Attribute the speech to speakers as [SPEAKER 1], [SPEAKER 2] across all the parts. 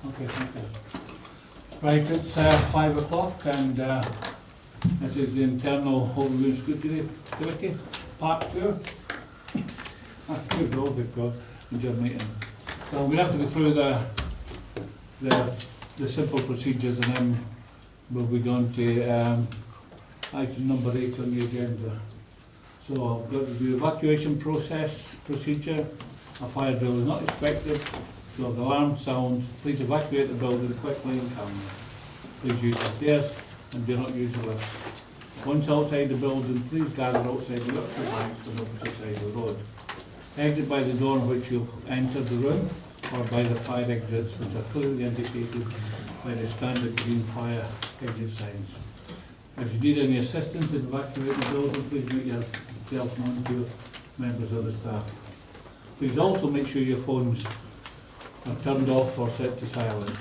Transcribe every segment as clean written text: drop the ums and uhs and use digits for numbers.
[SPEAKER 1] Okay, thank you. Right, it's 5 o'clock and this is the internal overview scrutiny committee, part 2. Good roll they've got in your meeting. So we have to go through the simple procedures and then we'll be going to item number 8 on the agenda. So I've got the evacuation procedure. A fire drill is not expected. So if the alarm sounds, please evacuate the building quickly and calmly. Please use the stairs and do not use the lift. Once outside the building, please gather outside the electric banks on the opposite side of the road. Exit by the door in which you've entered the room or by the fire exits which are clearly indicated by the standard green fire exit signs. If you need any assistance in evacuating the building, please make yourself known to members of the staff. Please also make sure your phones are turned off or set to silent.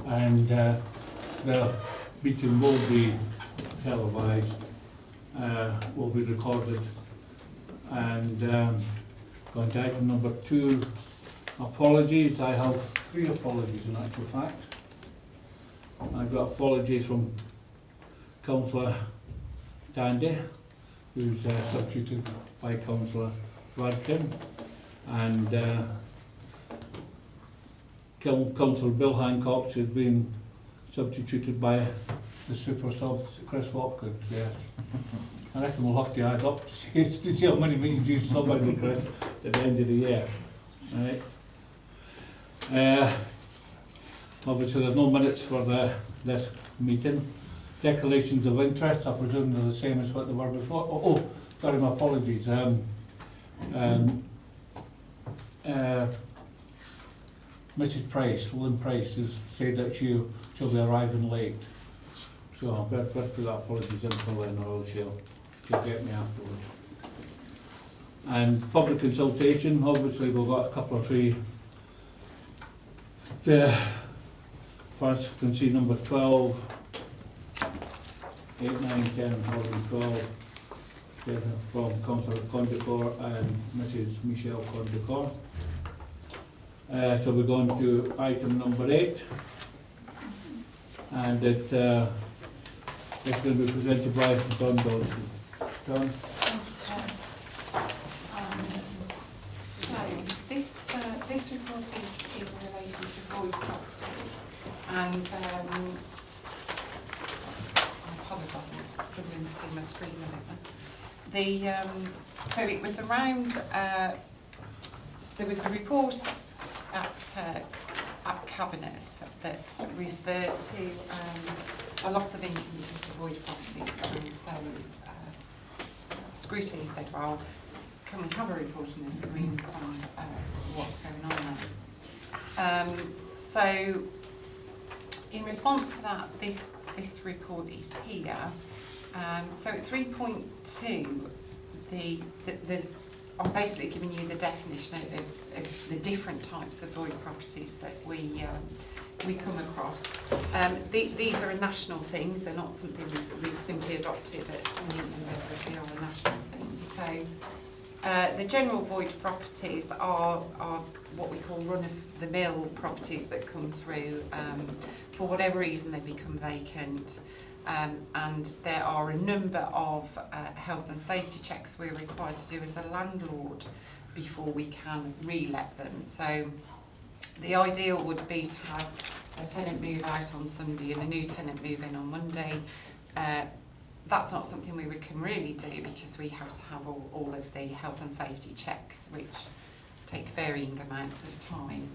[SPEAKER 1] And the meeting will be televised, will be recorded. And going to item number 2, apologies. I have 3 apologies in actual fact. I've got apologies from Councillor Tandy, who's substituted by Councillor Radkin, and Councillor Bill Hancock has been substituted by the super sub Chris Watkins. Yes. I reckon we'll have to add up to see how many meetings you subbed with Chris at the end of the year. Right. Obviously there's no minutes for this meeting. Declarations of interest, I presume they're the same as what they were before. Oh, sorry, my apologies. Mrs. Price, Lynn Price, has said that she'll be arriving late. So I'll better put that apologies in for Lynn, or she'll get me afterwards. And public consultation, obviously we've got a couple of 3. First, you can see number 12, 8, 9, 10, 11, 12. From Councillor Condicor and Mrs. Michelle Condicor. So we're going to item number 8, and it's going to be presented by Don Dawson. Don?
[SPEAKER 2] So this report is in relation to void properties, and I apologise, I'm struggling to see my screen a bit. So it was around, there was a report at Cabinet that referred to a loss of income because of void properties, and so Scrutiny said, well, can we have a report on this and we understand what's going on there? So in response to that, this report is here. So at 3.2, I'm basically giving you the definition of the different types of void properties that we come across. These are a national thing; they're not something we've simply adopted at Nuneaton. They are a national thing. So the general void properties are what we call run-of-the-mill properties that come through. For whatever reason, they become vacant. And there are a number of health and safety checks we're required to do as a landlord before we can re-let them. So the ideal would be to have a tenant move out on Sunday and a new tenant move in on Monday. That's not something we can really do because we have to have all of the health and safety checks, which take varying amounts of time.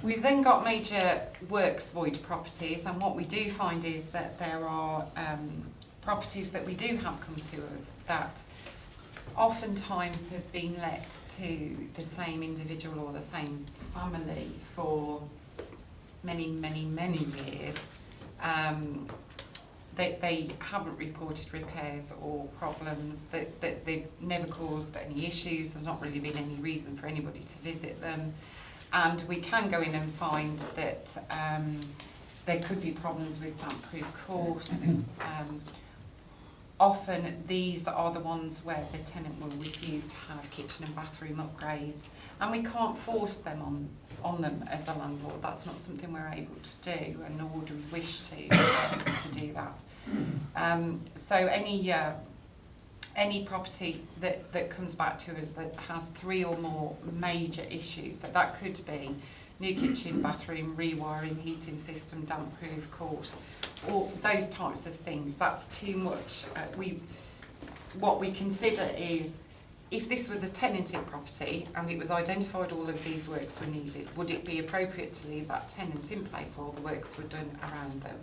[SPEAKER 2] We've then got major works void properties, and what we do find is that there are properties that we do have come to us that oftentimes have been let to the same individual or the same family for many, many, many years. They haven't reported repairs or problems, that they've never caused any issues, there's not really been any reason for anybody to visit them. And we can go in and find that there could be problems with damp-proof course. often these are the ones where the tenant will refuse to have kitchen and bathroom upgrades, and we can't force them on them as a landlord. That's not something we're able to do, and nor do we wish to do that. So any property that comes back to us that has 3 or more major issues, that could be new kitchen, bathroom, rewiring, heating system, damp proof, course, all those types of things, that's too much. What we consider is, if this was a tenanted property and it was identified all of these works were needed, would it be appropriate to leave that tenant in place while the works were done around them?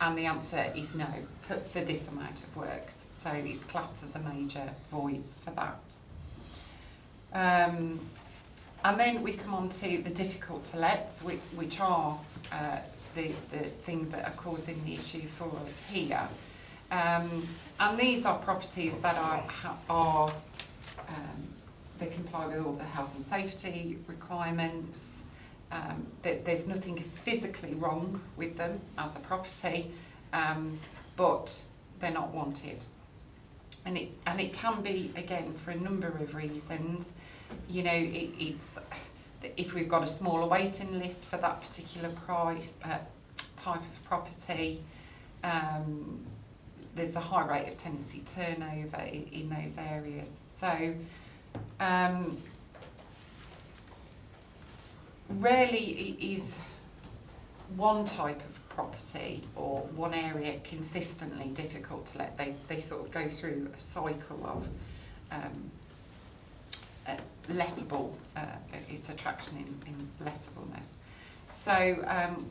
[SPEAKER 2] And the answer is no, for this amount of works. So it's classed as a major voids for that. And then we come on to the difficult to lets, which are the thing that are causing the issue for us here. And these are properties that they comply with all the health and safety requirements. That there's nothing physically wrong with them as a property, but they're not wanted. And it can be, again, for a number of reasons. You know, it's if we've got a smaller waiting list for that particular price type of property. There's a high rate of tenancy turnover in those areas. So rarely is one type of property or one area consistently difficult to let. They sort of go through a cycle of lettable, its attraction in lettableness. So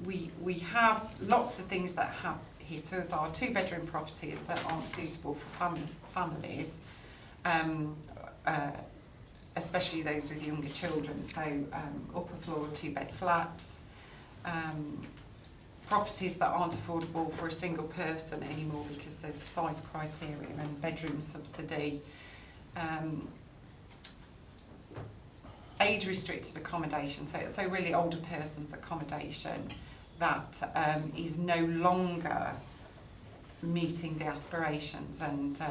[SPEAKER 2] we have lots of things that have hit us. Our 2-bedroom properties that aren't suitable for families, especially those with younger children. So upper floor 2-bed flats, properties that aren't affordable for a single person anymore because of size criteria and bedroom subsidy. Age-restricted accommodation, so really older person's accommodation that is no longer meeting the aspirations, and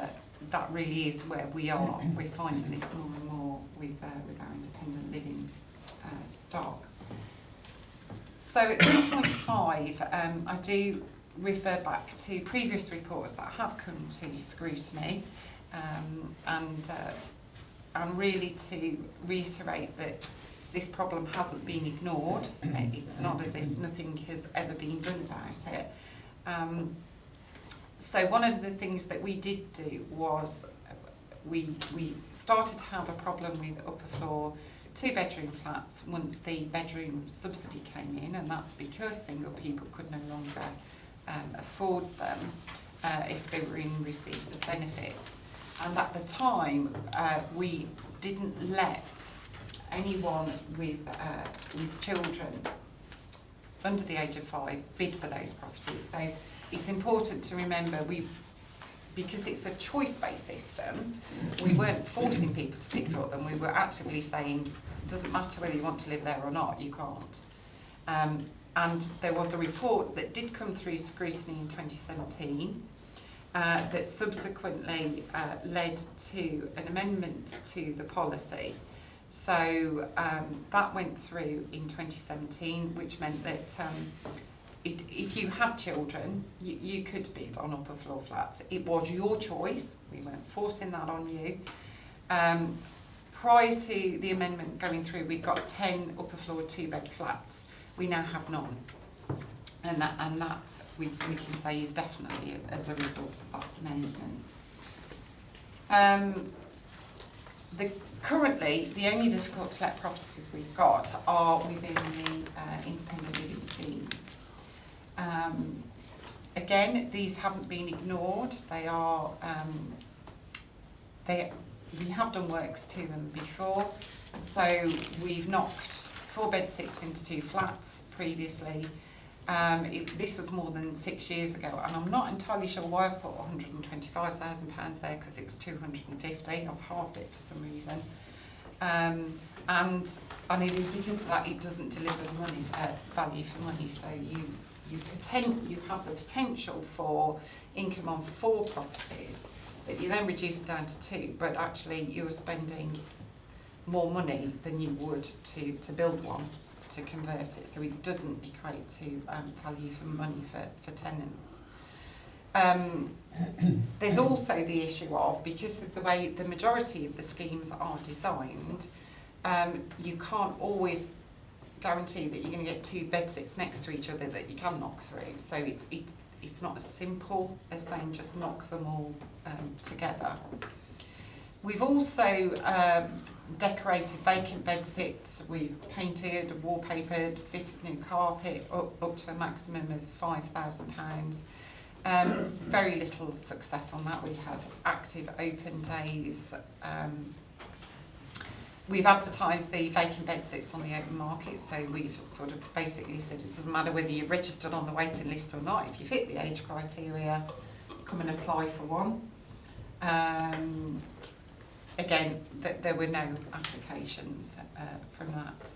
[SPEAKER 2] that really is where we are. We're finding this more and more with our independent living stock. So at 3.5, I do refer back to previous reports that have come to Scrutiny, and really to reiterate that this problem hasn't been ignored. It's not as if nothing has ever been done about it. So one of the things that we did do was we started to have a problem with upper floor 2-bedroom flats once the bedroom subsidy came in, and that's because single people could no longer afford them if they were in receipt of benefit. And at the time, we didn't let anyone with children under the age of 5 bid for those properties. So it's important to remember, because it's a choice-based system, we weren't forcing people to bid for them. We were actively saying, it doesn't matter whether you want to live there or not, you can't. And there was a report that did come through Scrutiny in 2017 that subsequently led to an amendment to the policy. So that went through in 2017, which meant that if you had children, you could bid on upper floor flats. It was your choice. We weren't forcing that on you. Prior to the amendment going through, we got 10 upper floor 2-bed flats. We now have none. And that we can say is definitely as a result of that amendment. Currently, the only difficult to let properties we've got are within the independent living schemes. Again, these haven't been ignored. They are. We have done works to them before. So we've knocked 4-bed 6 into 2 flats previously. This was more than 6 years ago, and I'm not entirely sure why I've put £125,000 there, because it was 250. I've halved it for some reason, and it is because of that it doesn't deliver money value for money. So you have the potential for income on 4 properties, but you then reduce it down to 2, but actually you're spending more money than you would to build one, to convert it, so it doesn't equate to value for money for tenants. There's also the issue of, because of the way the majority of the schemes are designed, you can't always guarantee that you're going to get 2 bedsits next to each other that you can knock through. So it's not as simple as saying just knock them all together. We've also decorated vacant bedsits, we've painted, wallpapered, fitted new carpet up to a maximum of £5,000. Very little success on that. We had active open days. We've advertised the vacant bedsits on the open market, so we've sort of basically said it doesn't matter whether you're registered on the waiting list or not. If you fit the age criteria, come and apply for one. Again, there were no applications from that.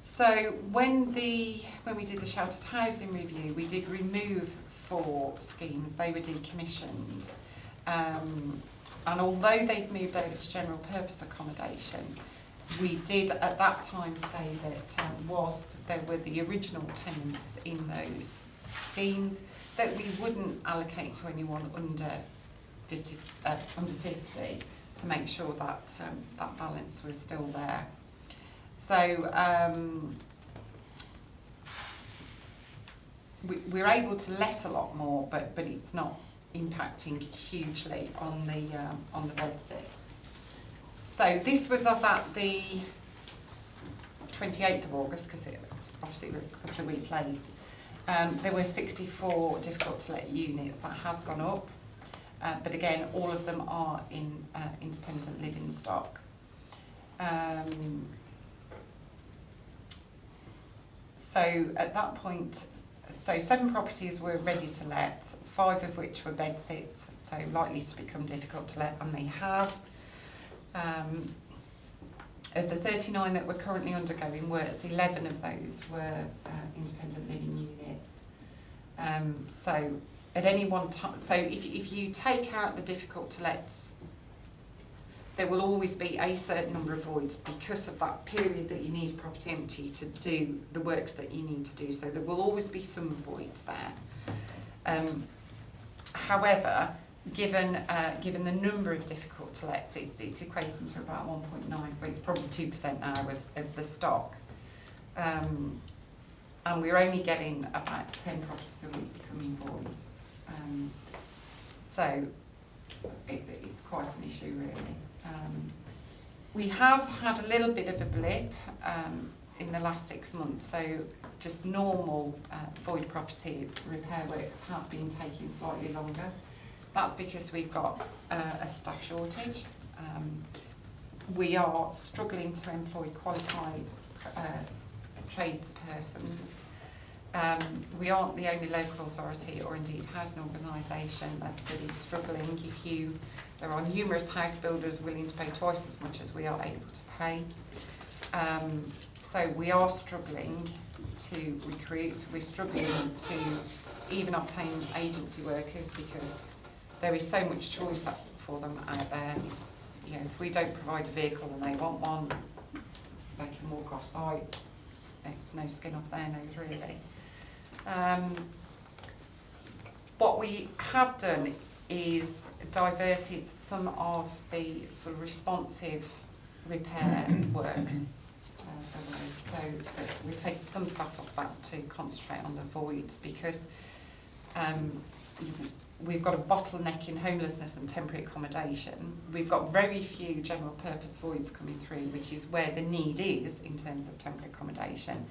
[SPEAKER 2] So when we did the sheltered housing review, we did remove 4 schemes. They were decommissioned. And although they've moved over to general purpose accommodation, we did at that time say that whilst there were the original tenants in those schemes, that we wouldn't allocate to anyone under 50 to make sure that that balance was still there. So we're able to let a lot more, but it's not impacting hugely on the bedsits. So this was us at the 28th of August, because obviously we're a couple of weeks late. There were 64 difficult to let units. That has gone up, but again, all of them are in independent living stock. So at that point, 7 properties were ready to let, 5 of which were bedsits, so likely to become difficult to let, and they have. Of the 39 that were currently undergoing works, 11 of those were independent living units. So at any one time, so if you take out the difficult to lets, there will always be a certain number of voids because of that period that you need property empty to do the works that you need to do. So there will always be some voids there. However, given the number of difficult to let, it's equating to about 1.9, but it's probably 2% now of the stock. And we're only getting about 10 properties a week becoming voids. So it's quite an issue, really. We have had a little bit of a blip in the last 6 months, so just normal void property repair works have been taking slightly longer. That's because we've got a staff shortage. We are struggling to employ qualified tradespersons. We aren't the only local authority or indeed housing organisation that is struggling. There are numerous house builders willing to pay twice as much as we are able to pay. So we are struggling to recruit. We're struggling to even obtain agency workers because there is so much choice for them out there. You know, if we don't provide a vehicle and they want one, they can walk off site. It's no skin off their nose, really. What we have done is diverted some of the sort of responsive repair work away. So we're taking some stuff off that to concentrate on the voids because we've got a bottleneck in homelessness and temporary accommodation. We've got very few general purpose voids coming through, which is where the need is in terms of temporary accommodation.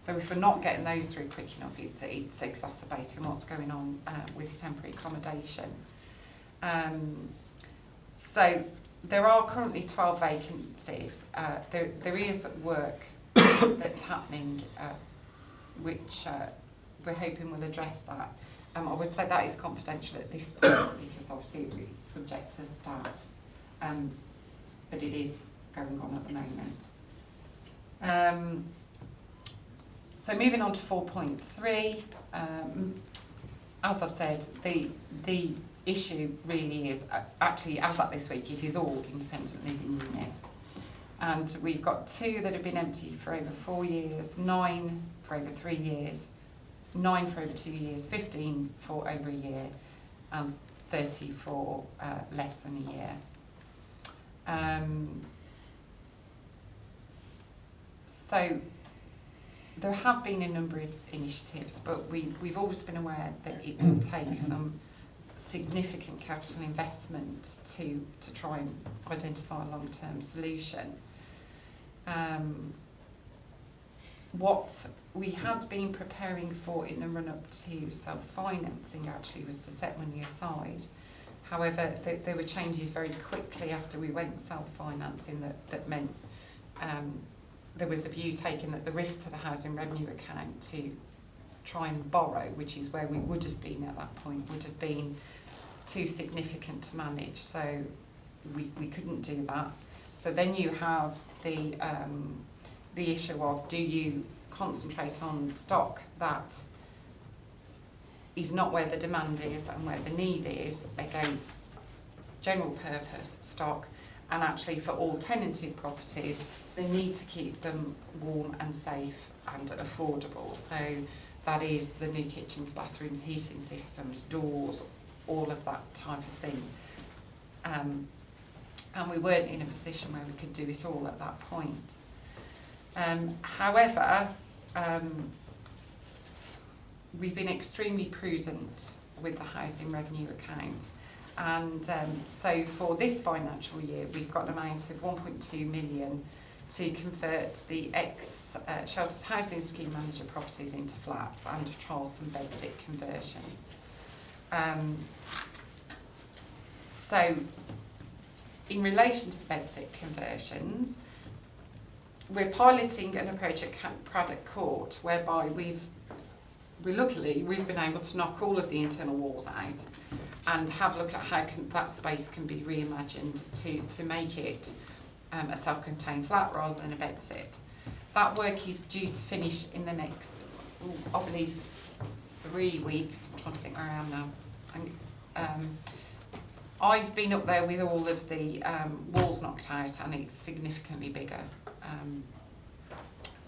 [SPEAKER 2] So if we're not getting those through quick enough, it's exacerbating what's going on with temporary accommodation. So there are currently 12 vacancies. There is work that's happening, which we're hoping will address that. I would say that is confidential at this point because obviously it's subject to staff, but it is going on at the moment. So moving on to 4.3, as I've said, the issue really is, actually as at this week, it is all independent living units. And we've got 2 that have been empty for over 4 years, 9 for over 3 years, 9 for over 2 years, 15 for over a year, and 30 for less than a year. So there have been a number of initiatives, but we've always been aware that it will take some significant capital investment to try and identify a long-term solution. What we had been preparing for in the run-up to self-financing actually was to set money aside. However, there were changes very quickly after we went self-financing that meant there was a view taken that the risk to the housing revenue account to try and borrow, which is where we would have been at that point, would have been too significant to manage. So we couldn't do that. So then you have the issue of, do you concentrate on stock that is not where the demand is and where the need is against general purpose stock, and actually for all tenanted properties they need to keep them warm and safe and affordable. So that is the new kitchens, bathrooms, heating systems, doors, all of that type of thing. And we weren't in a position where we could do it all at that point. However, we've been extremely prudent with the housing revenue account, and so for this financial year we've got an amount of 1.2 million to convert the ex-sheltered housing scheme manager properties into flats and to trial some bed-sit conversions. So in relation to the bed-sit conversions, we're piloting an approach at Craddock Court whereby luckily we've been able to knock all of the internal walls out and have a look at how that space can be reimagined to make it a self-contained flat rather than a bed-sit. That work is due to finish in the next, I believe, 3 weeks. I'm trying to think where I am now. I've been up there with all of the walls knocked out, and it's significantly bigger.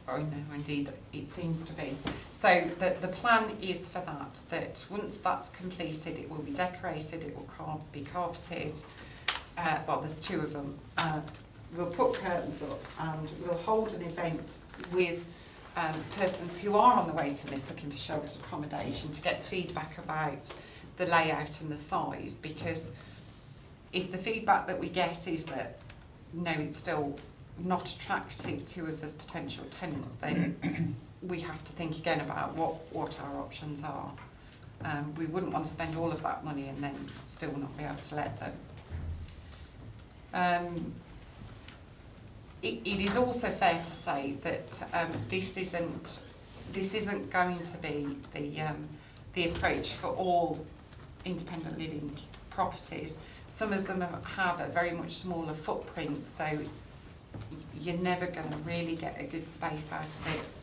[SPEAKER 2] Or no, indeed, it seems to be. So the plan is for that once that's completed, it will be decorated, it will be carpeted. Well, there's 2 of them. We'll put curtains up and we'll hold an event with persons who are on the waiting list looking for sheltered accommodation to get feedback about the layout and the size, because if the feedback that we get is that no, it's still not attractive to us as potential tenants, then we have to think again about what our options are. We wouldn't want to spend all of that money and then still not be able to let them. It is also fair to say that this isn't going to be the approach for all independent living properties. Some of them have a very much smaller footprint, so you're never going to really get a good space out of it.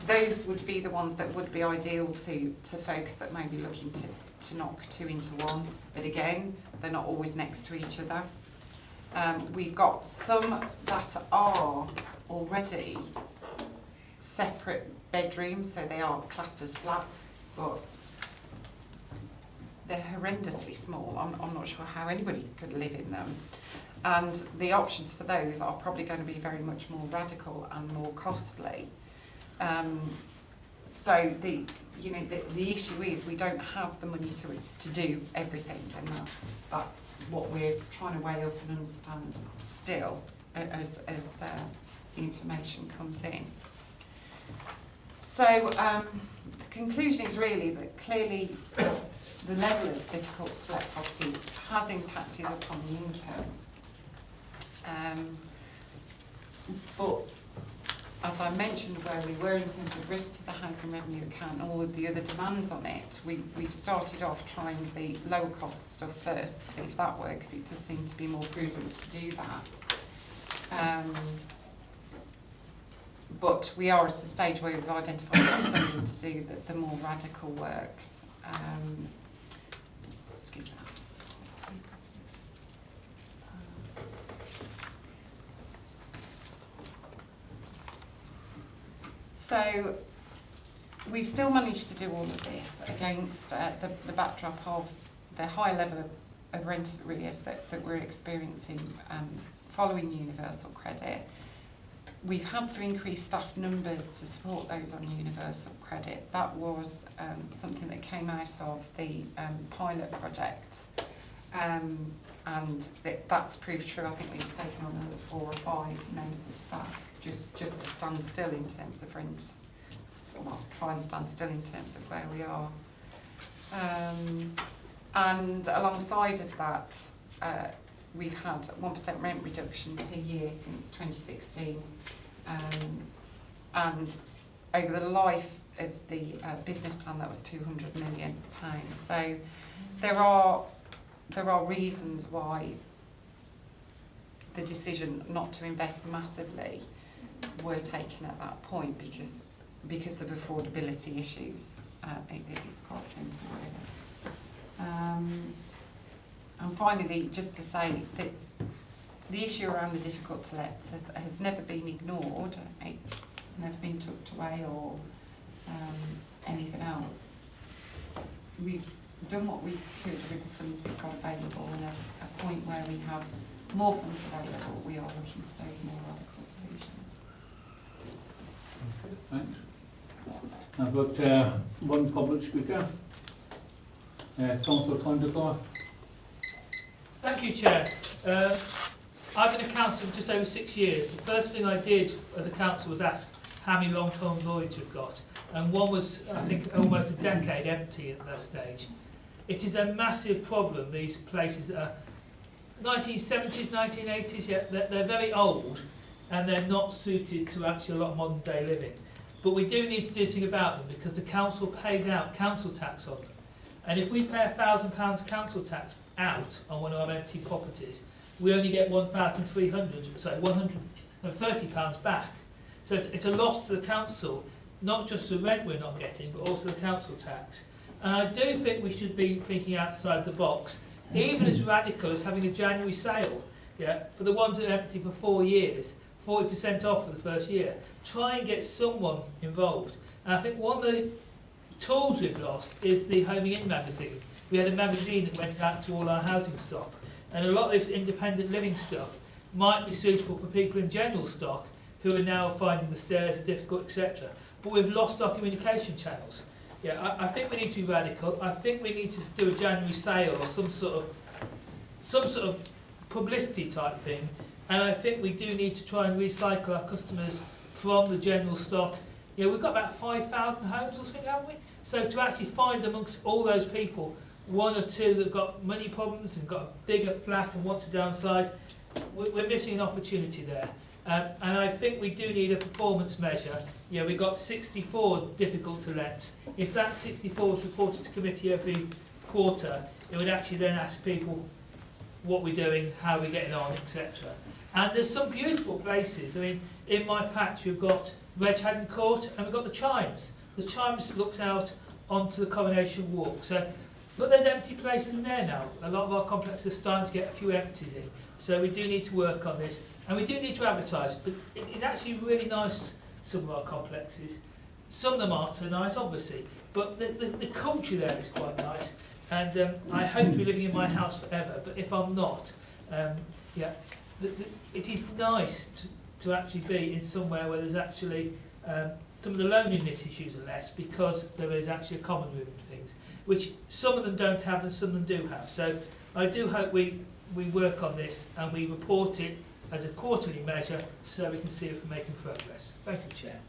[SPEAKER 2] Those would be the ones that would be ideal to focus at maybe looking to knock 2 into 1, but again, they're not always next to each other. We've got some that are already separate bedrooms, so they are classed as flats, but they're horrendously small. I'm not sure how anybody could live in them. And the options for those are probably going to be very much more radical and more costly. So the issue is we don't have the money to do everything, and that's what we're trying to weigh up and understand still as the information comes in. So the conclusion is really that clearly the level of difficult to let properties has impacted upon the income. But as I mentioned where we were in terms of risk to the housing revenue account and all of the other demands on it, we've started off trying the lower cost stuff first to see if that works. It does seem to be more prudent to do that. but we are at a stage where we've identified some funding to do the more radical works. Excuse me. So we've still managed to do all of this against the backdrop of the high level of rent arrears that we're experiencing following universal credit. We've had to increase staff numbers to support those on universal credit. That was something that came out of the pilot project, and that's proved true. I think we've taken on another 4 or 5 members of staff just to stand still in terms of rent. Well, try and stand still in terms of where we are. And alongside of that, we've had 1% rent reduction per year since 2016, and over the life of the business plan, that was £200 million. So there are reasons why the decision not to invest massively were taken at that point, because of affordability issues. It is quite simple, really. And finally, just to say that the issue around the difficult to let has never been ignored. It's never been tucked away or anything else. We've done what we could with the funds we've got available, and at a point where we have more funds available, we are looking to those more radical solutions.
[SPEAKER 1] Thanks. I've got one public speaker, Councillor Condacor.
[SPEAKER 3] Thank you, Chair. I've been a councillor for just over 6 years. The first thing I did as a councillor was ask how many long-term voids we've got, and one was, I think, almost a decade empty at that stage. It is a massive problem, these places that are 1970s, 1980s, yeah, they're very old, and they're not suited to actually a lot of modern day living. But we do need to do something about them, because the council pays out council tax on them. And if we pay £1,000 council tax out on one of our empty properties, we only get £130 back. So it's a loss to the council, not just the rent we're not getting, but also the council tax. And I do think we should be thinking outside the box, even as radical as having a January sale, yeah, for the ones that are empty for 4 years, 40% off for the first year. Try and get someone involved. And I think one of the tools we've lost is the Homing In magazine. We had a magazine that went out to all our housing stock, and a lot of this independent living stuff might be suitable for people in general stock who are now finding the stairs are difficult, etc. But we've lost our communication channels. Yeah, I think we need to be radical. I think we need to do a January sale or some sort of publicity type thing. And I think we do need to try and recycle our customers from the general stock. You know, we've got about 5,000 homes or something, haven't we? So to actually find amongst all those people 1 or 2 that have got money problems and got a bigger flat and want to downsize, we're missing an opportunity there. And I think we do need a performance measure. You know, we've got 64 difficult to let. If that 64 is reported to committee every quarter, it would actually then ask people what we're doing, how we're getting on, etc. And there's some beautiful places. I mean, in my patch we've got Redhaddon Court and we've got the Chimes. The Chimes looks out onto the Coronation Walk. So, but there's empty places in there now. A lot of our complexes are starting to get a few empties in. So we do need to work on this. And we do need to advertise. But it's actually really nice, some of our complexes. Some of them aren't so nice, obviously. But the culture there is quite nice. And I hope to be living in my house forever. But if I'm not, yeah, it is nice to actually be in somewhere where there's actually some of the loneliness issues are less, because there is actually a common room and things, which some of them don't have and some of them do have. So I do hope we work on this and we report it as a quarterly measure so we can see if we're making progress. Thank you, Chair.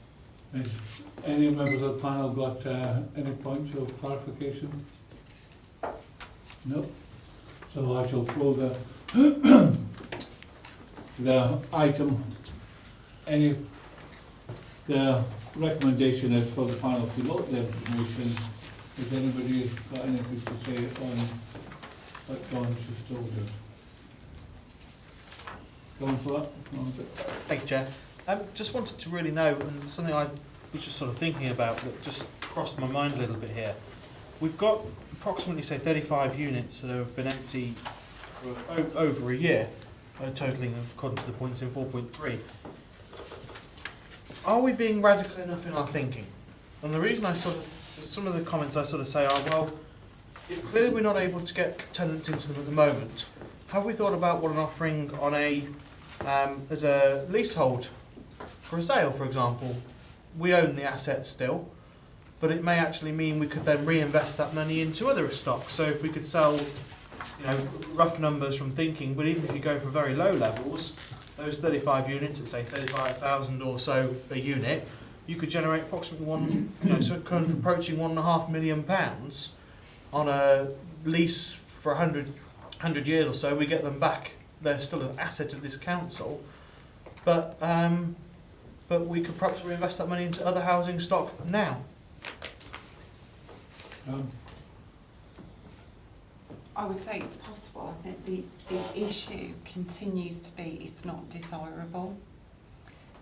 [SPEAKER 1] Thanks. Any members of the panel got any points of clarification? No. So I shall throw the item. The recommendation is for the panel to note the information. Has anybody got anything to say on what John just told us? Councillor?
[SPEAKER 4] Thank you, Chair. Just wanted to really know, and something I was just sort of thinking about that just crossed my mind a little bit here. We've got approximately, say, 35 units that have been empty for over a year, totalling, according to the points, in 4.3. Are we being radical enough in our thinking? And the reason some of the comments I sort of say are, well, if clearly we're not able to get tenants into them at the moment, have we thought about what an offering on as a leasehold for a sale, for example? We own the assets still, but it may actually mean we could then reinvest that money into other stock. So if we could sell, rough numbers from thinking, but even if you go for very low levels, those 35 units at say 35,000 or so a unit, you could generate approximately so kind of approaching £1.5 million on a lease for 100 years or so. We get them back. They're still an asset of this council, but we could perhaps reinvest that money into other housing stock now.
[SPEAKER 2] I would say it's possible. I think the issue continues to be it's not desirable.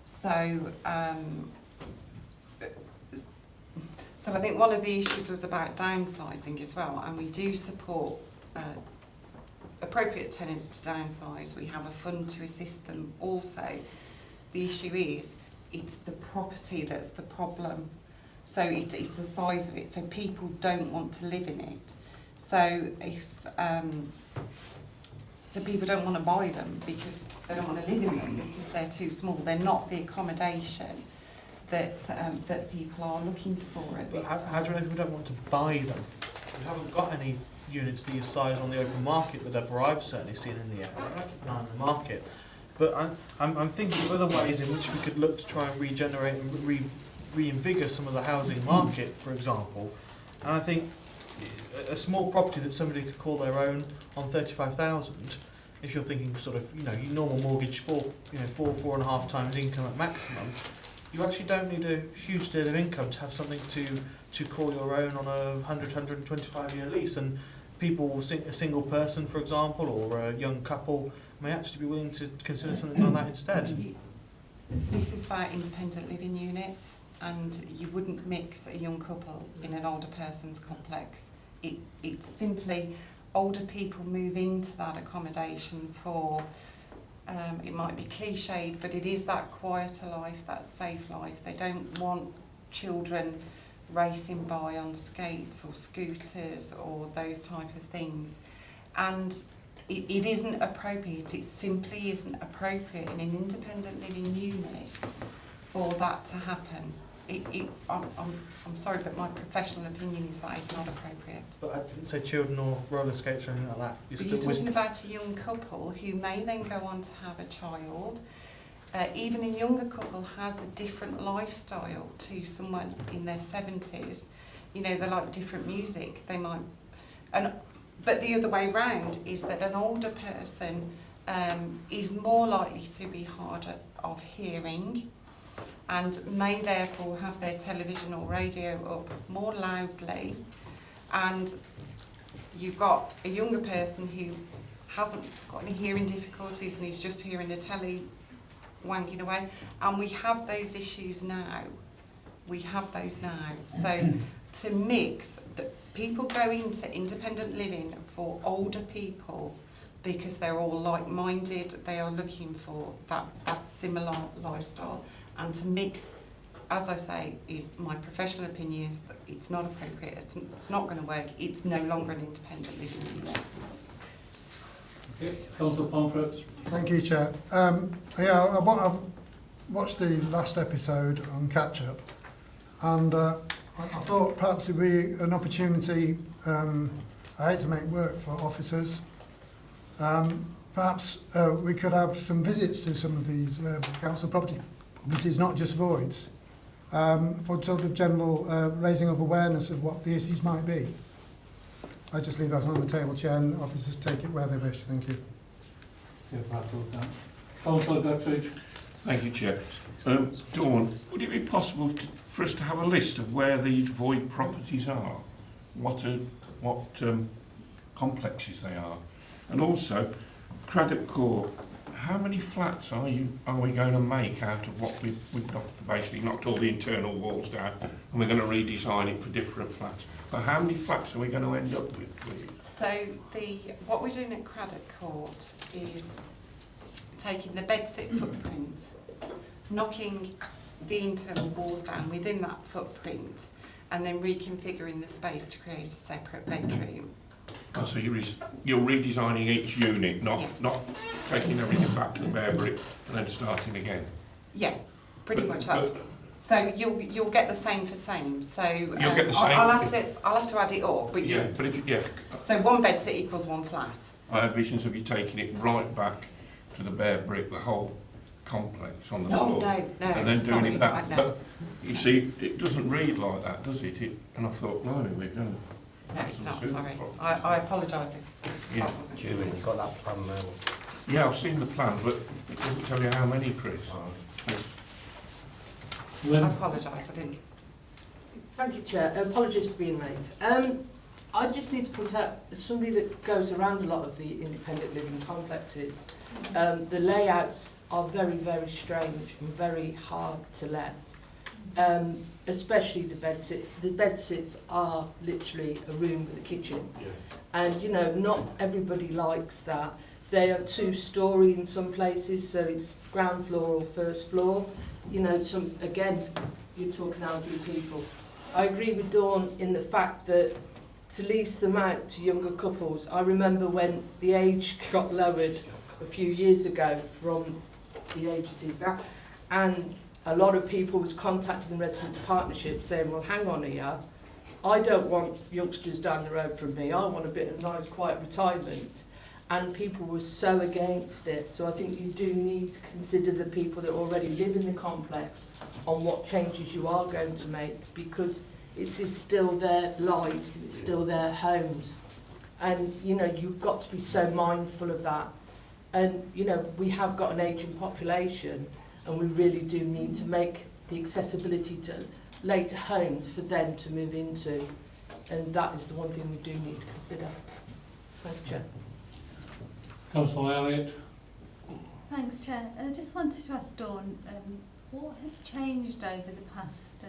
[SPEAKER 2] So I think one of the issues was about downsizing as well, and we do support appropriate tenants to downsize. We have a fund to assist them also. The issue is it's the property that's the problem. So it's the size of it, so people don't want to live in it. So so people don't want to buy them because they don't want to live in them because they're too small. They're not the accommodation that people are looking for at this time.
[SPEAKER 4] How do you know people don't want to buy them? We haven't got any units these size on the open market that ever I've certainly seen in the area. I keep an eye on the market. But I'm thinking of other ways in which we could look to try and regenerate and reinvigor some of the housing market, for example. And I think a small property that somebody could call their own on 35,000, if you're thinking sort of, your normal mortgage for, 4.5 times income at maximum, you actually don't need a huge deal of income to have something to call your own on a 125-year lease. And people, a single person, for example, or a young couple, may actually be willing to consider something like that instead.
[SPEAKER 2] This is about independent living units, and you wouldn't mix a young couple in an older person's complex. It's simply older people move into that accommodation for, it might be cliched, but it is that quieter life, that safe life. They don't want children racing by on skates or scooters or those type of things. And it isn't appropriate, it simply isn't appropriate in an independent living unit for that to happen. I'm sorry, but my professional opinion is that it's not appropriate.
[SPEAKER 4] But I didn't say children or roller skates or anything like that.
[SPEAKER 2] You're talking about a young couple who may then go on to have a child. Even a younger couple has a different lifestyle to someone in their 70s. They like different music. They might, but the other way round is that an older person is more likely to be harder of hearing, and may therefore have their television or radio up more loudly. And you've got a younger person who hasn't got any hearing difficulties and is just hearing the telly wanking away. And we have those issues now. So to mix, people go into independent living for older people because they're all like-minded, they are looking for that similar lifestyle. And to mix, as I say, is my professional opinion is that it's not appropriate, it's not going to work, it's no longer an independent living unit.
[SPEAKER 1] Okay, Councillor Pomfret.
[SPEAKER 5] Thank you, Chair. I've watched the last episode on Catch Up, and I thought perhaps it'd be an opportunity, I hate to make work for officers, perhaps we could have some visits to some of these council properties, not just voids, for sort of general raising of awareness of what the issues might be. I just leave that on the table, Chair, and officers take it where they wish. Thank you.
[SPEAKER 1] Councillor Guthridge.
[SPEAKER 6] Thank you, Chair. Dawn, would it be possible for us to have a list of where these void properties are? What complexes they are? And also, Craddock Court How many flats are we going to make out of what we've basically knocked all the internal walls down, and we're going to redesign it for different flats? But how many flats are we going to end up with?
[SPEAKER 2] So what we're doing at Craddock Court is taking the bedsit footprint, knocking the internal walls down within that footprint, and then reconfiguring the space to create a separate bedroom.
[SPEAKER 6] Oh, so you're redesigning each unit, not
[SPEAKER 2] Yes.
[SPEAKER 6] not taking everything back to the bare brick and then starting again.
[SPEAKER 2] Yeah, pretty much that's. So you'll get the same for same. So
[SPEAKER 6] You'll get the same.
[SPEAKER 2] I'll have to add it up, but
[SPEAKER 6] Yeah, but if
[SPEAKER 2] So one bedsit equals one flat.
[SPEAKER 6] I had visions of you taking it right back to the bare brick, the whole complex on the floor,
[SPEAKER 2] No,
[SPEAKER 6] and then doing
[SPEAKER 2] sorry,
[SPEAKER 6] it back.
[SPEAKER 2] no.
[SPEAKER 6] But you see, it doesn't read like that, does it? And I thought, blimey, we're going to.
[SPEAKER 2] No, it's not, sorry. I apologise if
[SPEAKER 6] Yeah.
[SPEAKER 2] that wasn't.
[SPEAKER 7] Julian, you've got that plan there.
[SPEAKER 6] Yeah, I've seen the plan, but it doesn't tell you how many, Chris.
[SPEAKER 2] I
[SPEAKER 1] When,
[SPEAKER 2] apologise, I didn't.
[SPEAKER 8] Thank you, Chair. Apologies for being late. I just need to point out, as somebody that goes around a lot of the independent living complexes, the layouts are very, very strange and very hard to let, especially the bedsits. The bedsits are literally a room with a kitchen.
[SPEAKER 6] Yeah.
[SPEAKER 8] And, you know, not everybody likes that. They are 2-storey in some places, so it's ground floor or first floor. You know, again, you're talking elderly people. I agree with Dawn in the fact that to lease them out to younger couples, I remember when the age got lowered a few years ago from the age it is now, and a lot of people was contacting the resident partnership saying, well, hang on here, I don't want youngsters down the road from me, I want a bit of nice quiet retirement. And people were so against it. So I think you do need to consider the people that already live in the complex on what changes you are going to make, because it is still their lives, it's still their homes. And, you know, you've got to be so mindful of that. And, you know, we have got an ageing population, and we really do need to make the accessibility to later homes for them to move into. And that is the one thing we do need to consider. Thank you, Chair.
[SPEAKER 1] Councillor Elliott,
[SPEAKER 9] Thanks, Chair. I just wanted to ask Dawn, what has changed over the past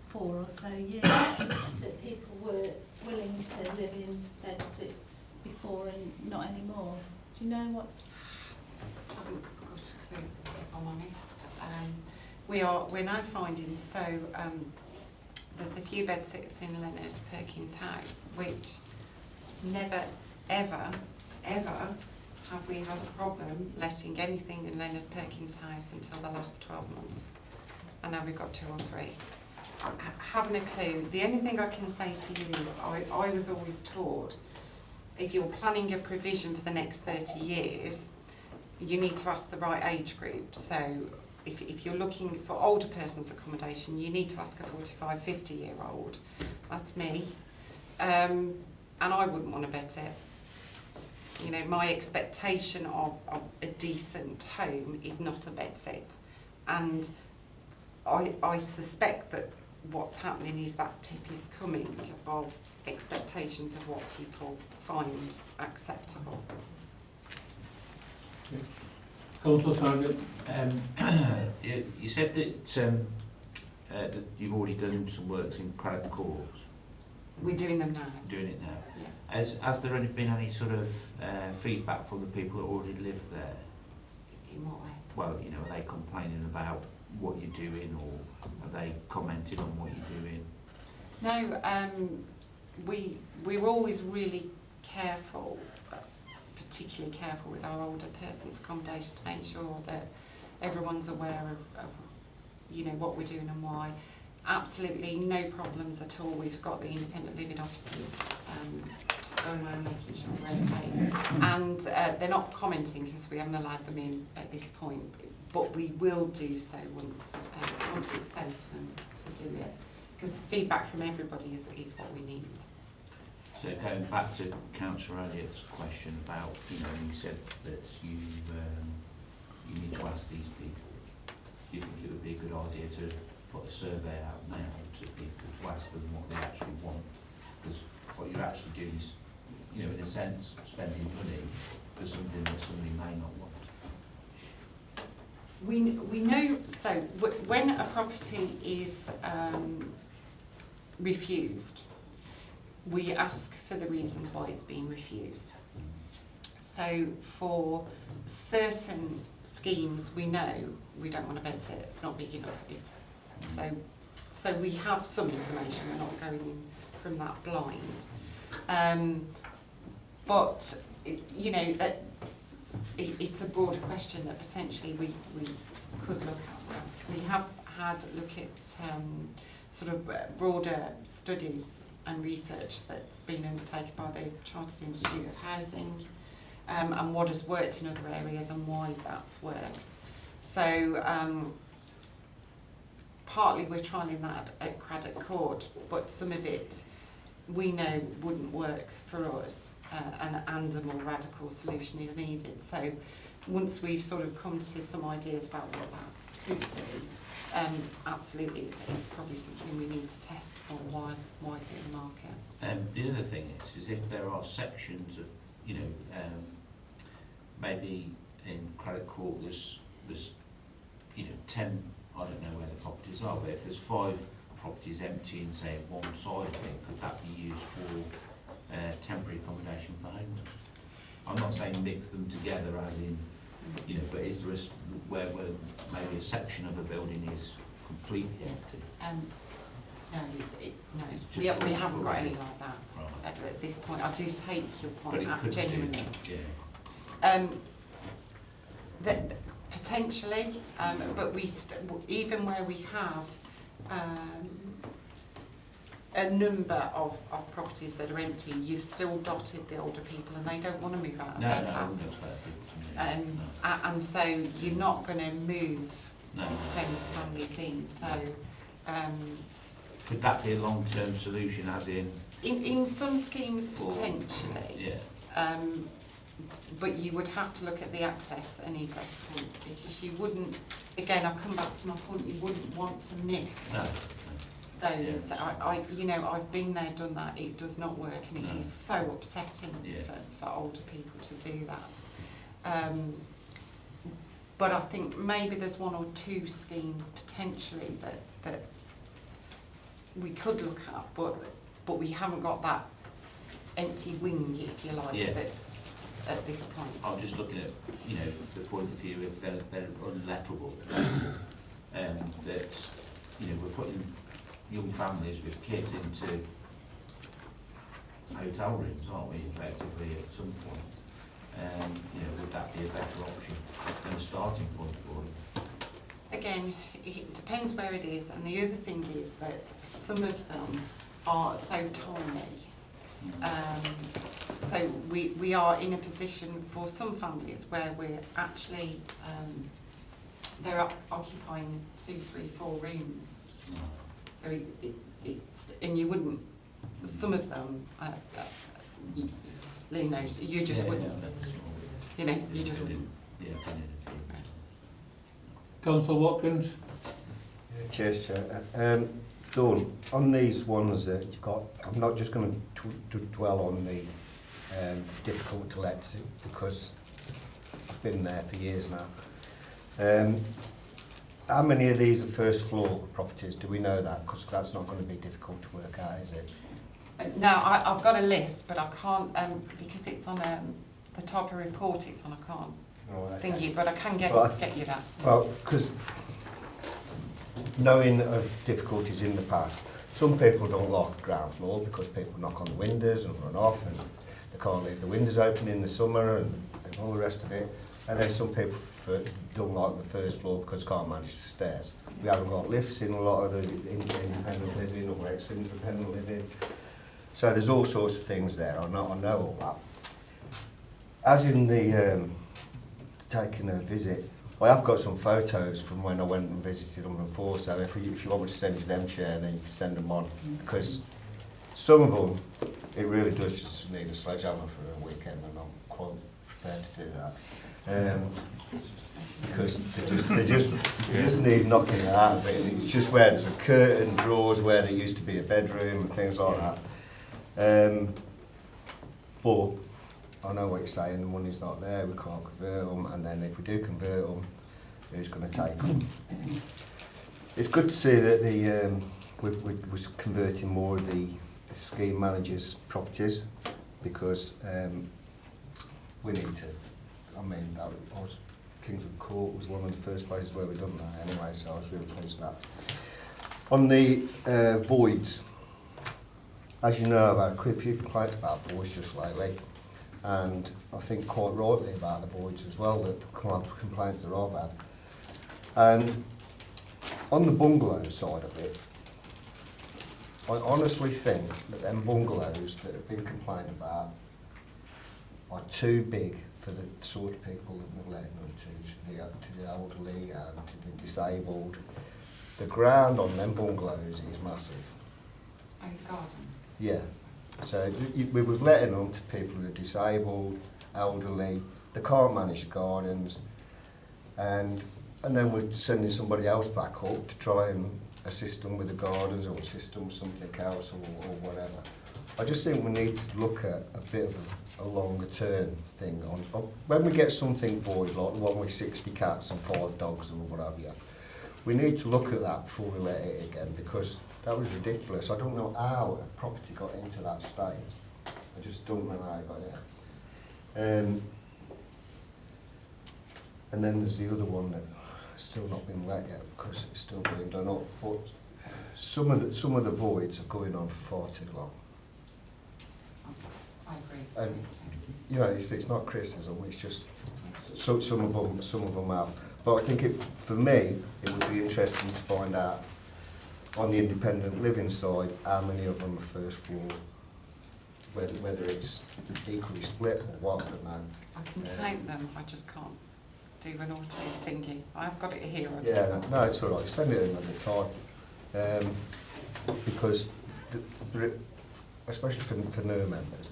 [SPEAKER 9] 4 or so years that people were willing to live in bedsits before and not anymore? Do you know what's...
[SPEAKER 2] I haven't got a clue, if I'm honest. We're now finding, there's a few bedsits in Leonard Perkins' house, which never, ever have we had a problem letting anything in Leonard Perkins' house until the last 12 months. And now we've got 2 or 3. Having a clue. The only thing I can say to you is I was always taught, if you're planning a provision for the next 30 years, you need to ask the right age group. So if you're looking for older person's accommodation, you need to ask a 45, 50-year-old. That's me. And I wouldn't want a bedsit. You know, my expectation of a decent home is not a bedsit. And I suspect that what's happening is that tip is coming of expectations of what people find acceptable.
[SPEAKER 1] Councillor Sargent.
[SPEAKER 7] You said that you've already done some works in Craddock Court.
[SPEAKER 2] We're doing them now.
[SPEAKER 7] Doing it now.
[SPEAKER 2] Yeah.
[SPEAKER 7] Has there been any sort of feedback from the people that already live there?
[SPEAKER 2] In what way?
[SPEAKER 7] Well, you know, are they complaining about what you're doing, or are they commenting on what you're doing?
[SPEAKER 2] No, we're always really careful, particularly careful with our older persons' accommodation to make sure that everyone's aware of you know, what we're doing and why. Absolutely no problems at all. We've got the independent living officers going around making sure we're okay. And they're not commenting because we haven't allowed them in at this point, but we will do so once it's safe to do it. Because feedback from everybody is what we need.
[SPEAKER 7] So going back to Councillor Elliott's question about, you know, you said that you need to ask these people. Do you think it would be a good idea to put a survey out now to people to ask them what they actually want? Because what you're actually doing is, you know, in a sense, spending money for something that somebody may not want.
[SPEAKER 2] We know, so when a property is refused, we ask for the reasons why it's being refused. So for certain schemes, we know we don't want a bed sit, it's not big enough. So we have some information, we're not going in from that blind. But, you know, that it's a broader question that potentially we could look at that. We have had a look at sort of broader studies and research that's been undertaken by the Chartered Institute of Housing, and what has worked in other areas and why that's worked. So partly we're trialling that at Craddock Court, but some of it we know wouldn't work for us, and a more radical solution is needed. So once we've sort of come to some ideas about what that could be, absolutely it's probably something we need to test for widely in the market.
[SPEAKER 7] The other thing is if there are sections of, you know, maybe in Craddock Court there's you know 10, I don't know where the properties are, but if there's 5 properties empty in say one side of it, could that be used for temporary accommodation for homeless? I'm not saying mix them together as in, you know, but is there where maybe a section of a building is completely empty?
[SPEAKER 2] No, we haven't got any like that at this point. I do take your point, genuinely.
[SPEAKER 7] Yeah.
[SPEAKER 2] Potentially, but even where we have a number of properties that are empty, you've still dotted the older people and they don't want to move out of their flat. And so you're not going to move homeless families in. So
[SPEAKER 7] could that be a long-term solution, as in
[SPEAKER 2] some schemes potentially?
[SPEAKER 7] Yeah.
[SPEAKER 2] But you would have to look at the access and egress points, because you wouldn't, again, I'll come back to my point, you wouldn't want to mix those. Yeah. You know, I've been there, done that, it does not work, and it is so upsetting for older people to do that. But I think maybe there's 1 or 2 schemes potentially that we could look at, but we haven't got that empty wing, if you like, at this point.
[SPEAKER 7] I'm just looking at, you know, the point of view if they're unlettable, that, you know, we're putting young families with kids into hotel rooms, aren't we, effectively, at some point? You know, would that be a better option than a starting point for them?
[SPEAKER 2] Again, it depends where it is, and the other thing is that some of them are so tiny. So we are in a position for some families where we're actually, they're occupying 2, 3, 4 rooms. So it's, and you wouldn't, some of them, Lynn knows, you just wouldn't, you know, you just wouldn't.
[SPEAKER 1] Councillor Watkins.
[SPEAKER 10] Cheers, Chair. Dawn, on these ones that you've got, I'm not just going to dwell on the difficult to let, because I've been there for years now. How many of these are first floor properties? Do we know that? Because that's not going to be difficult to work out, is it?
[SPEAKER 2] No, I've got a list, but I can't, because it's on the type of report it's on, I can't think it, but I can get you that.
[SPEAKER 10] Well, because knowing of difficulties in the past, some people don't like ground floor because people knock on the windows and run off, and they can't leave the windows open in the summer and all the rest of it. And then some people don't like the first floor because can't manage the stairs. We haven't got lifts in a lot of the independent living or ex-independent living. So there's all sorts of things there. I know all that. As in the taking a visit, well, I've got some photos from when I went and visited them before, so if you want me to send you them, Chair, then you can send them on. Because some of them, it really does just need a sledgehammer for a weekend, and I'm quite prepared to do that. Because they just need knocking it out a bit. It's just where there's a curtain, drawers where there used to be a bedroom and things like that. But I know what you're saying, the money's not there, we can't convert them, and then if we do convert them, who's going to take them. It's good to see that we're converting more of the scheme managers' properties, because we need to. I mean, Kingswood Court was one of the first places where we've done that anyway, so I was really pleased with that. On the voids, as you know, I've had quite a few complaints about voids just lately, and I think quite rightly about the voids as well, that the complaints that I've had. And on the bungalow side of it, I honestly think that them bungalows that have been complained about are too big for the sort of people that we're letting them to the elderly and to the disabled. The ground on them bungalows is massive.
[SPEAKER 2] Oh, the garden.
[SPEAKER 10] Yeah. So we was letting them to people who are disabled, elderly, they can't manage the gardens, and then we're sending somebody else back up to try and assist them with the gardens or assist them with something else or whatever. I just think we need to look at a bit of a longer term thing on when we get something void, like the one with 60 cats and 5 dogs or whatever. We need to look at that before we let it again, because that was ridiculous. I don't know how a property got into that state. I just don't know how it got there. And then there's the other one that's still not been let yet because it's still being done up. But some of the voids are going on for far too long.
[SPEAKER 2] I agree.
[SPEAKER 10] And you know, it's not criticism. It's just some of them have. But I think for me, it would be interesting to find out on the independent living side how many of them are first floor, whether it's equally split or what. I don't know.
[SPEAKER 2] I can count them. I just can't do an auto thingy. I've got it here.
[SPEAKER 10] Yeah, no, it's all right. Send it another time, because especially for new members,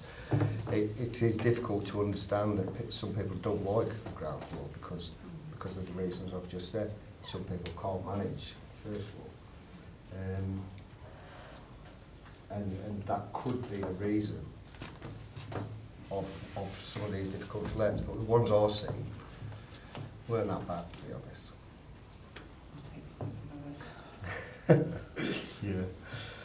[SPEAKER 10] it is difficult to understand that some people don't like the ground floor because of the reasons I've just said. Some people can't manage first floor, and that could be a reason of some of these difficult lets. But the ones I've seen weren't that bad, to be honest.
[SPEAKER 2] I'll take some others.
[SPEAKER 10] Yeah.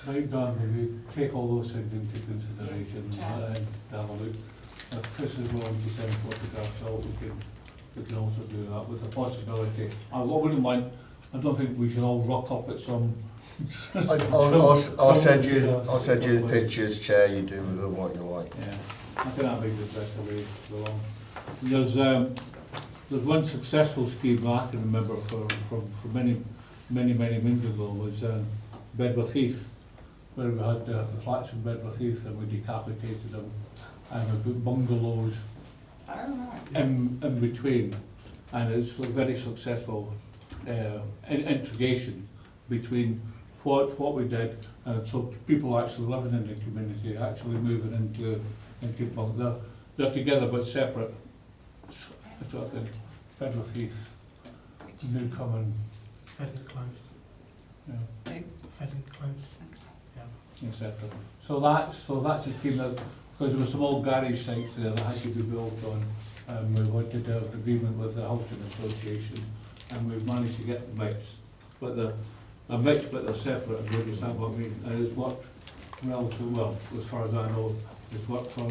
[SPEAKER 1] Right, Dan, if you take all those things into consideration
[SPEAKER 2] Yes,
[SPEAKER 1] and have a look. If Chris is willing to send photographs out, we can also do that with the possibility. I wouldn't mind, I don't think we should all rock up at some.
[SPEAKER 10] I'll send you the pictures, Chair. You do with them what you like.
[SPEAKER 1] Yeah, I think that'd be the best way to go on. There's one successful scheme I can remember from many moons ago was Bedworth Heath, where we had the flats in Bedworth Heath and we decapitated them and we put bungalows in between, and it's a very successful integration between what we did, and so people actually living in the community actually moving into bungalows. They're together but separate. Sort of thing. Bedworth Heath, Newcomen.
[SPEAKER 4] Pheasant Close.
[SPEAKER 1] Yeah.
[SPEAKER 4] Pheasant Close.
[SPEAKER 1] Etc. So that's a scheme that, because there were some old garage sites there that had to be built on, and we wanted to have an agreement with the Housing Association, and we've managed to get the mix. But they're mixed, but they're separate, and we understand what I mean. And it's worked relatively well, as far as I know. It's worked for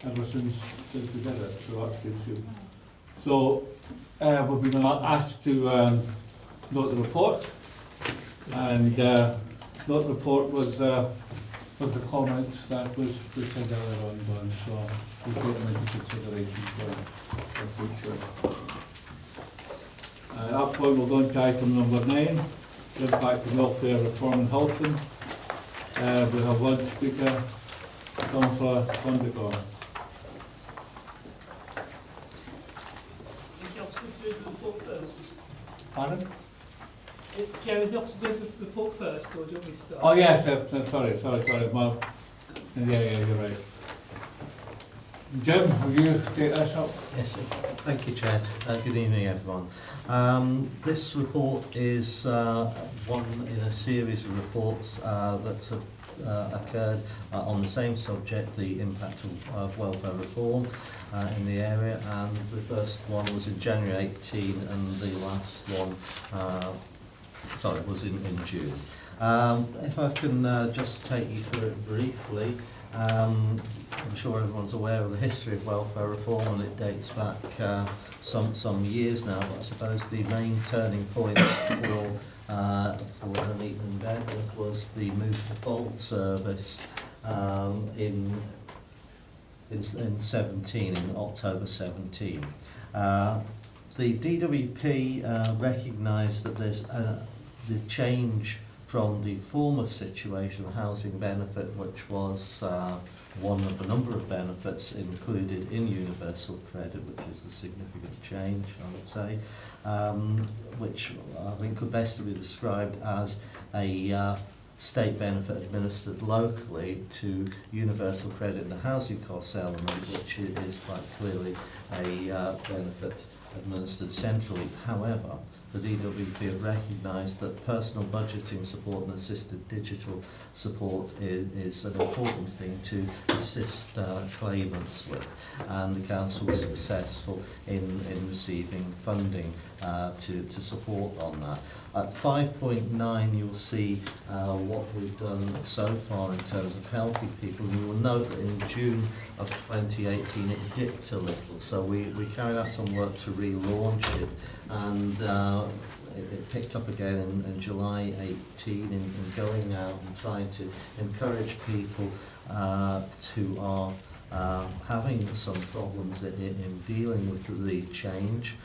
[SPEAKER 1] ever since we did it, so that's good too. So we've been asked to note the report, and note the report was the comments that was said earlier on, so we'll take them into consideration for future. At that point we'll go into item number 9, impact on welfare reform and housing. We have one speaker, Councillor Thundergorn. Pardon?
[SPEAKER 3] Chair, is the officer doing the report first, or do you want me to start?
[SPEAKER 1] Oh yes, sorry. Well, yeah, you're right. Jim, will you take this up?
[SPEAKER 11] Yes, thank you, Chair. Good evening, everyone. This report is one in a series of reports that have occurred on the same subject, the impact of welfare reform in the area, and the first one was in January 18 and the last one was in June. If I can just take you through it briefly, I'm sure everyone's aware of the history of welfare reform, and it dates back some years now, but I suppose the main turning point for Nuneaton and Bedworth was the move to default service in October 17. The DWP recognised that there's the change from the former situation of housing benefit, which was one of a number of benefits included in universal credit, which is a significant change, I would say, which I think could best be described as a state benefit administered locally to universal credit and the housing costs element, which is quite clearly a benefit administered centrally. However, the DWP have recognised that personal budgeting support and assisted digital support is an important thing to assist claimants with, and the council was successful in receiving funding to support on that. At 5.9 you'll see what we've done so far in terms of helping people. You will note that in June of 2018 it dipped a little, so we carried out some work to relaunch it, and it picked up again in July 18 in going out and trying to encourage people who are having some problems in dealing with the change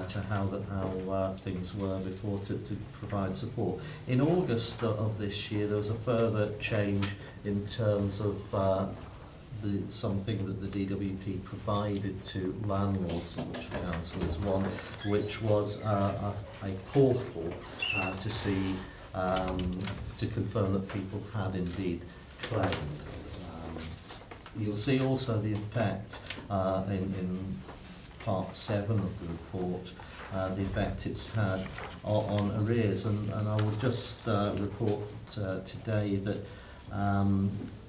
[SPEAKER 11] to how things were before to provide support. In August of this year there was a further change in terms of something that the DWP provided to landlords, of which the council is one, which was a portal to see, to confirm that people had indeed claimed. You'll see also the effect in part 7 of the report, the effect it's had on arrears, and I will just report today that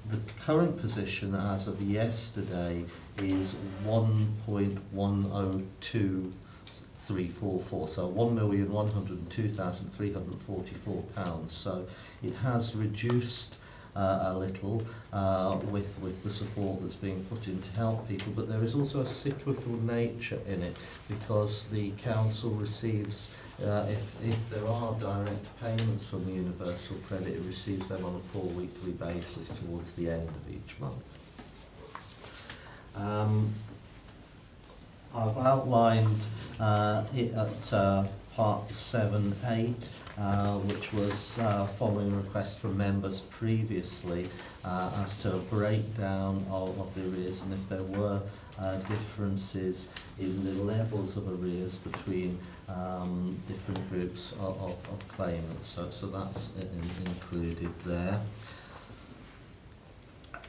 [SPEAKER 11] the current position as of yesterday is 1.102344, so £1,102,344. So it has reduced a little with the support that's being put in to help people, but there is also a cyclical nature in it, because the council receives, if there are direct payments from the universal credit, it receives them on a 4-weekly basis towards the end of each month. I've outlined it at part 7.8, which was following a request from members previously as to a breakdown of the arrears, and if there were differences in the levels of arrears between different groups of claimants. So that's included there.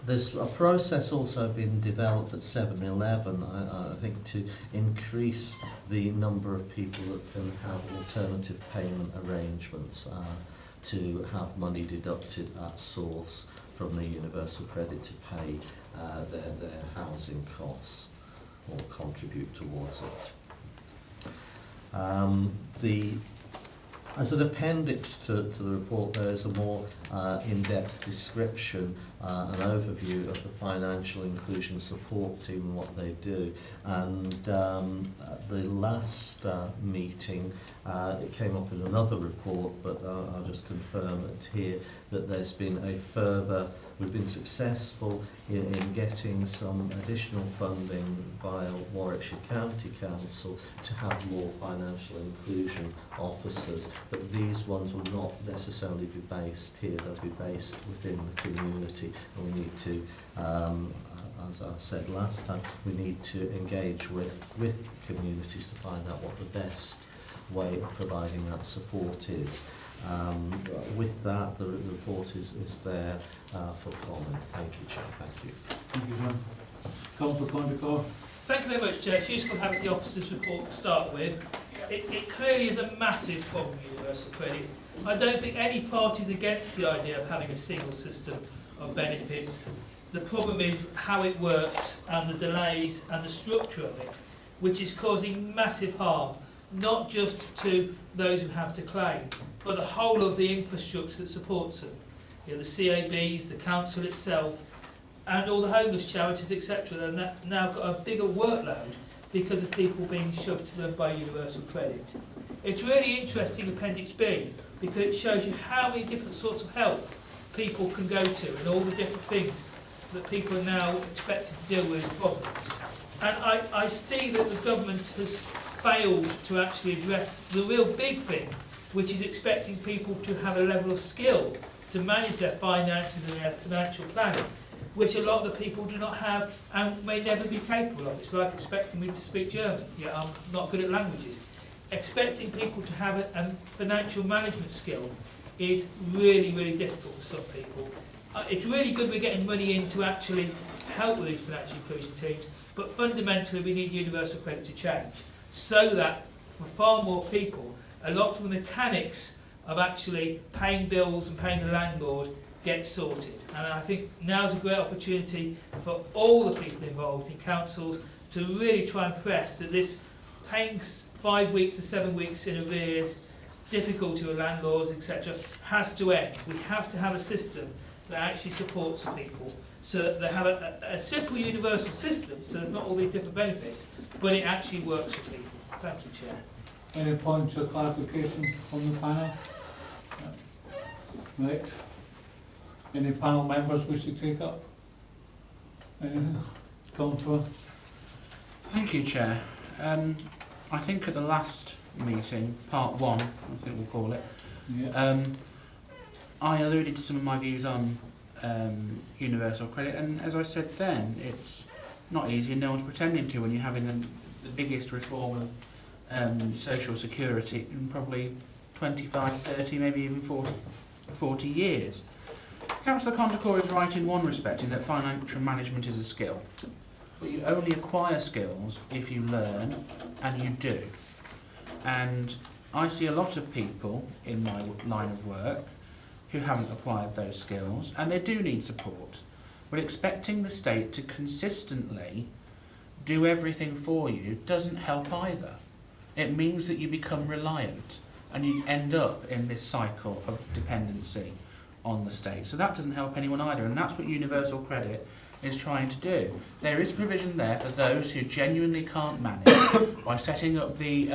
[SPEAKER 11] There's a process also been developed at 7-Eleven, I think, to increase the number of people that can have alternative payment arrangements to have money deducted at source from the universal credit to pay their housing costs or contribute towards it. As an appendix to the report, there is a more in-depth description, an overview of the financial inclusion support team and what they do. And at the last meeting, it came up in another report, but I'll just confirm it here, that there's been we've been successful in getting some additional funding via Warwickshire County Council to have more financial inclusion officers, but these ones will not necessarily be based here, they'll be based within the community, and we need to, as I said last time, we need to engage with communities to find out what the best way of providing that support is. With that, the report is there for comment. Thank you, Chair. Thank you.
[SPEAKER 1] Thank you, John. Councillor Condicott.
[SPEAKER 3] Thank you very much, Chair. It's useful having the officers' report to start with. It clearly is a massive problem, universal credit. I don't think any party is against the idea of having a single system of benefits. The problem is how it works and the delays and the structure of it, which is causing massive harm, not just to those who have to claim, but the whole of the infrastructure that supports them. You know, the CABs, the council itself, and all the homeless charities, etc. They've now got a bigger workload because of people being shoved to them by universal credit. It's really interesting, Appendix B, because it shows you how many different sorts of help people can go to and all the different things that people are now expected to deal with problems. And I see that the government has failed to actually address the real big thing, which is expecting people to have a level of skill to manage their finances and their financial planning, which a lot of the people do not have and may never be capable of. It's like expecting me to speak German. Yeah, I'm not good at languages. Expecting people to have a financial management skill is really, really difficult for some people. It's really good we're getting money in to actually help with these financial inclusion teams, but fundamentally we need universal credit to change, so that for far more people, a lot of the mechanics of actually paying bills and paying the landlord get sorted. And I think now's a great opportunity for all the people involved in councils to really try and press that this paying 5 weeks to 7 weeks in arrears, difficulty with landlords, etc., has to end. We have to have a system that actually supports the people, so that they have a simple universal system, so there's not all these different benefits, but it actually works for people. Thank you, Chair.
[SPEAKER 1] Any points of clarification from the panel? Right. Any panel members wish to take up? Councillor?
[SPEAKER 12] Thank you, Chair. I think at the last meeting, part one, I think we'll call it,
[SPEAKER 1] Yeah.
[SPEAKER 12] I alluded to some of my views on universal credit, and as I said then, it's not easy and no one's pretending to when you're having the biggest reform of social security in probably 25, 30, maybe even 40 years. Councillor Condacore is right in one respect, in that financial management is a skill. But you only acquire skills if you learn, and you do. And I see a lot of people in my line of work who haven't acquired those skills, and they do need support. But expecting the state to consistently do everything for you doesn't help either. It means that you become reliant, and you end up in this cycle of dependency on the state. So that doesn't help anyone either, and that's what universal credit is trying to do. There is provision there for those who genuinely can't manage by setting up the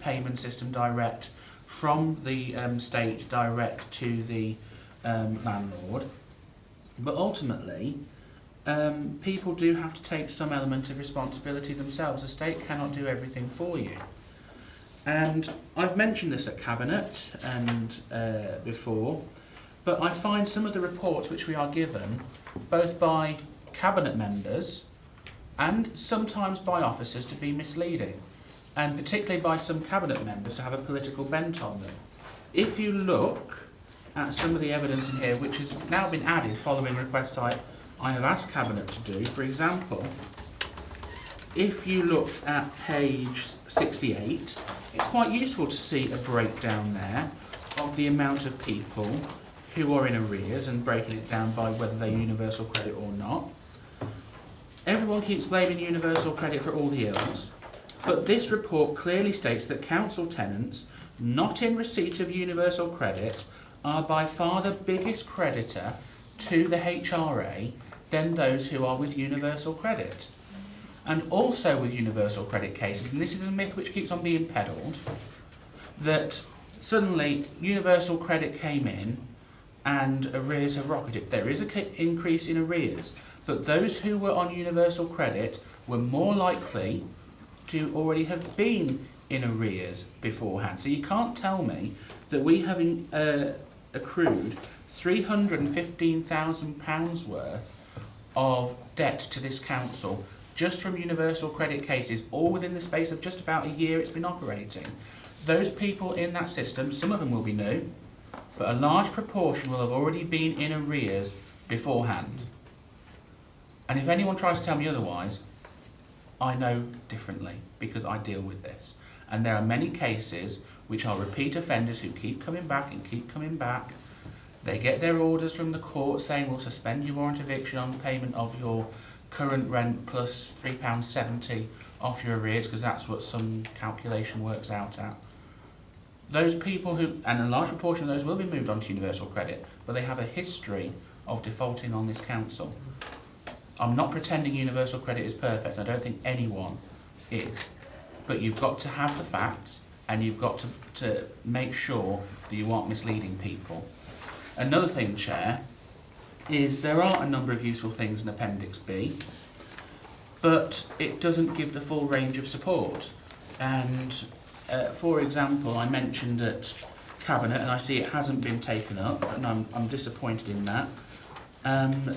[SPEAKER 12] payment system direct from the state direct to the landlord. But ultimately, people do have to take some element of responsibility themselves. The state cannot do everything for you. And I've mentioned this at Cabinet and before, but I find some of the reports which we are given, both by Cabinet members and sometimes by officers, to be misleading, and particularly by some Cabinet members to have a political bent on them. If you look at some of the evidence in here, which has now been added following requests I have asked Cabinet to do, for example, if you look at page 68, it's quite useful to see a breakdown there of the amount of people who are in arrears and breaking it down by whether they're universal credit or not. Everyone keeps blaming universal credit for all the ills, but this report clearly states that council tenants not in receipt of universal credit are by far the biggest creditor to the HRA than those who are with universal credit. And also with universal credit cases, and this is a myth which keeps on being peddled, that suddenly universal credit came in and arrears have rocketed. There is an increase in arrears, but those who were on universal credit were more likely to already have been in arrears beforehand. So you can't tell me that we have accrued £315,000 worth of debt to this council just from universal credit cases, all within the space of just about a year it's been operating. Those people in that system, some of them will be new, but a large proportion will have already been in arrears beforehand. And if anyone tries to tell me otherwise, I know differently, because I deal with this. And there are many cases which are repeat offenders who keep coming back and keep coming back, They get their orders from the court saying we'll suspend your warrant eviction on payment of your current rent plus £3.70 off your arrears, because that's what some calculation works out at. Those people who, and a large proportion of those will be moved on to universal credit, but they have a history of defaulting on this council. I'm not pretending universal credit is perfect, I don't think anyone is. But you've got to have the facts, and you've got to make sure that you aren't misleading people. Another thing, Chair, is there are a number of useful things in Appendix B, but it doesn't give the full range of support. And for example, I mentioned at Cabinet, and I see it hasn't been taken up, and I'm disappointed in that.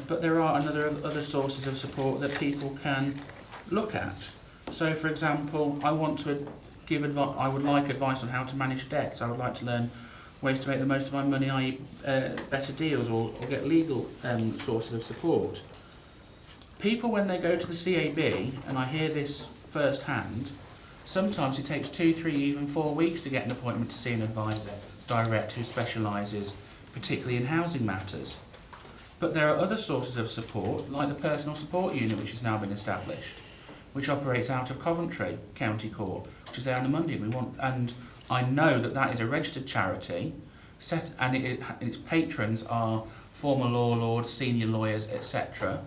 [SPEAKER 12] But there are other sources of support that people can look at. So, for example, I want to give advice. I would like advice on how to manage debts. I would like to learn ways to make the most of my money, i.e., better deals, or get legal sources of support. People, when they go to the CAB, and I hear this firsthand, sometimes it takes 2, 3, even 4 weeks to get an appointment to see an advisor direct who specialises particularly in housing matters. But there are other sources of support, like the Personal Support Unit, which has now been established, which operates out of Coventry County Court, which is there on a Monday. And I know that is a registered charity, and its patrons are former law lords, senior lawyers, etc.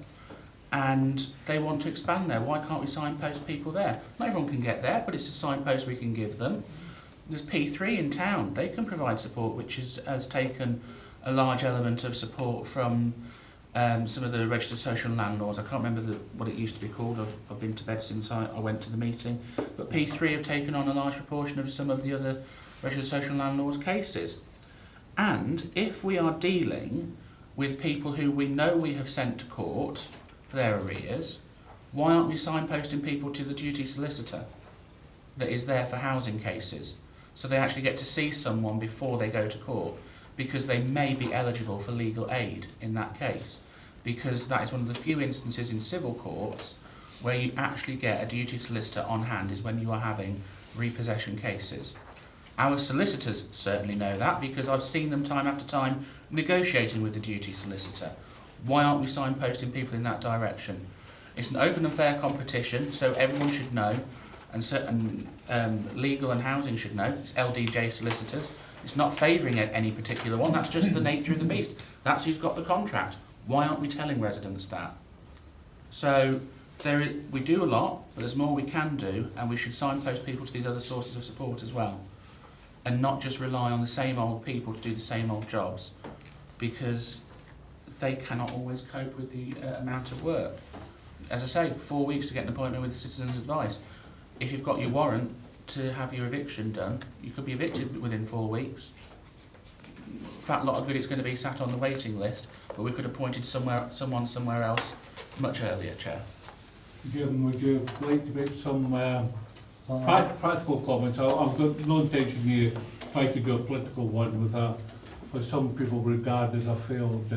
[SPEAKER 12] And they want to expand there. Why can't we signpost people there? Not everyone can get there, but it's a signpost we can give them. There's P3 in town. They can provide support, which has taken a large element of support from some of the registered social landlords. I can't remember what it used to be called. I've been to bed since I went to the meeting. But P3 have taken on a large proportion of some of the other registered social landlords' cases. And if we are dealing with people who we know we have sent to court for their arrears, why aren't we signposting people to the duty solicitor that is there for housing cases? So they actually get to see someone before they go to court, because they may be eligible for legal aid in that case. Because that is one of the few instances in civil courts where you actually get a duty solicitor on hand, is when you are having repossession cases. Our solicitors certainly know that, because I've seen them time after time negotiating with the duty solicitor. Why aren't we signposting people in that direction? It's an open and fair competition, so everyone should know, and legal and housing should know. It's LDJ solicitors. It's not favouring any particular one, that's just the nature of the beast. That's who's got the contract. Why aren't we telling residents that? So we do a lot, but there's more we can do, and we should signpost people to these other sources of support as well. And not just rely on the same old people to do the same old jobs, because they cannot always cope with the amount of work. As I say, 4 weeks to get an appointment with the Citizens' Advice. If you've got your warrant to have your eviction done, you could be evicted within 4 weeks. Fat lot of good it's going to be sat on the waiting list, but we could have appointed someone somewhere else much earlier, Chair.
[SPEAKER 1] Jim, would you like to make some practical comments? I've got no intention here trying to do a political one with what some people regard as a failed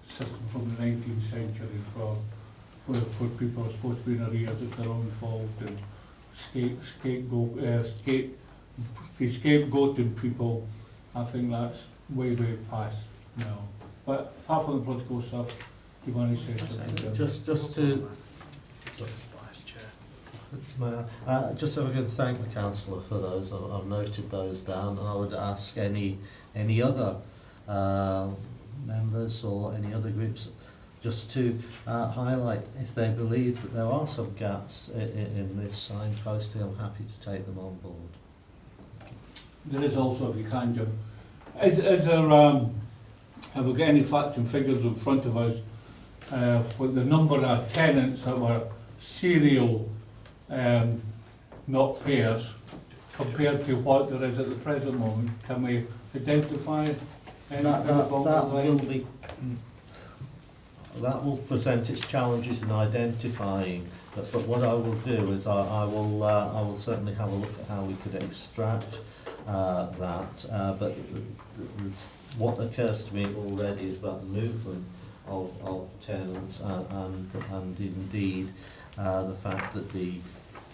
[SPEAKER 1] system from the 19th century where people are supposed to be in arrears at their own fault and scapegoating people. I think that's way past now. But apart from the political stuff, do you want to say something?
[SPEAKER 11] Just to just so we can thank the councillor for those. I've noted those down, and I would ask any other members or any other groups just to highlight if they believe that there are some gaps in this signposting. I'm happy to take them on board.
[SPEAKER 1] There is also, if you can, Jim, have we got any facts and figures in front of us with the number of tenants that were serial not payers compared to what there is at the present moment? Can we identify anything?
[SPEAKER 11] That will present its challenges in identifying, but what I will do is I will certainly have a look at how we could extract that. But what occurs to me already is about the movement of tenants and indeed the fact that the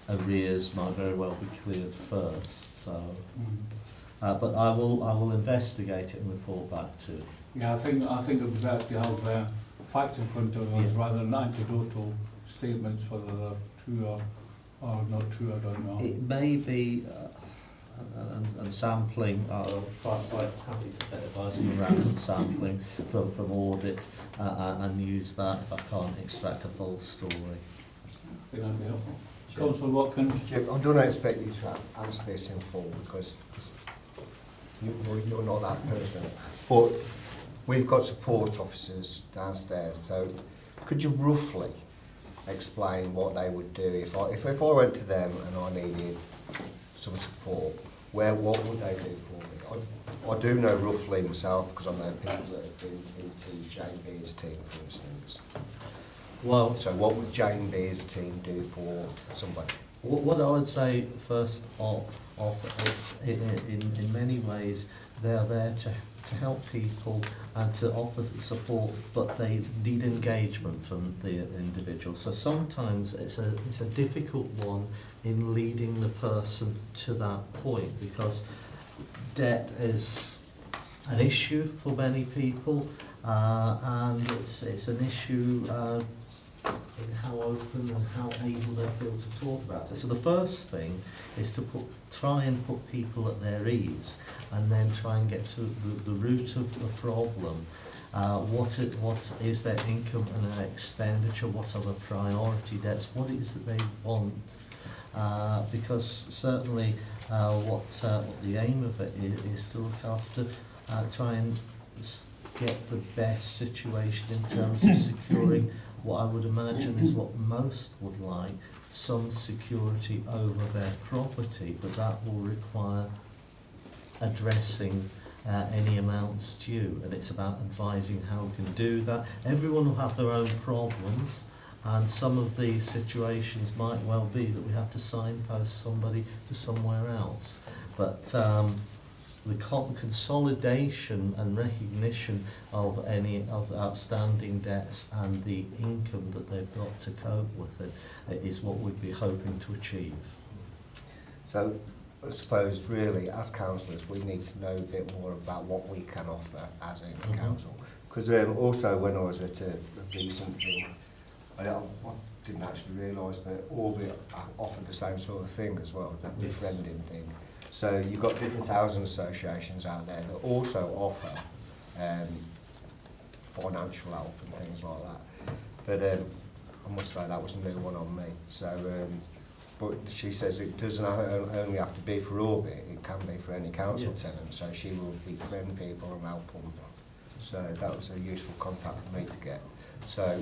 [SPEAKER 11] arrears might very well be cleared first. So, but I will investigate it and report back to
[SPEAKER 1] Yeah, I think it would be better to have facts in front of us
[SPEAKER 11] Yeah.
[SPEAKER 1] rather than anecdotal statements, whether they're true or not true, I don't know.
[SPEAKER 11] It may be, and sampling, quite happy to take advice from random sampling from audit and use that if I can't extract a full story.
[SPEAKER 1] I think that'd be helpful. Councillor Watkins?
[SPEAKER 10] Jim, I don't expect you to answer this in full because you're not that person. But we've got support officers downstairs, so could you roughly explain what they would do if I went to them and I needed some support? What would they do for me? I do know roughly myself because I know people that have been into Jane Beer's team, for instance.
[SPEAKER 11] Well,
[SPEAKER 10] So what would Jane Beer's team do for somebody?
[SPEAKER 11] what I would say first off, it's in many ways they're there to help people and to offer support, but they need engagement from the individual. So sometimes it's a difficult one in leading the person to that point, because debt is an issue for many people, and it's an issue in how open and how able they feel to talk about it. So the first thing is to try and put people at their ease, and then try and get to the root of the problem. What is their income and their expenditure? What are the priority debts? What is that they want? Because certainly what the aim of it is to look after, try and get the best situation in terms of securing what I would imagine is what most would like, some security over their property, but that will require addressing any amounts due, and it's about advising how we can do that. Everyone will have their own problems, and some of these situations might well be that we have to signpost somebody to somewhere else. But the consolidation and recognition of any of the outstanding debts and the income that they've got to cope with it is what we'd be hoping to achieve.
[SPEAKER 10] So I suppose really as councillors we need to know a bit more about what we can offer as a council. Because also when I was at a recent thing, I didn't actually realise, but Orbit offered the same sort of thing as well, that befriending thing. So you've got different housing associations out there that also offer financial help and things like that. But I must say that was a new one on me. So, but she says it doesn't only have to be for Orbit, it can be for any council tenant. So she will befriend people and help them. So that was a useful contact for me to get. So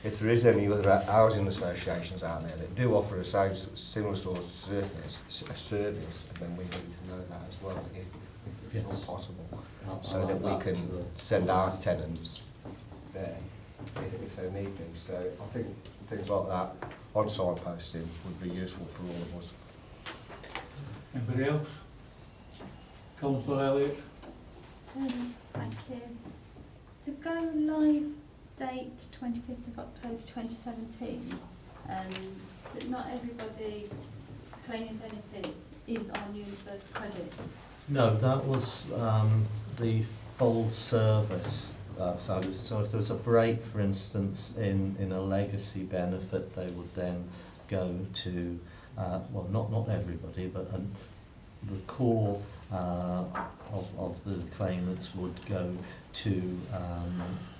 [SPEAKER 10] if there is any other housing associations out there that do offer a similar sort of service, then we need to know that as well, if it's not possible, so that we can send our tenants there if they need to. So I think things like that on signposting would be useful for all of us.
[SPEAKER 1] Anybody else? Councillor Elliott?
[SPEAKER 9] Thank you. The go live date 25th of October 2017, but not everybody claiming benefits is on universal credit.
[SPEAKER 11] No, that was the full service side. So if there was a break, for instance, in a legacy benefit, they would then go to, well, not everybody, but the core of the claimants would go to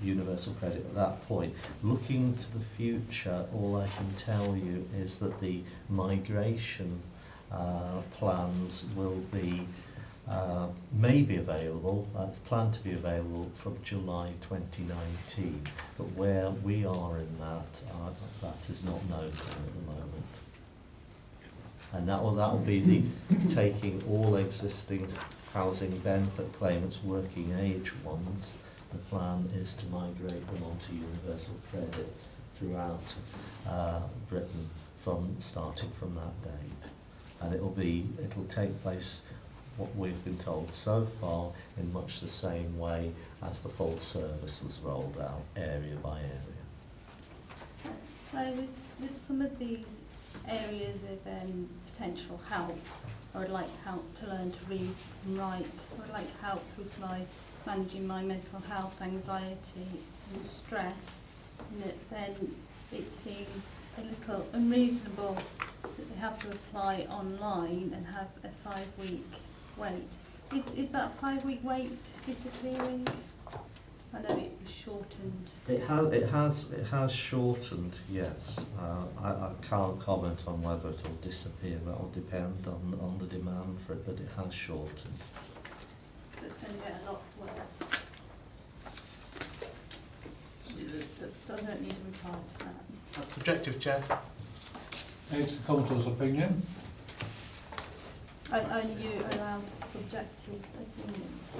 [SPEAKER 11] universal credit at that point. Looking to the future, all I can tell you is that the migration plans will be may be available, it's planned to be available from July 2019, but where we are in that is not known at the moment. And that will be the taking all existing housing benefit claimants, working age ones. The plan is to migrate them onto universal credit throughout Britain starting from that date. And it'll take place, what we've been told so far, in much the same way as the full service was rolled out, area by area.
[SPEAKER 9] So with some of these areas of potential help, I would like help to learn to read and write, I would like help with my managing my mental health, anxiety and stress, then it seems a little unreasonable that they have to apply online and have a 5-week wait. Is that 5-week wait disappearing? I know it was shortened.
[SPEAKER 11] It has shortened, yes. I can't comment on whether it will disappear. That will depend on the demand for it, but it has shortened.
[SPEAKER 9] So it's going to get a lot worse. I don't need a reply to that.
[SPEAKER 4] That's subjective, Chair.
[SPEAKER 1] It's the council's opinion.
[SPEAKER 9] Only you allowed subjective opinions.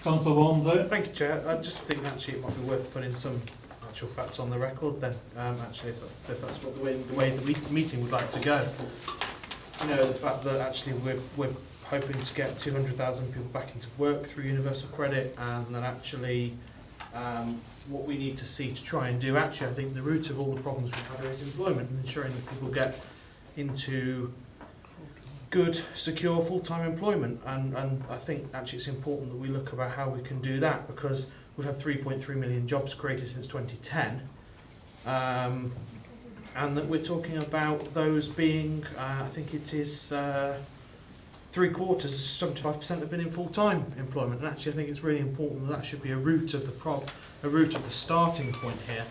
[SPEAKER 1] Councillor Walmsley.
[SPEAKER 4] Thank you, Chair. I just think actually it might be worth putting some actual facts on the record then, actually, if that's what the way the meeting would like to go. You know, the fact that actually we're hoping to get 200,000 people back into work through universal credit, and then actually what we need to see to try and do, actually I think the root of all the problems we have is employment and ensuring that people get into good, secure, full-time employment, and I think actually it's important that we look about how we can do that, because we've had 3.3 million jobs created since 2010, and that we're talking about those being, I think it is 3/4, 75% have been in full-time employment, and actually I think it's really important that should be a root of the starting point here,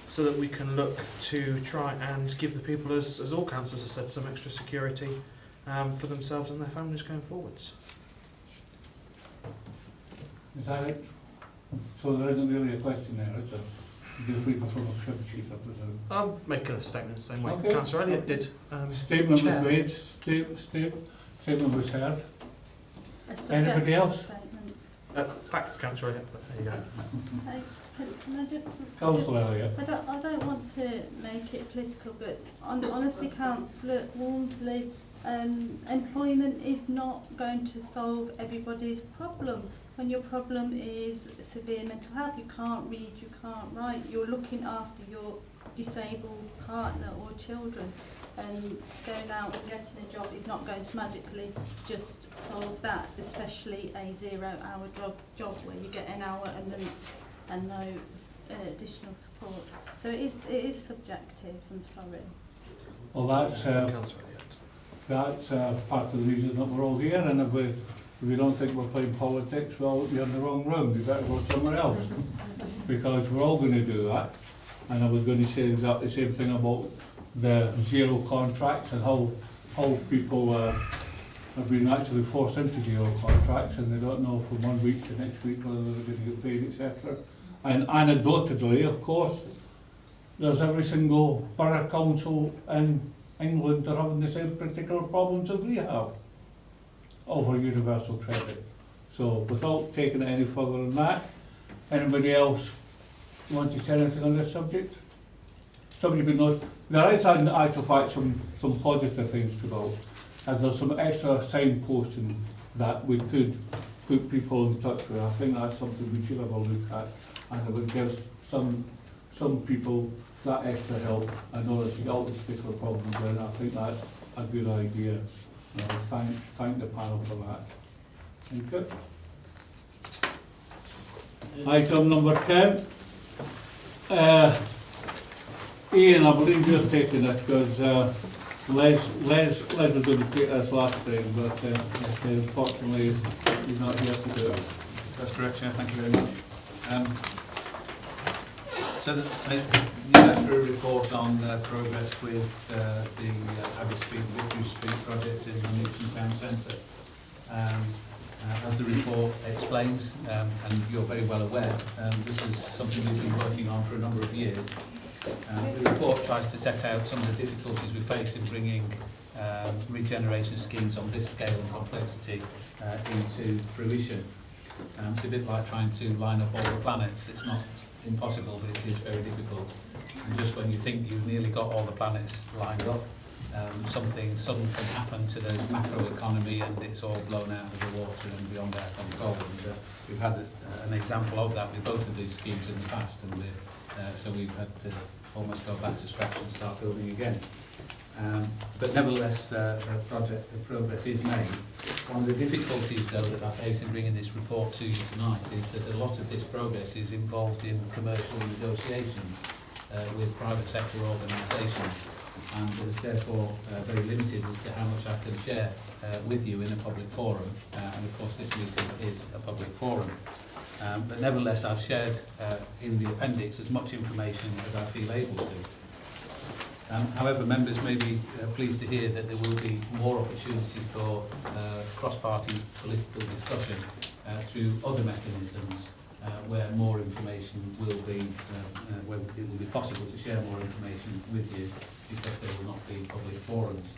[SPEAKER 4] so that we can look to try and give the people, as all councillors have said, some extra security for themselves and their families going forwards.
[SPEAKER 1] Is that it? So there isn't really a question there, is there? You just read from a crib sheet, I presume.
[SPEAKER 4] I'm making a statement the same way
[SPEAKER 1] Okay.
[SPEAKER 4] Councillor Elliott did.
[SPEAKER 1] Statement
[SPEAKER 4] Chair.
[SPEAKER 1] was made, statement was heard.
[SPEAKER 9] A subjective
[SPEAKER 1] Anybody else?
[SPEAKER 9] statement.
[SPEAKER 4] Facts, Councillor Elliott, but there you go.
[SPEAKER 9] Can I just...
[SPEAKER 1] Councillor Elliott.
[SPEAKER 9] I don't want to make it political, but honestly, Councillor Walmsley, employment is not going to solve everybody's problem. When your problem is severe mental health, you can't read, you can't write, you're looking after your disabled partner or children, and going out and getting a job is not going to magically just solve that, especially a 0-hour job where you get an hour a month and no additional support. So it is subjective, I'm sorry.
[SPEAKER 1] Well, that's
[SPEAKER 4] Councillor Elliott.
[SPEAKER 1] part of the reason that we're all here, and if we don't think we're playing politics, well, you're in the wrong room, you better go somewhere else. Because we're all going to do that. And I was going to say exactly the same thing about the zero contracts and how people have been actually forced into zero contracts, and they don't know from 1 week to next week whether they're going to get paid, etc. And anecdotally, of course, there's every single borough council in England that are having the same particular problems that we have over universal credit. So without taking it any further than that, anybody else want to say anything on this subject? Somebody been not. There is in actual fact some positive things to go, and there's some extra signposting that we could put people in touch with. I think that's something we should have a look at, and it would give some people that extra help. I know there's got all these particular problems, and I think that's a good idea. Thank the panel for that. Thank you. Item number 10. Ian, I believe you're taking this because Les was going to take this last time, but unfortunately he's not here to do it.
[SPEAKER 13] That's correct, Chair. Thank you very much. So you went through a report on progress with the Abbey Street and Victory Street projects in the Nuneaton Town Centre. As the report explains, and you're very well aware, this is something we've been working on for a number of years. The report tries to set out some of the difficulties we face in bringing regeneration schemes on this scale and complexity into fruition. It's a bit like trying to line up all the planets. It's not impossible, but it is very difficult. And just when you think you've nearly got all the planets lined up, something sudden can happen to the macroeconomy and it's all blown out of the water and beyond our control. And we've had an example of that with both of these schemes in the past, and so we've had to almost go back to scratch and start building again. But nevertheless, progress is made. One of the difficulties, though, that I face in bringing this report to you tonight is that a lot of this progress is involved in commercial negotiations with private sector organisations, and is therefore very limited as to how much I can share with you in a public forum. And of course, this meeting is a public forum. But nevertheless, I've shared in the appendix as much information as I feel able to. However, members may be pleased to hear that there will be more opportunity for cross-party political discussion through other mechanisms where more information will be, where it will be possible to share more information with you, because there will not be public forums.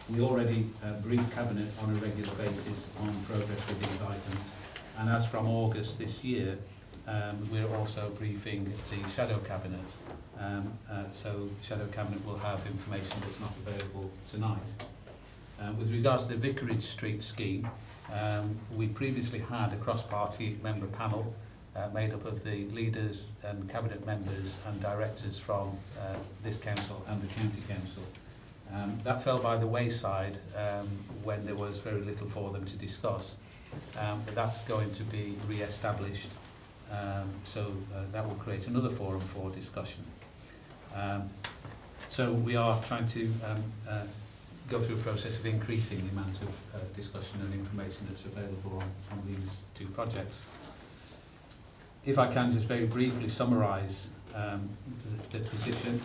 [SPEAKER 13] We already brief Cabinet on a regular basis on progress with these items, and as from August this year, we're also briefing the Shadow Cabinet, so Shadow Cabinet will have information that's not available tonight. With regards to the Vicarage Street scheme, we previously had a cross-party member panel made up of the leaders and Cabinet members and directors from this council and the County Council. That fell by the wayside when there was very little for them to discuss, but that's going to be re-established. So that will create another forum for discussion. So we are trying to go through a process of increasing the amount of discussion and information that's available on these two projects. If I can just very briefly summarise the position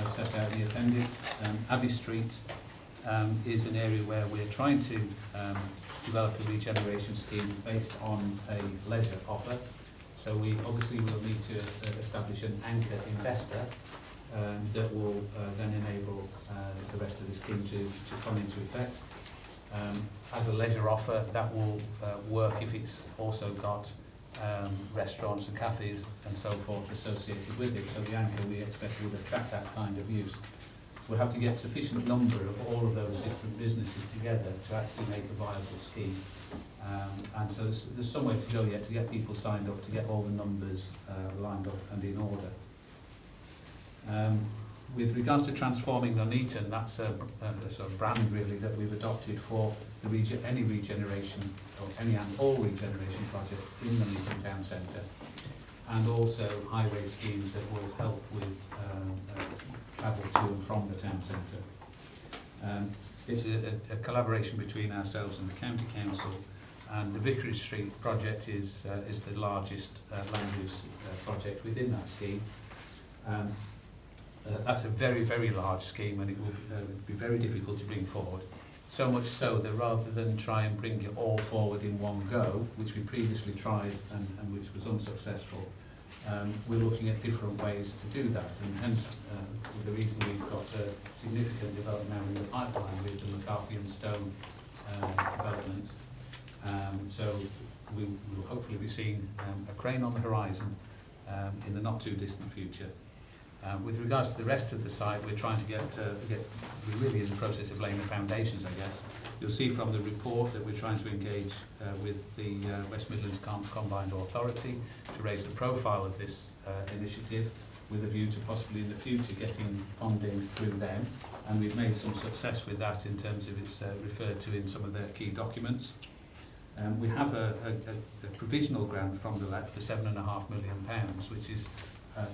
[SPEAKER 13] as set out in the appendix. Abbey Street is an area where we're trying to develop a regeneration scheme based on a leisure offer. So we obviously will need to establish an anchor investor that will then enable the rest of the scheme to come into effect. As a leisure offer, that will work if it's also got restaurants and cafes and so forth associated with it. So the anchor, we expect, would attract that kind of use. We'll have to get sufficient number of all of those different businesses together to actually make a viable scheme. And so there's some way to go yet to get people signed up, to get all the numbers lined up and in order. With regards to transforming Nuneaton, that's a sort of brand really that we've adopted for the any regeneration or any and all regeneration projects in the Nuneaton town centre, and also highway schemes that will help with travel to and from the town centre. It's a collaboration between ourselves and the County Council, and the Vicarage Street project is the largest land use project within that scheme. That's a very, very large scheme, and it will be very difficult to bring forward. So much so that rather than try and bring it all forward in one go, which we previously tried and which was unsuccessful, we're looking at different ways to do that. And hence the reason we've got a significant development now in the pipeline with the McCarthy and Stone development. So we will hopefully be seeing a crane on the horizon in the not too distant future. With regards to the rest of the site, we're trying to we're really in the process of laying the foundations, I guess. You'll see from the report that we're trying to engage with the West Midlands Combined Authority to raise the profile of this initiative, with a view to possibly in the future getting funding through them. And we've made some success with that in terms of it's referred to in some of their key documents. We have a provisional grant from the LEP for £7.5 million, which is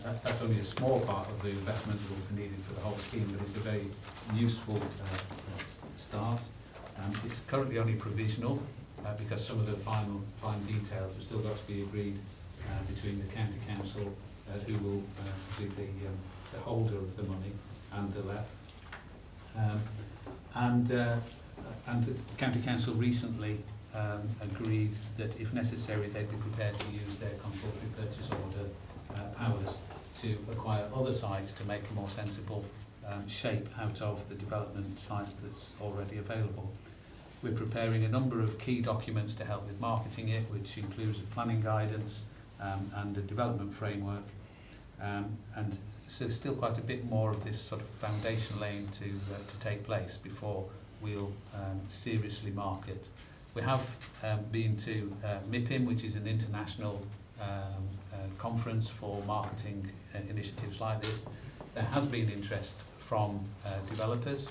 [SPEAKER 13] that's only a small part of the investment that will be needed for the whole scheme, but it's a very useful start. It's currently only provisional because some of the fine details have still got to be agreed between the County Council, who will be the holder of the money, and the LEP. And the County Council recently agreed that if necessary they'd be prepared to use their compulsory purchase order powers to acquire other sites to make a more sensible shape out of the development site that's already available. We're preparing a number of key documents to help with marketing it, which includes planning guidance and a development framework. And so there's still quite a bit more of this sort of foundation laying to take place before we'll seriously market. We have been to MIPIM, which is an international conference for marketing initiatives like this. There has been interest from developers.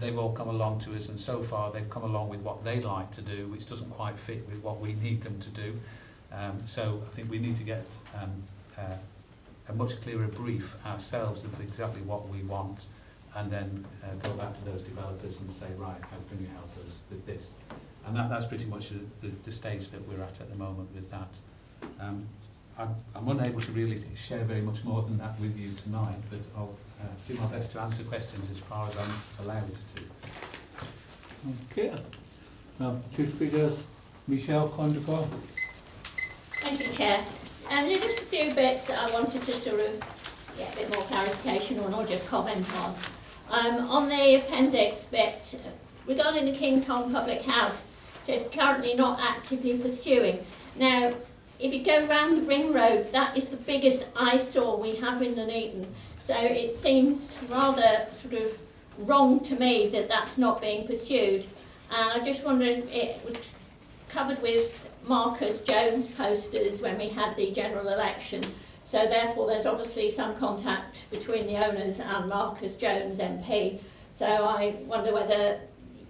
[SPEAKER 13] They've all come along to us, and so far they've come along with what they like to do, which doesn't quite fit with what we need them to do. So I think we need to get a much clearer brief ourselves of exactly what we want, and then go back to those developers and say, right, how can you help us with this? And that's pretty much the stage that we're at the moment with that. I'm unable to really share very much more than that with you tonight, but I'll do my best to answer questions as far as I'm allowed to.
[SPEAKER 1] Okay. Two speakers, Michelle Condacor.
[SPEAKER 14] Thank you, Chair. There are just a few bits that I wanted to sort of get a bit more clarification on or just comment on. On the appendix bit, regarding the Kingsholm Public House, said currently not actively pursuing. Now, if you go round the ring road, that is the biggest eyesore we have in Nuneaton. So it seems rather sort of wrong to me that that's not being pursued. And I just wondered, it was covered with Marcus Jones posters when we had the general election. So therefore there's obviously some contact between the owners and Marcus Jones MP. So I wonder whether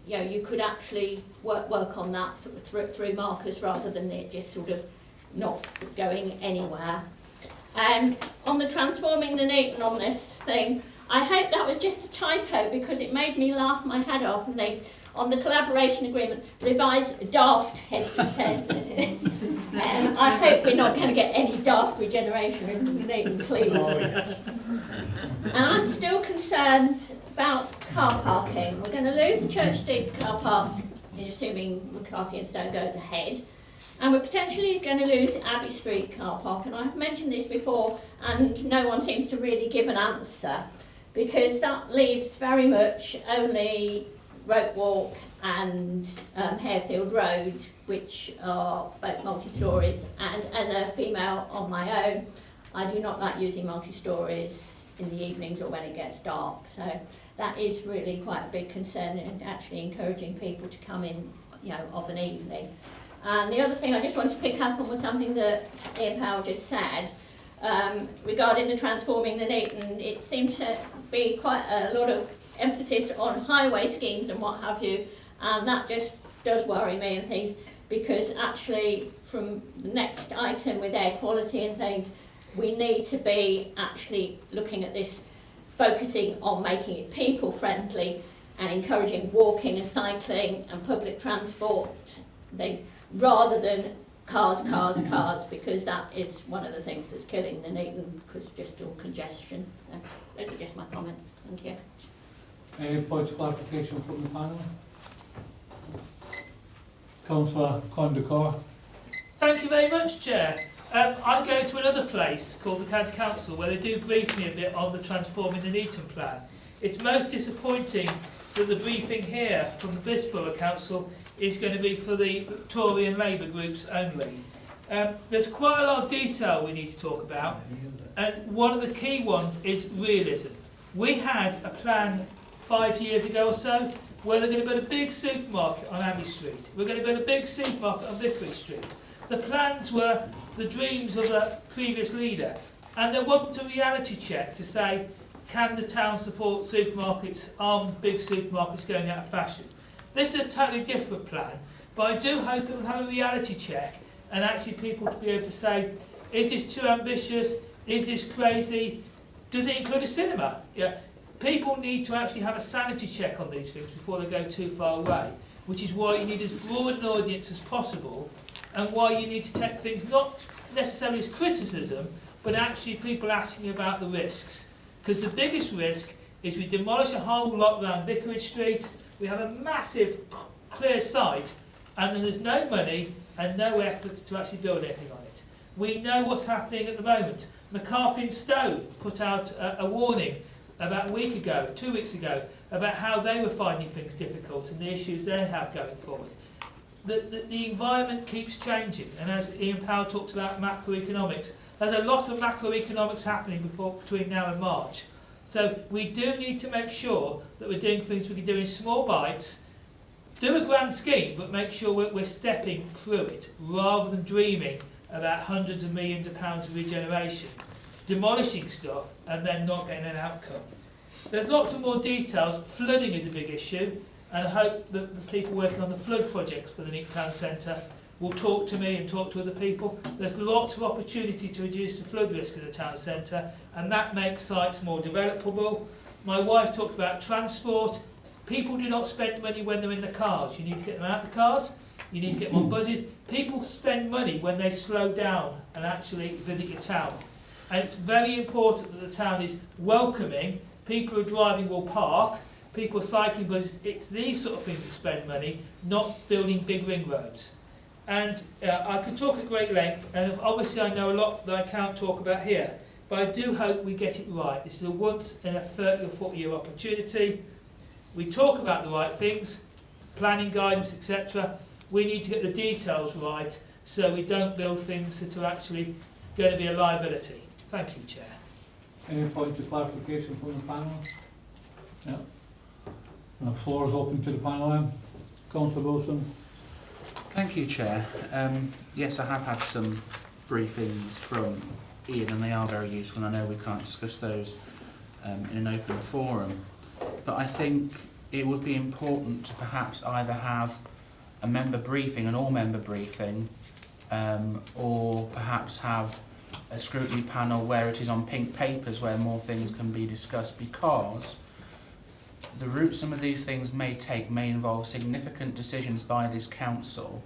[SPEAKER 14] you could actually work on that through Marcus rather than it just sort of not going anywhere. On the transforming Nuneaton on this thing, I hope that was just a typo because it made me laugh my head off, and they, on the collaboration agreement, revised daft head. I hope we're not going to get any daft regeneration in Nuneaton, please. And I'm still concerned about car parking. We're going to lose the Church Street car park, assuming McCarthy and Stone goes ahead. And we're potentially going to lose Abbey Street car park. And I've mentioned this before, and no one seems to really give an answer, because that leaves very much only Rope Walk and Harefield Road, which are both multi-stories. And as a female on my own, I do not like using multi-stories in the evenings or when it gets dark. So that is really quite a big concern, and actually encouraging people to come in, of an evening. And the other thing I just wanted to pick up on was something that Ian Powell just said regarding the transforming the Nuneaton. It seemed to be quite a lot of emphasis on highway schemes and what have you, and that just does worry me and things, because actually from the next item with air quality and things, we need to be actually looking at this, focusing on making it people friendly and encouraging walking and cycling and public transport things, rather than cars, because that is one of the things that's killing Nuneaton, because just all congestion. So those are just my comments. Thank you.
[SPEAKER 1] Any points of clarification from the panel? Councillor Condacor.
[SPEAKER 3] Thank you very much, Chair. I go to another place called the County Council where they do brief me a bit on the Transforming the Nuneaton plan. It's most disappointing that the briefing here from the Bedworth Council is going to be for the Tory and Labour groups only. There's quite a lot of detail we need to talk about, and one of the key ones is realism. We had a plan 5 years ago or so where they're going to build a big supermarket on Abbey Street. We're going to build a big supermarket on Vicarage Street. The plans were the dreams of the previous leader, and there wasn't a reality check to say, can the town support supermarkets, big supermarkets going out of fashion? This is a totally different plan, but I do hope it will have a reality check and actually people to be able to say, is this too ambitious? Is this crazy? Does it include a cinema? Yeah. People need to actually have a sanity check on these things before they go too far away, which is why you need as broad an audience as possible, and why you need to take things not necessarily as criticism, but actually people asking about the risks. Because the biggest risk is we demolish a whole lot around Vicarage Street, we have a massive clear site, and then there's no money and no effort to actually build anything on it. We know what's happening at the moment. McCarthy and Stowe put out a warning about a week ago, 2 weeks ago, about how they were finding things difficult and the issues they have going forward. The environment keeps changing, and as Ian Powell talked about macroeconomics, there's a lot of macroeconomics happening between now and March. So we do need to make sure that we're doing things we can do in small bites, do a grand scheme, but make sure we're stepping through it, rather than dreaming about hundreds of millions of pounds of regeneration, demolishing stuff and then not getting an outcome. There's lots of more details. Flooding is a big issue, and I hope that the people working on the flood projects for the Nuneaton Town Centre will talk to me and talk to other people. There's lots of opportunity to reduce the flood risk in the town centre, and that makes sites more developable. My wife talked about transport. People do not spend money when they're in the cars. You need to get them out of the cars. You need to get them on buses. People spend money when they slow down and actually visit your town. And it's very important that the town is welcoming. People who are driving will park. People cycling buses. It's these sort of things that spend money, not building big ring roads. And I could talk at great length, and obviously I know a lot that I can't talk about here. But I do hope we get it right. This is a once in a 30 or 40 year opportunity. We talk about the right things, planning guidance, etc. We need to get the details right so we don't build things that are actually going to be a liability. Thank you, Chair.
[SPEAKER 1] Any points of clarification from the panel? Yeah. The floor is open to the panel then. Councillor Wilson.
[SPEAKER 12] Thank you, Chair. Yes, I have had some briefings from Ian, and they are very useful, and I know we can't discuss those in an open forum, but I think it would be important to perhaps either have a member briefing, an all-member briefing, or perhaps have a scrutiny panel where it is on pink papers where more things can be discussed, because the route some of these things may take may involve significant decisions by this council,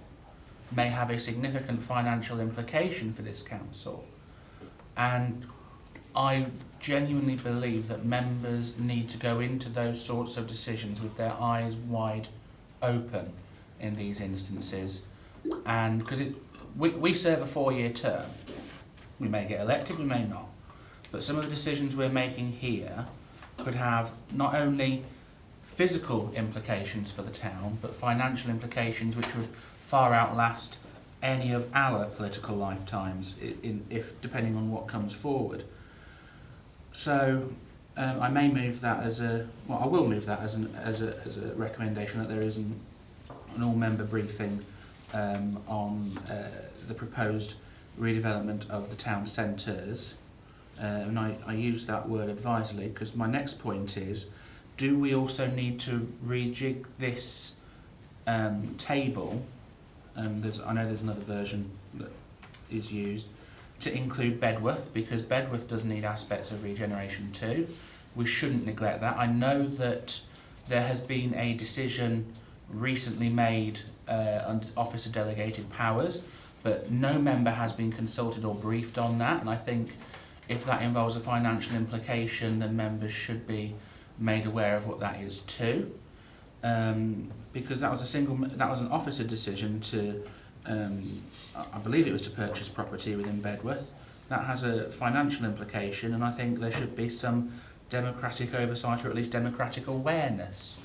[SPEAKER 12] may have a significant financial implication for this council, and I genuinely believe that members need to go into those sorts of decisions with their eyes wide open in these instances, and because we serve a 4-year term. We may get elected, we may not, but some of the decisions we're making here could have not only physical implications for the town, but financial implications which would far outlast any of our political lifetimes, if depending on what comes forward. So I may move that as a, well, I will move that as a recommendation that there is an all-member briefing on the proposed redevelopment of the town centres. And I use that word advisedly because my next point is, do we also need to rejig this table? I know there's another version that is used to include Bedworth, because Bedworth does need aspects of regeneration too. We shouldn't neglect that. I know that there has been a decision recently made under officer delegated powers, but no member has been consulted or briefed on that, and I think if that involves a financial implication, then members should be made aware of what that is too, because that was an officer decision to, I believe it was to purchase property within Bedworth. That has a financial implication, and I think there should be some democratic oversight, or at least democratic awareness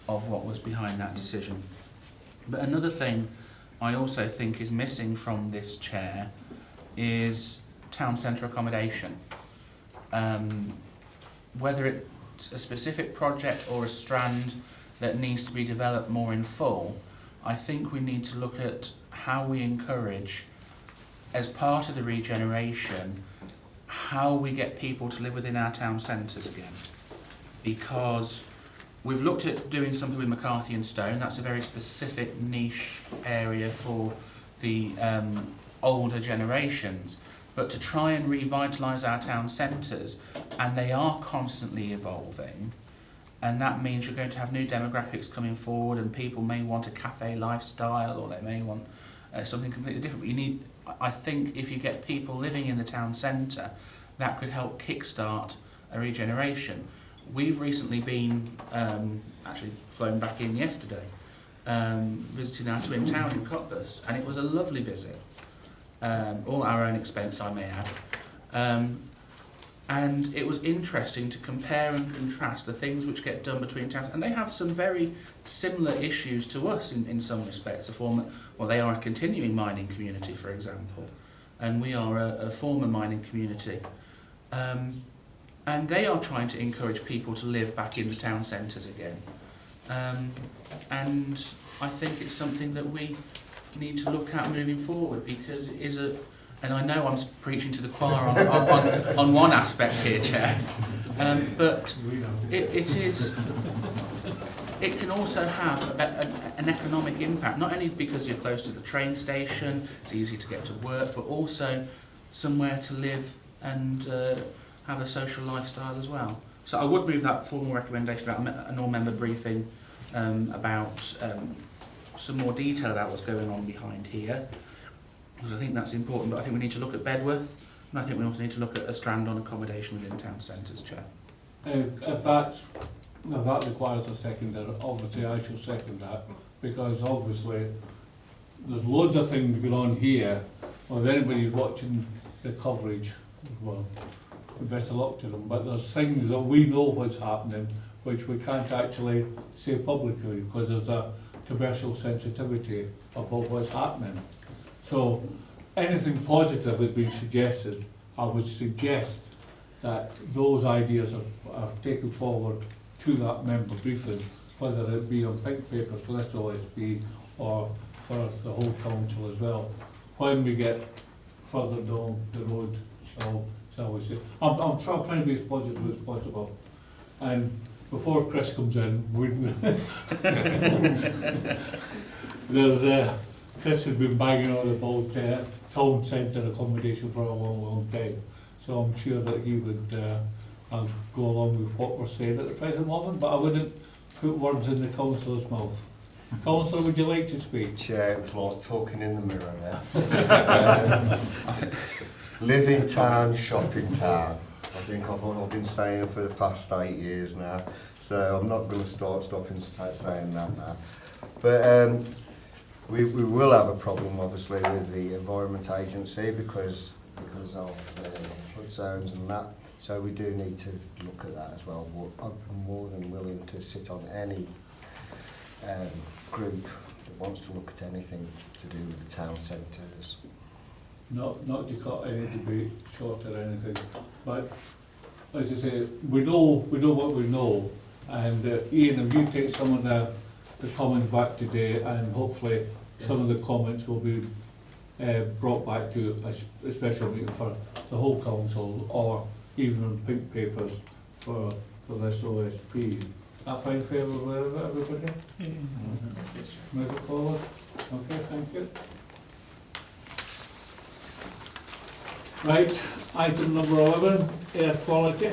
[SPEAKER 12] of what was behind that decision. But another thing I also think is missing from this chair is town centre accommodation. Whether it's a specific project or a strand that needs to be developed more in full, I think we need to look at how we encourage, as part of the regeneration, how we get people to live within our town centres again. Because we've looked at doing something with McCarthy and Stone. That's a very specific niche area for the older generations. But to try and revitalise our town centres, and they are constantly evolving, and that means you're going to have new demographics coming forward, and people may want a cafe lifestyle, or they may want something completely different. But you need, I think, if you get people living in the town centre, that could help kickstart a regeneration. We've recently been, actually flown back in yesterday, visiting our twin town in Cottbus, and it was a lovely visit. All our own expense, I may add. And it was interesting to compare and contrast the things which get done between towns, and they have some very similar issues to us in some respects. They are a continuing mining community, for example, and we are a former mining community. And they are trying to encourage people to live back in the town centres again. And I think it's something that we need to look at moving forward, because it is and I know I'm preaching to the choir on one aspect here, Chair, but it can also have an economic impact, not only because you're close to the train station, it's easy to get to work, but also somewhere to live and have a social lifestyle as well. So I would move that formal recommendation about an all-member briefing about some more detail about what's going on behind here, because I think that's important. But I think we need to look at Bedworth, and I think we also need to look at a strand on accommodation within town centres, Chair.
[SPEAKER 1] If that requires a seconder, obviously I shall second that, because obviously there's loads of things going on here. Well, if anybody's watching the coverage, well, best of luck to them, but there's things that we know what's happening which we can't actually say publicly because there's a commercial sensitivity about what's happening. So anything positive that's been suggested, I would suggest that those ideas are taken forward to that member briefing, whether it be on pink papers for this OSB or for the whole council as well, when we get further down the road, shall we say. I'm trying to be as positive as possible. And before Chris comes in, Chris has been banging on about town centre accommodation for a long time. So I'm sure that he would go along with what we're saying at the present moment, but I wouldn't put words in the councillor's mouth. Councillor, would you like to speak?
[SPEAKER 10] Chair, it was like talking in the mirror there. Live in town, shop in town. I think I've been saying for the past 8 years now, so I'm not going to stopping saying that now. But we will have a problem, obviously, with the Environment Agency because of the flood zones and that. So we do need to look at that as well. I'm more than willing to sit on any group that wants to look at anything to do with the town centres.
[SPEAKER 1] Not to cut any debate short or anything, but as I say, we know what we know, and Ian, if you take some of the comments back today, and hopefully some of the comments will be brought back to a special meeting for the whole council, or even on pink papers for this OSP. That fine favour with everybody? Move it forward. Okay, thank you. Right, item number 11, air quality.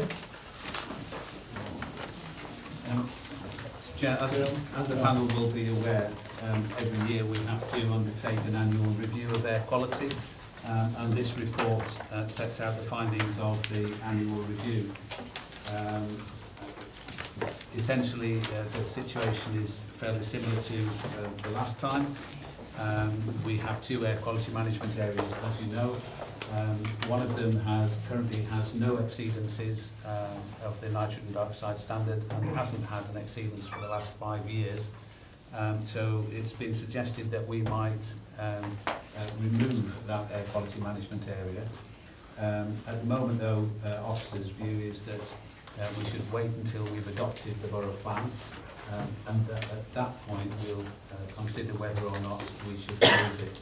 [SPEAKER 13] Chair, as the panel will be aware, every year we have to undertake an annual review of air quality, and this report sets out the findings of the annual review. Essentially, the situation is fairly similar to the last time. We have 2 air quality management areas, as you know. One of them currently has no exceedances of the nitrogen dioxide standard and hasn't had an exceedance for the last 5 years. So it's been suggested that we might remove that air quality management area. At the moment, though, officers' view is that we should wait until we've adopted the borough plan, and at that point we'll consider whether or not we should remove it.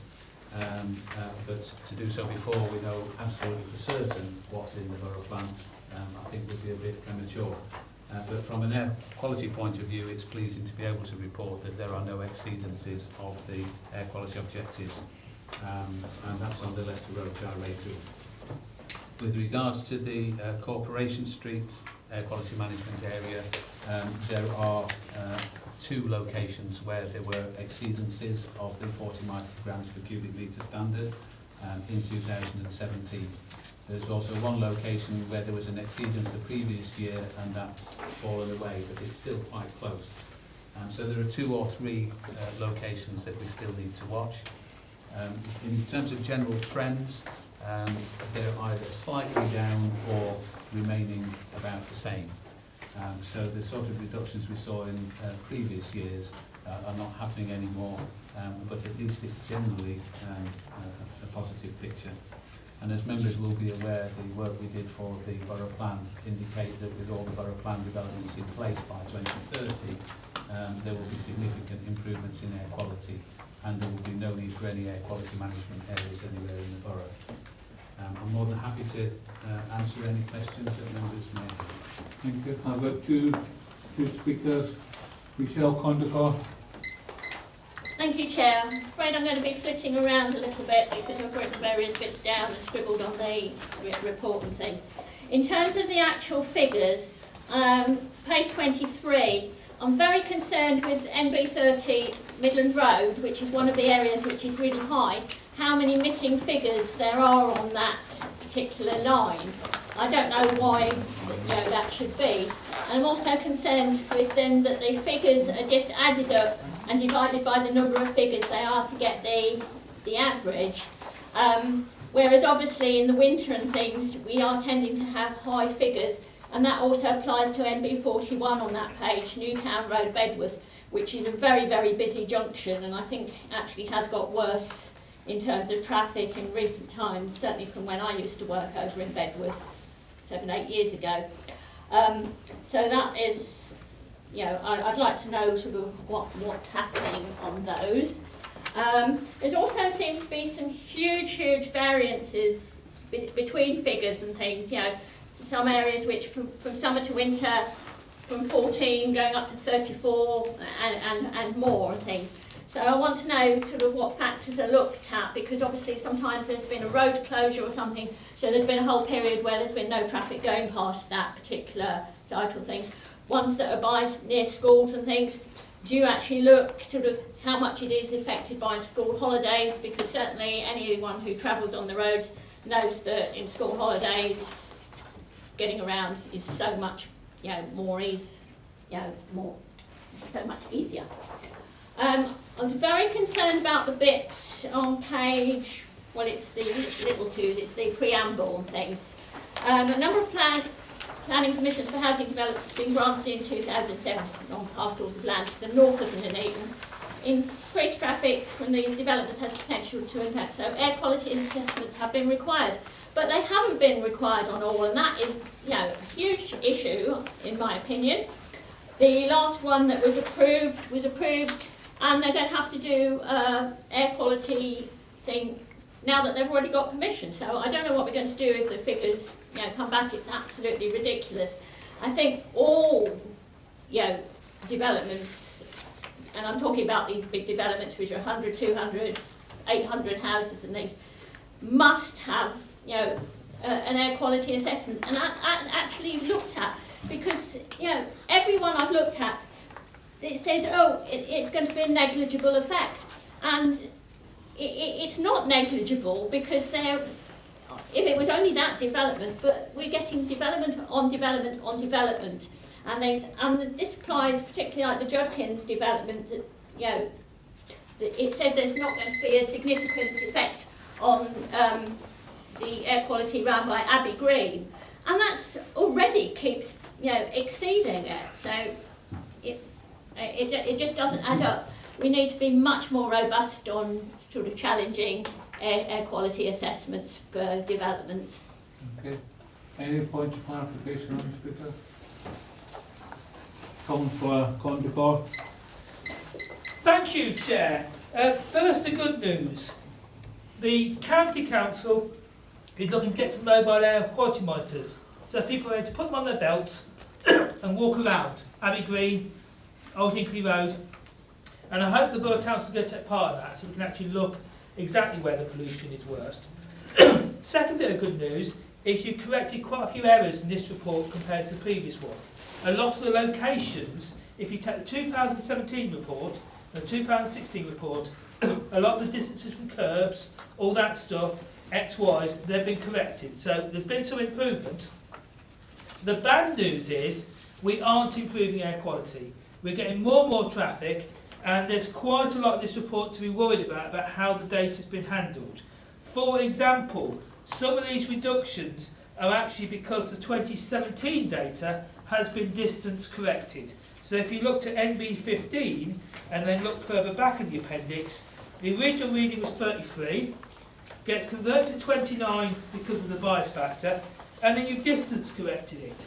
[SPEAKER 13] But to do so before we know absolutely for certain what's in the borough plan, I think would be a bit premature. But from an air quality point of view, it's pleasing to be able to report that there are no exceedances of the air quality objectives, and that's on the Leicester Road GRA2. With regards to the Corporation Street air quality management area, there are 2 locations where there were exceedances of the 40 micrograms per cubic metre standard in 2017. There's also 1 location where there was an exceedance the previous year, and that's fallen away, but it's still quite close. So there are 2 or 3 locations that we still need to watch. In terms of general trends, they're either slightly down or remaining about the same. So the sort of reductions we saw in previous years are not happening anymore, but at least it's generally a positive picture. And as members will be aware, the work we did for the borough plan indicate that with all the borough plan developments in place by 2030, there will be significant improvements in air quality, and there will be no need for any air quality management areas anywhere in the borough. I'm more than happy to answer any questions that members may have.
[SPEAKER 1] Thank you. I've got two speakers. Michelle Condacor.
[SPEAKER 14] Thank you, Chair. I'm afraid I'm going to be flitting around a little bit because I've written various bits down and scribbled on the report and things. In terms of the actual figures, page 23, I'm very concerned with NB30 Midland Road, which is one of the areas which is really high, how many missing figures there are on that particular line. I don't know why that should be. And I'm also concerned with then that the figures are just added up and divided by the number of figures they are to get the average. Whereas obviously in the winter and things, we are tending to have high figures, and that also applies to NB41 on that page, Newtown Road, Bedworth, which is a very, very busy junction, and I think actually has got worse in terms of traffic in recent times, certainly from when I used to work over in Bedworth 7-8 years ago. So that is, I'd like to know sort of what's happening on those. There also seems to be some huge variances between figures and things. Some areas which from summer to winter, from 14 going up to 34 and more and things. So I want to know sort of what factors are looked at, because obviously sometimes there's been a road closure or something, so there's been a whole period where there's been no traffic going past that particular site or things. Ones that are by near schools and things, do you actually look sort of how much it is affected by school holidays? Because certainly anyone who travels on the roads knows that in school holidays, getting around is so much, so much easier. I'm very concerned about the bit on page, it's the little twos, it's the preamble and things. A number of planning permissions for housing developments have been granted in 2007 on parcels of land to the north of Nuneaton. Increased traffic from these developments has potential to impact, so air quality assessments have been required. But they haven't been required on all, and that is a huge issue, in my opinion. The last one that was approved, and they're going to have to do air quality thing now that they've already got permission. So I don't know what we're going to do if the figures come back. It's absolutely ridiculous. I think all developments, and I'm talking about these big developments which are 100, 200, 800 houses and things, must have an air quality assessment and actually looked at, because everyone I've looked at, it says it's going to be a negligible effect, and it's not negligible, because if it was only that development, but we're getting development on development on development, and this applies particularly like the Judkins development. That it said there's not going to be a significant effect on the air quality around by Abbey Green, and that's already keeps exceeding it. So it just doesn't add up. We need to be much more robust on sort of challenging air quality assessments for developments.
[SPEAKER 1] Okay. Any points of clarification on this, Peter? Councillor Condacor.
[SPEAKER 3] Thank you, Chair. First, the good news. The County Council is looking to get some mobile air quality monitors, so people are able to put them on their belts and walk around Abbey Green, Old Hinkley Road, and I hope the Borough Council is going to take part of that, so we can actually look exactly where the pollution is worst. Second bit of good news is you corrected quite a few errors in this report compared to the previous one. A lot of the locations, if you take the 2017 report and the 2016 report, a lot of the distances from curbs, all that stuff, X, Y's, they've been corrected. So there's been some improvement. The bad news is we aren't improving air quality. We're getting more and more traffic, and there's quite a lot of this report to be worried about how the data's been handled. For example, some of these reductions are actually because the 2017 data has been distance corrected. So if you looked at NB15 and then looked further back in the appendix, the original reading was 33, gets converted to 29 because of the bias factor, and then you've distance corrected it.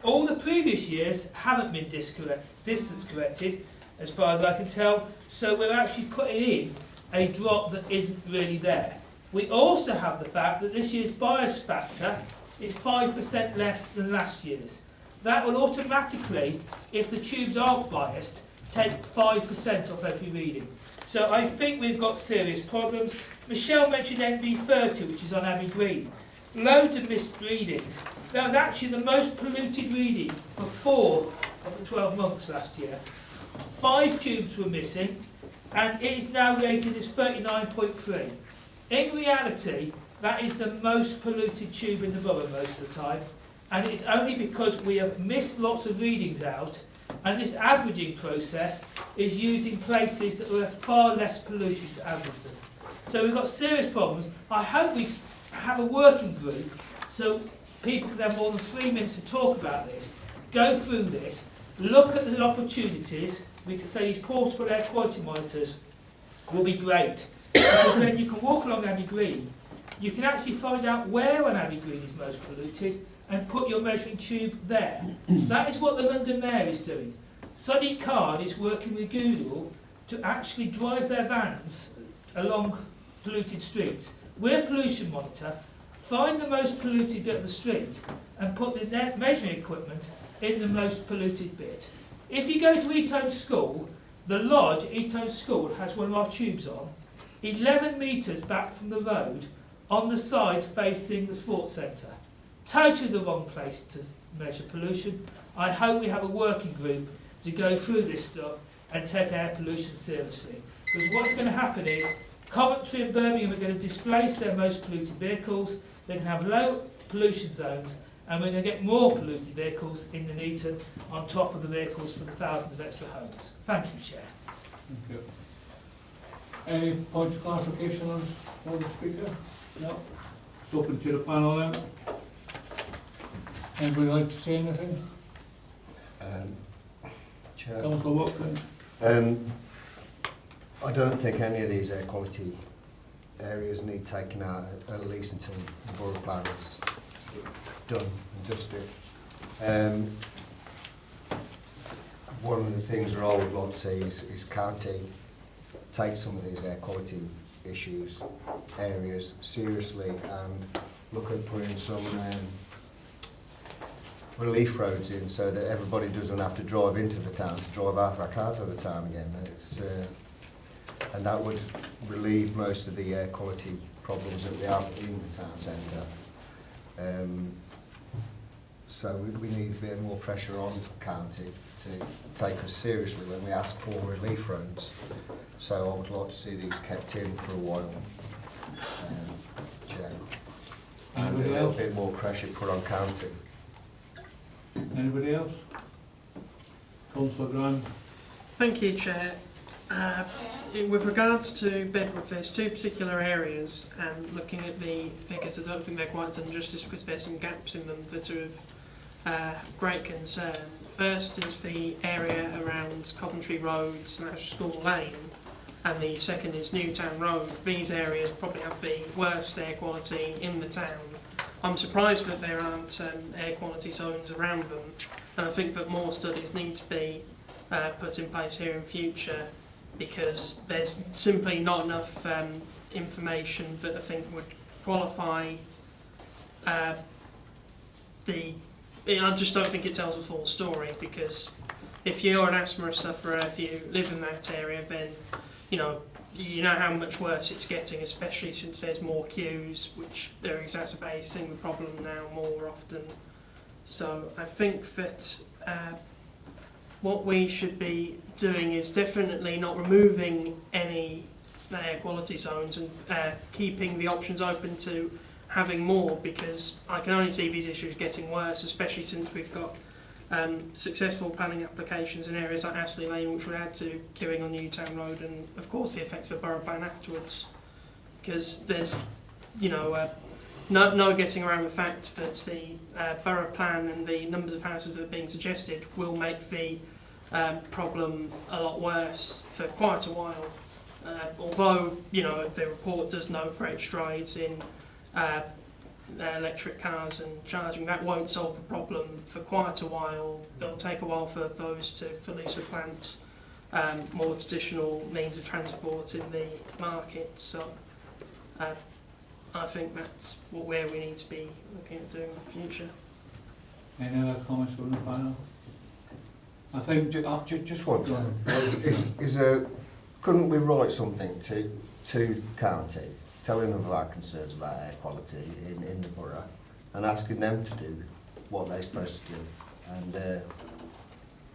[SPEAKER 3] All the previous years haven't been distance corrected, as far as I can tell, so we're actually putting in a drop that isn't really there. We also have the fact that this year's bias factor is 5% less than last year's. That will automatically, if the tubes aren't biased, take 5% off every reading. So I think we've got serious problems. Michelle mentioned NB30, which is on Abbey Green. Loads of missed readings. That was actually the most polluted reading for 4 of the 12 months last year. 5 tubes were missing, and it is now rated as 39.3. In reality, that is the most polluted tube in the borough most of the time, and it's only because we have missed lots of readings out, and this averaging process is used in places that are far less pollution to average them. So we've got serious problems. I hope we have a working group so people can have more than 3 minutes to talk about this, go through this, look at the opportunities. We can say these portable air quality monitors will be great, because then you can walk along Abbey Green, you can actually find out where on Abbey Green is most polluted and put your measuring tube there. That is what the London Mayor is doing. Sadiq Khan is working with Google to actually drive their vans along polluted streets. We're a pollution monitor, find the most polluted bit of the street and put the measuring equipment in the most polluted bit. If you go to Eton School, the lodge at Eton School has one of our tubes on, 11 metres back from the road, on the side facing the sports centre. Totally the wrong place to measure pollution. I hope we have a working group to go through this stuff and take air pollution seriously. Because what's going to happen is Coventry and Birmingham are going to displace their most polluted vehicles, they can have low pollution zones, and we're going to get more polluted vehicles in Nuneaton on top of the vehicles for the thousands of extra homes. Thank you, Chair.
[SPEAKER 1] Thank you. Any points of clarification on the speaker? No? It's open to the panel then. Anybody like to say anything?
[SPEAKER 10] Chair,
[SPEAKER 1] Councillor Watkins?
[SPEAKER 10] I don't think any of these air quality areas need taken out at least until the borough plan is done and dusted. One of the things that I would like to see is county take some of these air quality issues, areas seriously and look at putting some relief roads in so that everybody doesn't have to drive into the town to drive back out of the town again. And that would relieve most of the air quality problems that we have in the town centre. So we need a bit more pressure on the county to take us seriously when we ask for relief roads. So I would like to see these kept in for a while. Chair. And a little bit more pressure put on county.
[SPEAKER 1] Anybody else? Councillor Grant?
[SPEAKER 15] Thank you, Chair. With regards to Bedworth, there's 2 particular areas, and looking at the figures, I don't think they're quite done justice because there's some gaps in them that are of great concern. First is the area around Coventry Road / School Lane, and the second is Newtown Road. These areas probably have the worst air quality in the town. I'm surprised that there aren't air quality zones around them, and I think that more studies need to be put in place here in future, because there's simply not enough information that I think would qualify I just don't think it tells a full story, because if you're an asthma sufferer, if you live in that area, then you know how much worse it's getting, especially since there's more queues, which they're exacerbating the problem now more often. So I think that what we should be doing is definitely not removing any air quality zones and keeping the options open to having more, because I can only see these issues getting worse, especially since we've got successful planning applications in areas like Astley Lane, which would add to queuing on Newtown Road, and of course the effects of the borough plan afterwards, because there's no getting around the fact that the borough plan and the numbers of houses that are being suggested will make the problem a lot worse for quite a while. Although the report does note great strides in electric cars and charging, that won't solve the problem for quite a while. It'll take a while for those to fully supplant more traditional means of transport in the market. So I think that's where we need to be looking at doing in the future.
[SPEAKER 1] Any other comments from the panel? I think
[SPEAKER 10] Just one. Couldn't we write something to county, telling them of our concerns about air quality in the borough, and asking them to do what they're supposed to do? And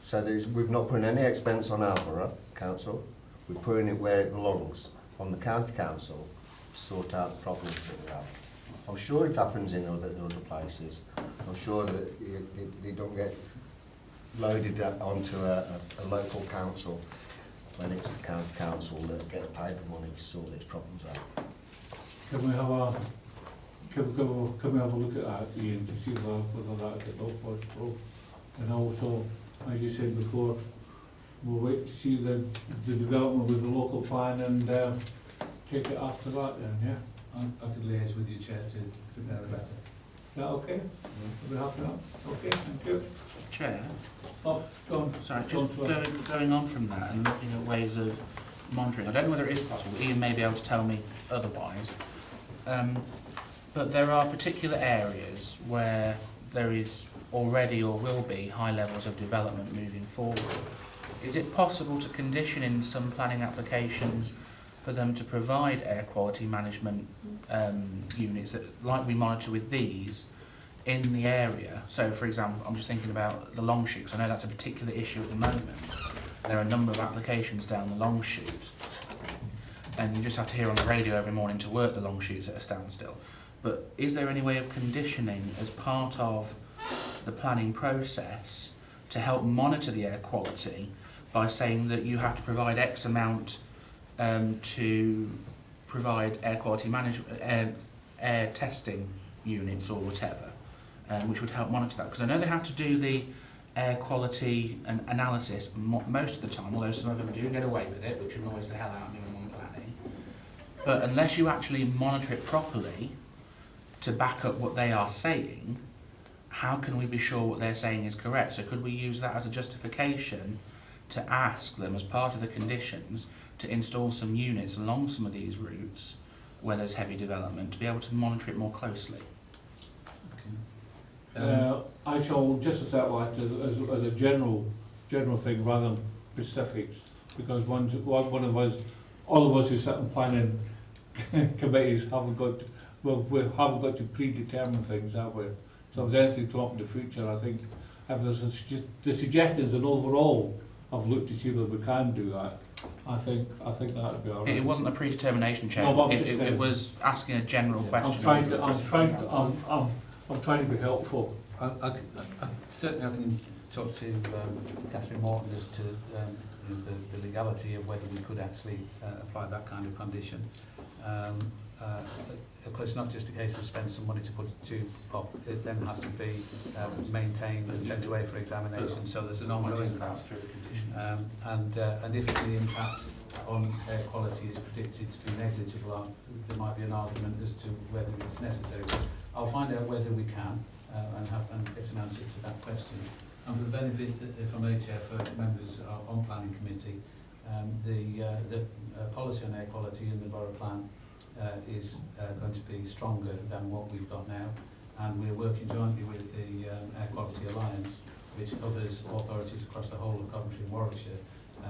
[SPEAKER 10] so we've not put any expense on our borough council. We're putting it where it belongs, on the county council, to sort out the problems that we have. I'm sure it happens in other places. I'm sure that they don't get loaded onto a local council when it's the county council that get paid the money to sort these problems out.
[SPEAKER 1] can we have a look at that, Ian, to see whether that gets up possible? And also, as you said before, we'll wait to see the development with the local plan and take it after that then, yeah?
[SPEAKER 13] I could liaise with you, Chair, to prepare a letter.
[SPEAKER 1] Is that okay? Are we happy now? Okay, thank you.
[SPEAKER 12] Chair,
[SPEAKER 1] Oh, go on.
[SPEAKER 12] sorry,
[SPEAKER 1] Go on,
[SPEAKER 12] just going on from that and looking at ways of monitoring. I don't know whether it is possible. Ian may be able to tell me otherwise. But there are particular areas where there is already or will be high levels of development moving forward. Is it possible to condition in some planning applications for them to provide air quality management units that, like we monitor with these, in the area? So, for example, I'm just thinking about the long chute, 'cause I know that's a particular issue at the moment. There are a number of applications down the long chute, and you just have to hear on the radio every morning to work the long chutes at a standstill. But is there any way of conditioning as part of the planning process to help monitor the air quality by saying that you have to provide X amount to provide air quality management, air testing units or whatever, which would help monitor that? Because I know they have to do the air quality and analysis most of the time, although some of them do get away with it, which annoys the hell out of me when I'm planning. But unless you actually monitor it properly to back up what they are saying, how can we be sure what they're saying is correct? So could we use that as a justification to ask them, as part of the conditions, to install some units along some of these routes where there's heavy development, to be able to monitor it more closely?
[SPEAKER 1] I shall just as that like as a general thing rather than specifics, because one of us, all of us who sit on planning committees haven't got to predetermine things, have we? So if there's anything to come up in the future, I think if there's the suggestions and overall I've looked to see whether we can do that. I think that would be all right.
[SPEAKER 12] It wasn't a predetermination, Chair.
[SPEAKER 1] No,
[SPEAKER 12] it was asking a general question.
[SPEAKER 1] I'm trying to be helpful.
[SPEAKER 13] Certainly I can talk to Catherine Morton as to the legality of whether we could actually apply that kind of condition. Of course, it's not just a case of spend some money to put a tube up. It then has to be maintained and sent away for examination. So there's an ongoing cost through the condition. And if the impact on air quality is predicted to be negligible, there might be an argument as to whether it's necessary. I'll find out whether we can and get an answer to that question. And for the benefit, if I may, Chair, for members on Planning Committee, the policy on air quality in the Borough Plan is going to be stronger than what we've got now, and we're working jointly with the Air Quality Alliance, which covers authorities across the whole of Coventry and Warwickshire,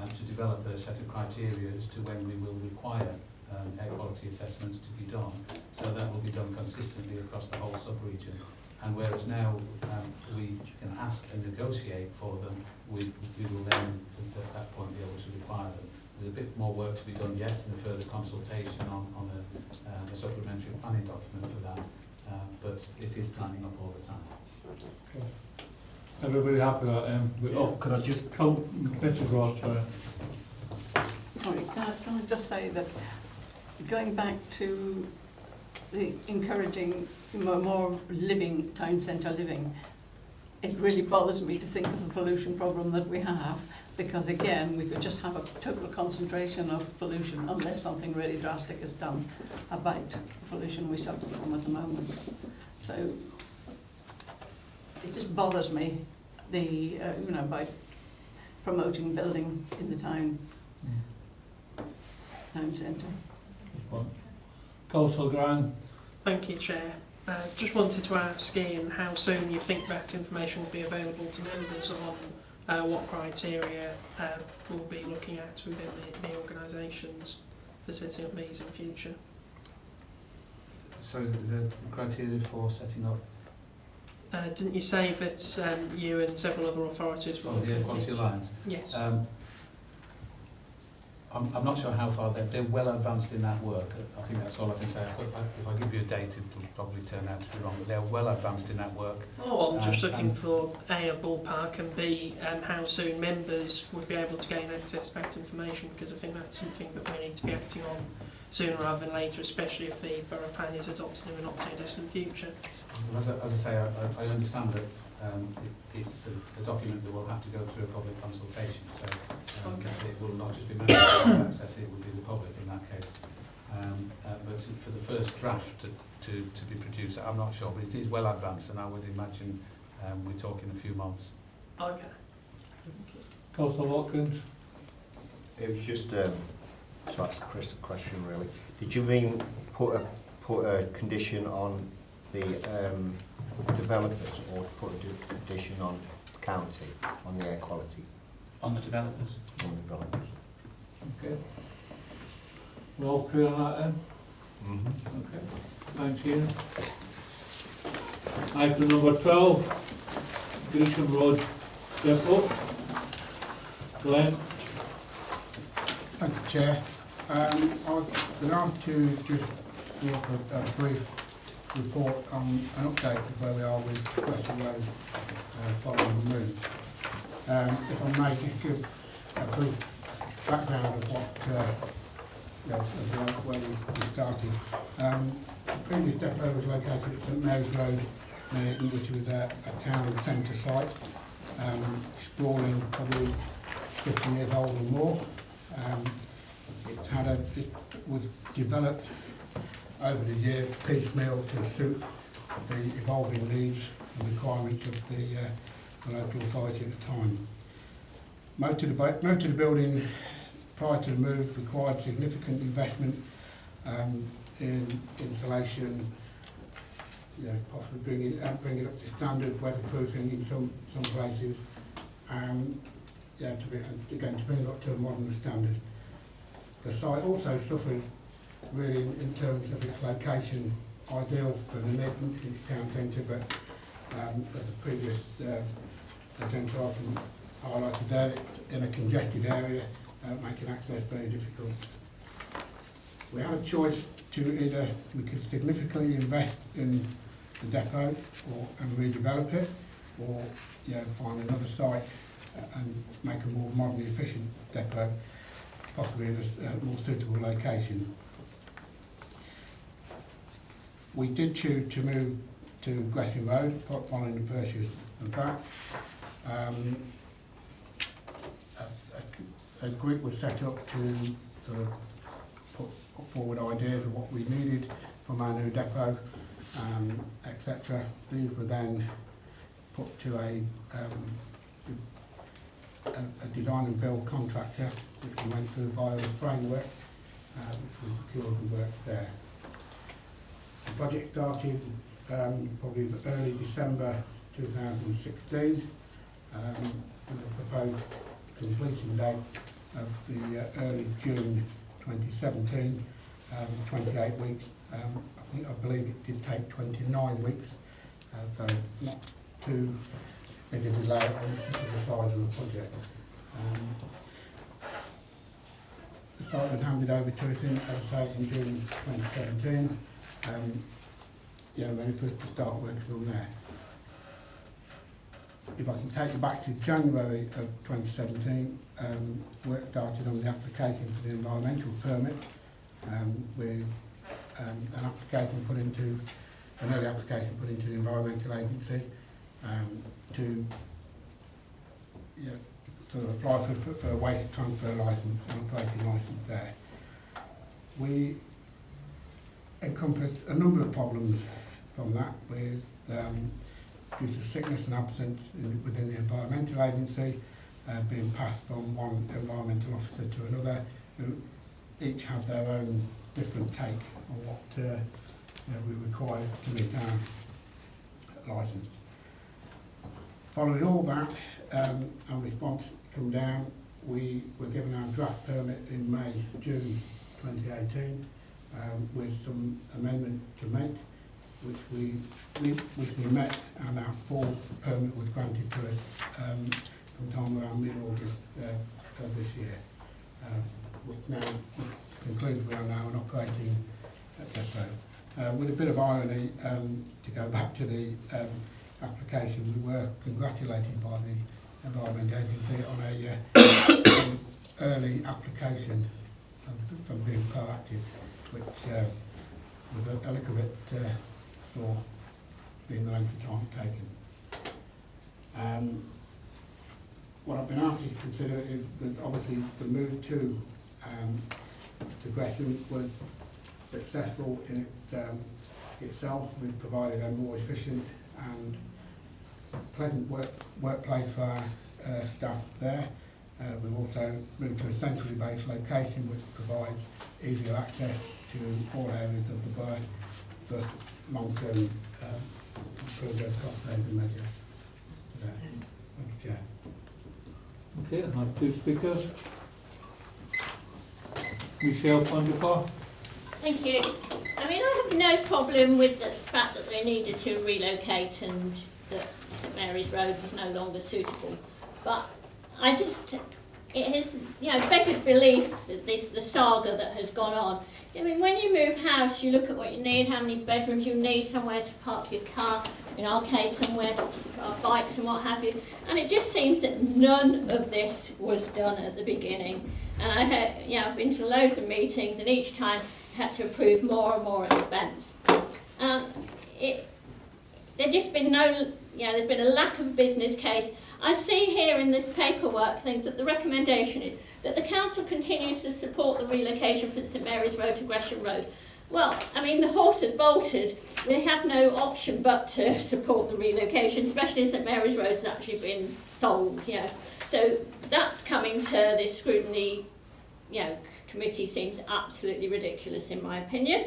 [SPEAKER 13] to develop a set of criteria as to when we will require air quality assessments to be done. So that will be done consistently across the whole sub-region. And whereas now we can ask and negotiate for them, we will then at that point be able to require them. There's a bit more work to be done yet in a further consultation on a supplementary planning document for that, but it is tightening up all the time.
[SPEAKER 1] Okay. Everybody happy with that?
[SPEAKER 10] Could I just
[SPEAKER 1] Better Ross, sorry.
[SPEAKER 16] Sorry, can I just say that going back to the encouraging more living, town centre living, it really bothers me to think of the pollution problem that we have, because again, we could just have a total concentration of pollution unless something really drastic is done about the pollution we suffer from at the moment. So it just bothers me, by promoting building in the town centre.
[SPEAKER 1] Councillor Grant.
[SPEAKER 15] Thank you, Chair. Just wanted to ask Ian how soon you think that information will be available to members on what criteria we'll be looking at within the organisations for setting up these in future.
[SPEAKER 13] So the criteria for setting up
[SPEAKER 15] Didn't you say that you and several other authorities will...
[SPEAKER 13] the Air Quality Alliance?
[SPEAKER 15] Yes.
[SPEAKER 13] I'm not sure how far they're well advanced in that work. I think that's all I can say. If I give you a date, it'll probably turn out to be wrong, but they're well advanced in that work.
[SPEAKER 15] Oh, I'm just looking for A, a ballpark, and B, how soon members would be able to gain access to that information, because I think that's something that we need to be acting on sooner rather than later, especially if the borough plan is adopted in the not too distant future.
[SPEAKER 13] As I say, I understand that it's a document that will have to go through a public consultation, so it will not just be members who can access it, it will be the public in that case. But for the first draft to be produced, I'm not sure, but it is well advanced, and I would imagine we're talking a few months.
[SPEAKER 15] Okay.
[SPEAKER 1] Councillor Watkins?
[SPEAKER 10] It was just to ask Chris a question, really. Did you mean put a condition on the developers, or put a condition on the county on the air quality?
[SPEAKER 13] On the developers?
[SPEAKER 10] On the developers.
[SPEAKER 1] Okay. We're all clear on that then?
[SPEAKER 10] Mm-hmm.
[SPEAKER 1] Okay. Thanks, Ian. Item number 12, Gresham Road Depot. Glenn?
[SPEAKER 17] Thank you, Chair. I've been asked to just give a brief report on an update of where we are with Gresham Road following the move. If I may just give a brief background of where we started. The previous depot was located at St Mary's Road, Nuneaton, which was a town centre site, sprawling, probably 50 years old or more. It was developed over the year piecemeal to suit the evolving needs and requirements of the local authority at the time. Most of the building prior to the move required significant investment in insulation, possibly bring it up to standard, weatherproofing in some places, to bring it up to a modern standard. The site also suffered really in terms of its location, ideal for the Nuneaton town centre, but as the previous presenter often highlighted there, in a congested area, making access very difficult. We had a choice to either we could significantly invest in the depot and redevelop it, or find another site and make a more modern, efficient depot, possibly in a more suitable location. We did choose to move to Gresham Road following the purchase of that. A group was set up to sort of put forward ideas of what we needed from our new depot, etc. These were then put to a design and build contractor, which we went through via a framework, which we procured the work there. The project started probably early December 2016, with a proposed completion date of the early June 2017, 28 weeks. I believe it did take 29 weeks, so not too big a delay on the size of the project. The site was handed over to us in June 2017. Ready for us to start work from there. If I can take you back to January of 2017, work started on the application for the environmental permit, with an early application put into the environmental agency to sort of apply for a waste transfer licence and operating licence there. We encompassed a number of problems from that, with due to sickness and absence within the environmental agency, being passed from one environmental officer to another, who each have their own different take on we're required to meet our licence. Following all that, our response come down, we were given our draft permit in June 2018, with some amendment to make, which we met, and our full permit was granted to us sometime around mid-August of this year, which now concludes we are now an operating depot. With a bit of irony, to go back to the application, we were congratulated by the Environment Agency on an early application from being proactive, which was a little bit for being the length of time taken. What I've been asked to consider is that obviously the move to Gresham was successful in itself. We've provided a more efficient and pleasant workplace for our staff there. We've also moved to a centrally based location which provides easier access to all areas of the borough for long-term progress cost-saving measures. Thank you, Chair.
[SPEAKER 1] Okay, I have two speakers. Michelle Pondifer.
[SPEAKER 14] Thank you. I mean, I have no problem with the fact that they needed to relocate and that St Mary's Road was no longer suitable. But I just, it has, you know, beggars belief that the saga that has gone on. I mean, when you move house, you look at what you need, how many bedrooms you need, somewhere to park your car, in our case, somewhere to park bikes and what have you. And it just seems that none of this was done at the beginning. And I had, you know, I've been to loads of meetings, and each time had to approve more and more expense. There's just been no, you know, there's been a lack of business case. I see here in this paperwork things that the recommendation is that the council continues to support the relocation from St Mary's Road to Gresham Road. Well, I mean, the horse has bolted. We have no option but to support the relocation, especially as St Mary's Road's actually been sold, you know. So that coming to this scrutiny, you know, committee seems absolutely ridiculous in my opinion.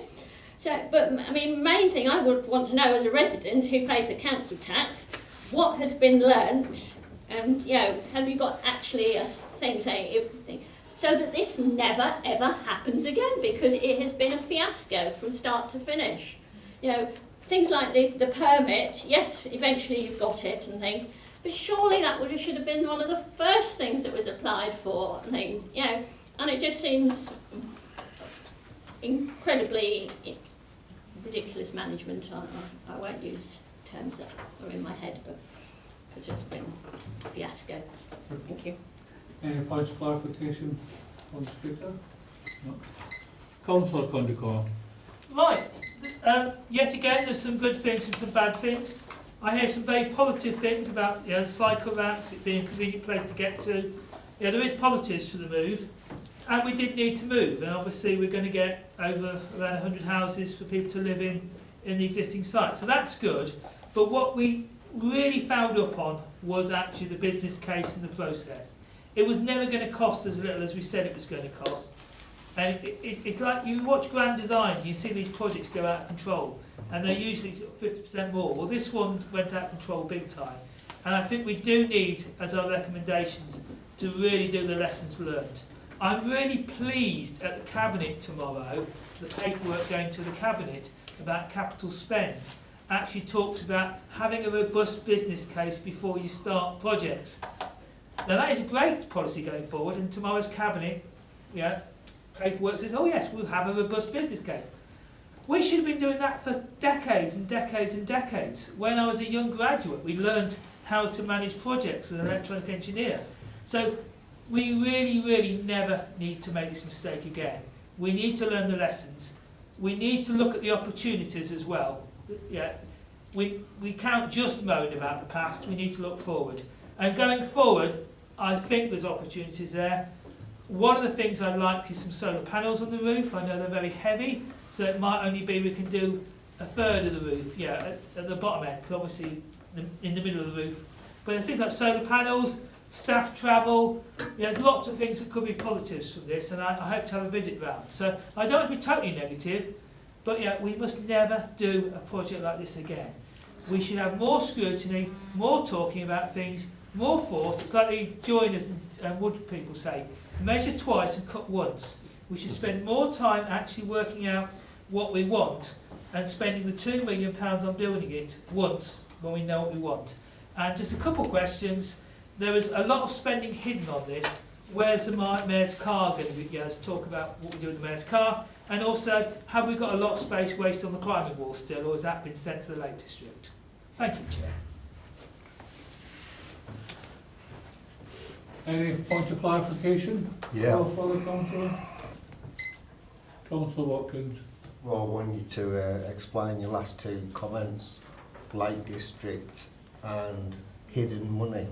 [SPEAKER 14] So, but I mean, main thing I would want to know as a resident who pays a council tax, what has been learnt, and you know, have you got actually a thing saying everything, so that this never ever happens again, because it has been a fiasco from start to finish. You know, things like the permit, yes, eventually you've got it and things, but surely that should have been one of the first things that was applied for and things, you know, and it just seems incredibly ridiculous management. I won't use terms that are in my head, but it's just been a fiasco. Thank you.
[SPEAKER 1] Any points of clarification on the speaker? No. Councillor Condicor.
[SPEAKER 3] Right. Yet again, there's some good things and some bad things. I hear some very positive things about, you know, cycle racks, it being a convenient place to get to. Yeah, there is positives for the move, and we did need to move. And obviously, we're going to get over around 100 houses for people to live in the existing site. So that's good. But what we really fouled up on was actually the business case and the process. It was never going to cost as little as we said it was going to cost. And it's like you watch grand designs, you see these projects go out of control, and they're usually 50% more. Well, this one went out of control big time. And I think we do need, as our recommendations, to really do the lessons learned. I'm really pleased at the Cabinet tomorrow, the paperwork going to the Cabinet about capital spend actually talks about having a robust business case before you start projects. Now that is a great policy going forward, and tomorrow's Cabinet, yeah, paperwork says, oh yes, we'll have a robust business case. We should have been doing that for decades and decades and decades. When I was a young graduate, we learned how to manage projects as an electronic engineer. So we really, really never need to make this mistake again. We need to learn the lessons. We need to look at the opportunities as well. Yeah, we can't just moan about the past, we need to look forward. And going forward, I think there's opportunities there. One of the things I'd like is some solar panels on the roof. I know they're very heavy, so it might only be we can do a third of the roof, yeah, at the bottom end, because obviously in the middle of the roof. But there's things like solar panels, staff travel, there's lots of things that could be positives from this, and I hope to have a visit round. So I don't want to be totally negative, But yeah, we must never do a project like this again. We should have more scrutiny, more talking about things, more thought. It's like the joiners and wood people say, measure twice and cut once. We should spend more time actually working out what we want and spending the £2 million on building it once when we know what we want. And just a couple of questions. There is a lot of spending hidden on this. Where's the mayor's car going to be? Let's talk about what we do with the mayor's car. And also, have we got a lot of space wasted on the climbing wall still, or has that been sent to the Lake District? Thank you, Chair.
[SPEAKER 1] Any points of clarification?
[SPEAKER 10] Yeah.
[SPEAKER 1] For the councillor? Councillor Watkins.
[SPEAKER 10] Well, I want you to explain your last two comments, Lake District and hidden money.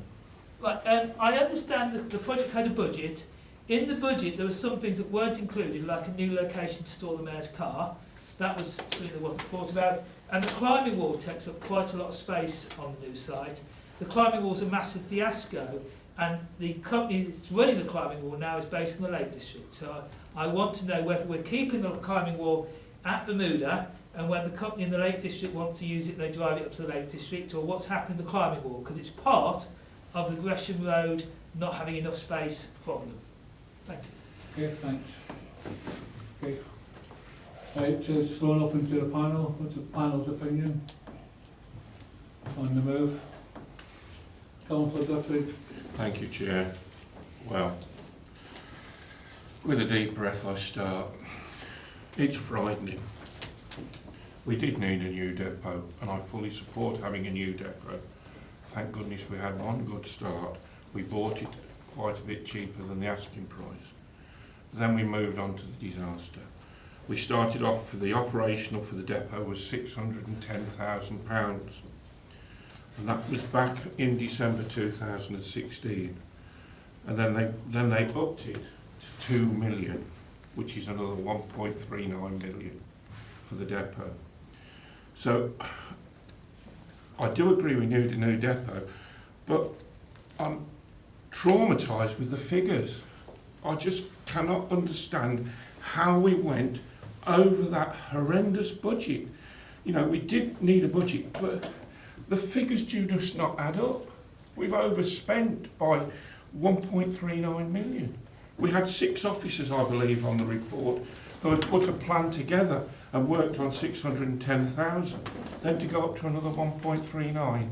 [SPEAKER 3] Right, I understand that the project had a budget. In the budget, there were some things that weren't included, like a new location to store the mayor's car. That was something that wasn't thought about. And the climbing wall takes up quite a lot of space on the new site. The climbing wall's a massive fiasco, and the company that's running the climbing wall now is based in the Lake District. So I want to know whether we're keeping the climbing wall at Bermuda, and when the company in the Lake District wants to use it, they drive it up to the Lake District, or what's happening to the climbing wall, because it's part of the Gresham Road not having enough space problem. Thank you.
[SPEAKER 1] Okay, thanks. Okay. Right, so it's thrown up into the panel. What's the panel's opinion on the move? Councillor Duffridge.
[SPEAKER 6] Thank you, Chair. Well, with a deep breath I start. It's frightening. We did need a new depot, and I fully support having a new depot. Thank goodness we had one good start. We bought it quite a bit cheaper than the asking price. Then we moved on to the disaster. We started off for the operational for the depot was £610,000, and that was back in December 2016. And then they upped it to 2 million, which is another 1.39 million for the depot. So I do agree we need a new depot, but I'm traumatised with the figures. I just cannot understand how we went over that horrendous budget. You know, we did need a budget, but the figures do just not add up. We've overspent by 1.39 million. We had 6 officers, I believe, on the report who had put a plan together and worked on 610,000. Then to go up to another 1.39,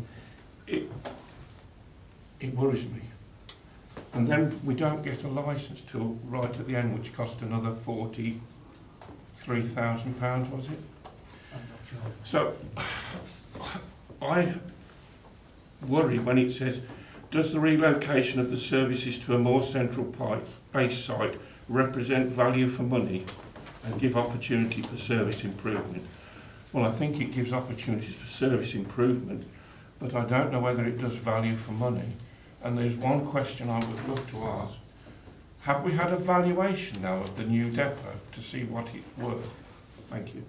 [SPEAKER 6] it worries me. And then we don't get a licence till right at the end, which cost another £43,000, was it?
[SPEAKER 17] I'm not sure.
[SPEAKER 6] So I worry when it says, does the relocation of the services to a more central base site represent value for money and give opportunity for service improvement? Well, I think it gives opportunities for service improvement, but I don't know whether it does value for money. And there's one question I would love to ask. Have we had a valuation now of the new depot to see what it's worth? Thank you.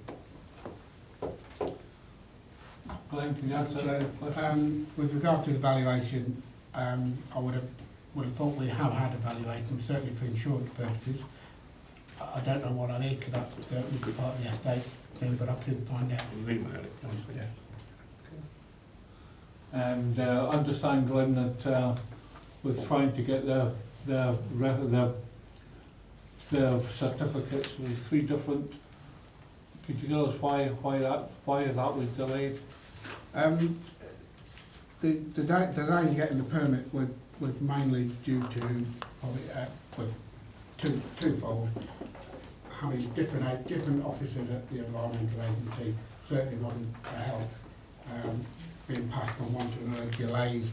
[SPEAKER 1] Glenn, can you answer that question?
[SPEAKER 17] With regard to the valuation, I would have thought we have had a valuation, certainly for insurance purposes. I don't know what I need, because that's certainly part of the estate thing, but I could find out.
[SPEAKER 6] Email it.
[SPEAKER 17] Yeah.
[SPEAKER 1] And understand, Glenn, that we're trying to get their certificates with 3 different. Could you tell us why that was delayed?
[SPEAKER 17] The delay in getting the permit was mainly due to probably twofold. Having different officers at the environmental agency certainly wasn't a help. Being passed from one to another, delays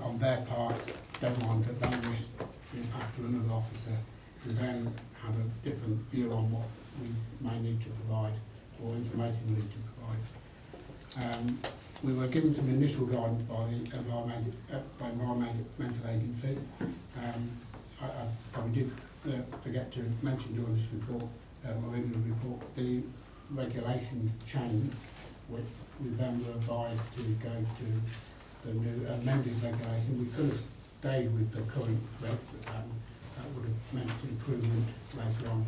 [SPEAKER 17] on their part, deadlines at their risk, being passed to another officer who then had a different view on what we may need to provide or information we need to provide. We were given some initial guidance by the environmental agency. I probably did forget to mention during this report, original report, the regulation change, which we then were advised to go to the new amended regulation. We could have stayed with the current reg, but that would have meant improvement later on.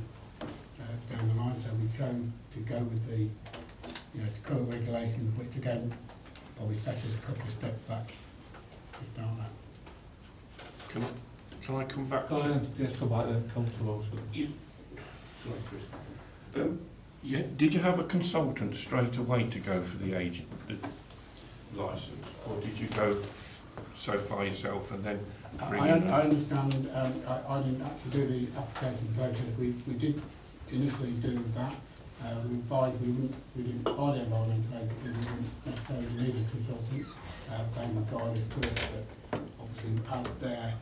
[SPEAKER 17] down the line. So we chose to go with the the current regulations, which again probably set us a couple of steps back to start that.
[SPEAKER 6] Can I come back?
[SPEAKER 1] Go ahead, just come back then, Councillor Wilson.
[SPEAKER 6] Sorry, Chris. Yeah, did you have a consultant straight away to go for the agent licence, or did you go so far yourself and then bring
[SPEAKER 17] I
[SPEAKER 6] in?
[SPEAKER 17] understand. I didn't actually do the application process. We did initially do that. We advised we didn't buy the environmental agency. We didn't necessarily need a consultant. They would guide us through it, but obviously as their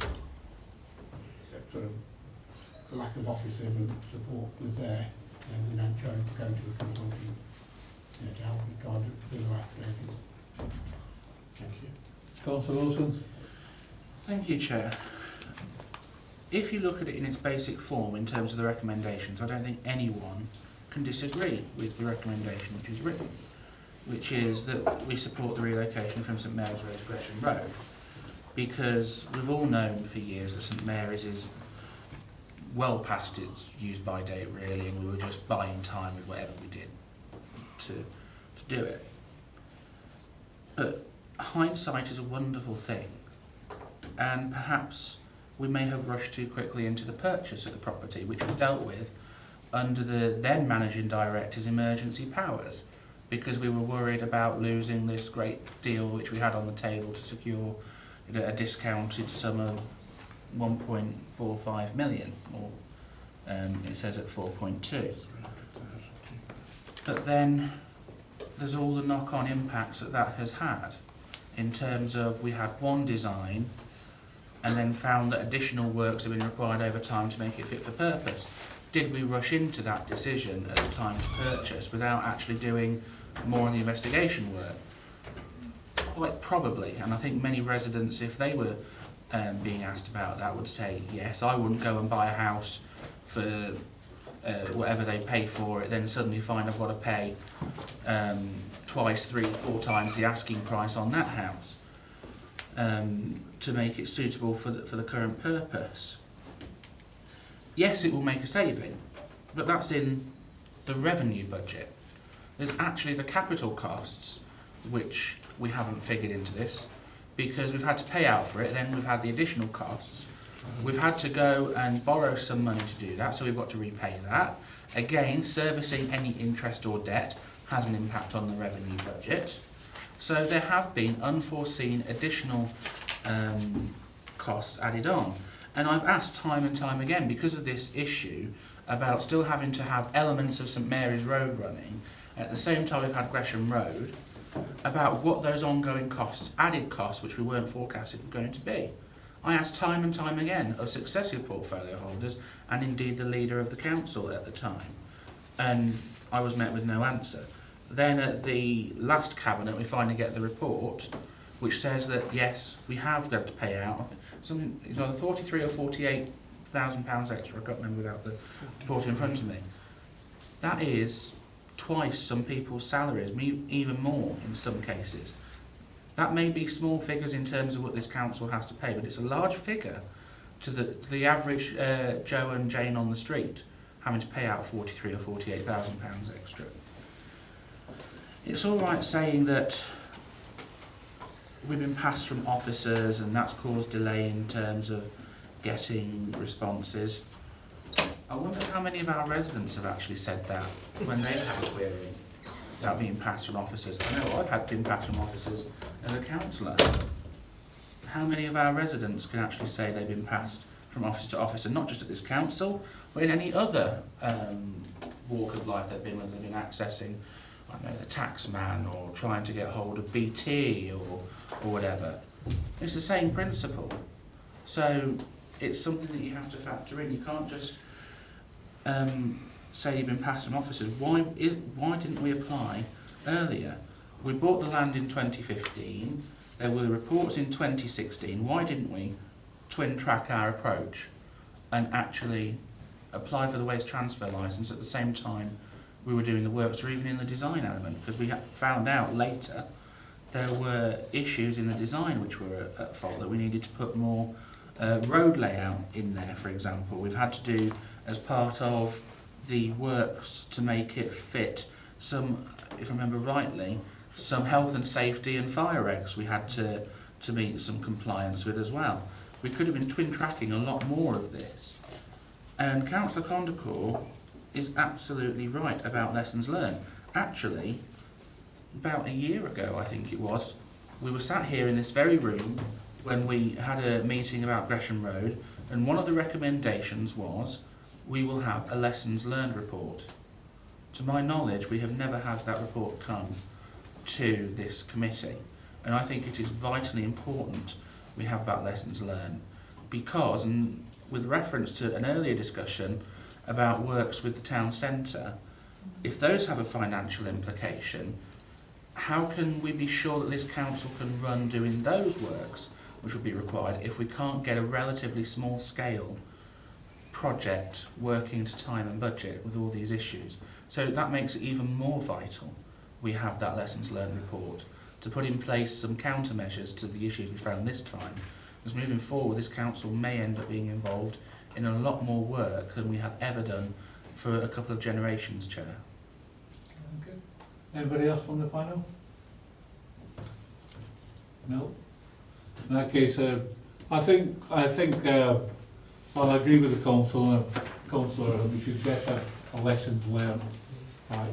[SPEAKER 17] sort of lack of officer support was there, and we then chose to go to a consultant to help us guide us through our applications.
[SPEAKER 6] Thank you.
[SPEAKER 1] Councillor Wilson?
[SPEAKER 12] Thank you, Chair. If you look at it in its basic form in terms of the recommendations, I don't think anyone can disagree with the recommendation which is written, which is that we support the relocation from St Mary's Road to Gresham Road, because we've all known for years that St Mary's is well past its use-by date really, and we were just buying time with whatever we did to do it. But hindsight is a wonderful thing, and perhaps we may have rushed too quickly into the purchase of the property, which was dealt with under the then managing director's emergency powers, because we were worried about losing this great deal which we had on the table to secure a discounted sum of 1.45 million, or it says at 4.2. But then there's all the knock-on impacts that has had, in terms of we had one design and then found that additional works have been required over time to make it fit for purpose. Did we rush into that decision at the time to purchase without actually doing more on the investigation work? Quite probably, and I think many residents, if they were being asked about that, would say yes. I wouldn't go and buy a house for whatever they pay for it, then suddenly find I've got to pay twice, 3, 4 times the asking price on that house to make it suitable for the current purpose. Yes, it will make a saving, but that's in the revenue budget. There's actually the capital costs, which we haven't figured into this, because we've had to pay out for it, then we've had the additional costs. We've had to go and borrow some money to do that, so we've got to repay that. Again, servicing any interest or debt has an impact on the revenue budget. So there have been unforeseen additional costs added on. And I've asked time and time again, because of this issue, about still having to have elements of St Mary's Road running, at the same time we've had Gresham Road, about what those ongoing costs, added costs, which we weren't forecasting were going to be. I asked time and time again of successive portfolio holders, and indeed the leader of the council at the time, and I was met with no answer. Then at the last cabinet we finally get the report, which says that yes, we have got to pay out something, it's either 43 or 48,000 pounds extra. I can't remember without the report in front of me. That is twice some people's salaries, even more in some cases. That may be small figures in terms of what this council has to pay, but it's a large figure to the average Joe and Jane on the street having to pay out 43 or 48,000 pounds extra. It's all right saying that we've been passed from officers and that's caused delay in terms of getting responses. I wonder how many of our residents have actually said that when they've had a query about being passed from officers. I know I've been passed from officers as a councillor. How many of our residents can actually say they've been passed from officer to officer, not just at this council, but in any other walk of life they've been, whether they've been accessing, I don't know, the tax man, or trying to get hold of BT or whatever. It's the same principle. So it's something that you have to factor in. You can't just say you've been passed from officers. Why didn't we apply earlier? We bought the land in 2015. There were reports in 2016. Why didn't we twin track our approach and actually apply for the waste transfer licence at the same time we were doing the works, or even in the design element? Because we found out later there were issues in the design which were at fault, that we needed to put more road layout in there, for example. We've had to do, as part of the works to make it fit some, if I remember rightly, some health and safety and fire regs we had to meet some compliance with as well. We could have been twin tracking a lot more of this. And Councillor Condacourt is absolutely right about lessons learned. Actually, about a year ago, I think it was, we were sat here in this very room when we had a meeting about Gresham Road, and one of the recommendations was we will have a lessons learned report. To my knowledge, we have never had that report come to this committee, and I think it is vitally important we have that lessons learned, because, and with reference to an earlier discussion about works with the town centre, if those have a financial implication, how can we be sure that this council can run doing those works which would be required if we can't get a relatively small scale project working to time and budget with all these issues? So that makes it even more vital we have that lessons learned report to put in place some countermeasures to the issues we found this time, because moving forward this council may end up being involved in a lot more work than we have ever done for a couple of generations, Chair.
[SPEAKER 1] Okay. Anybody else from the panel? No? In that case, I think I'll agree with the councillor, we should get a lessons learned. Right?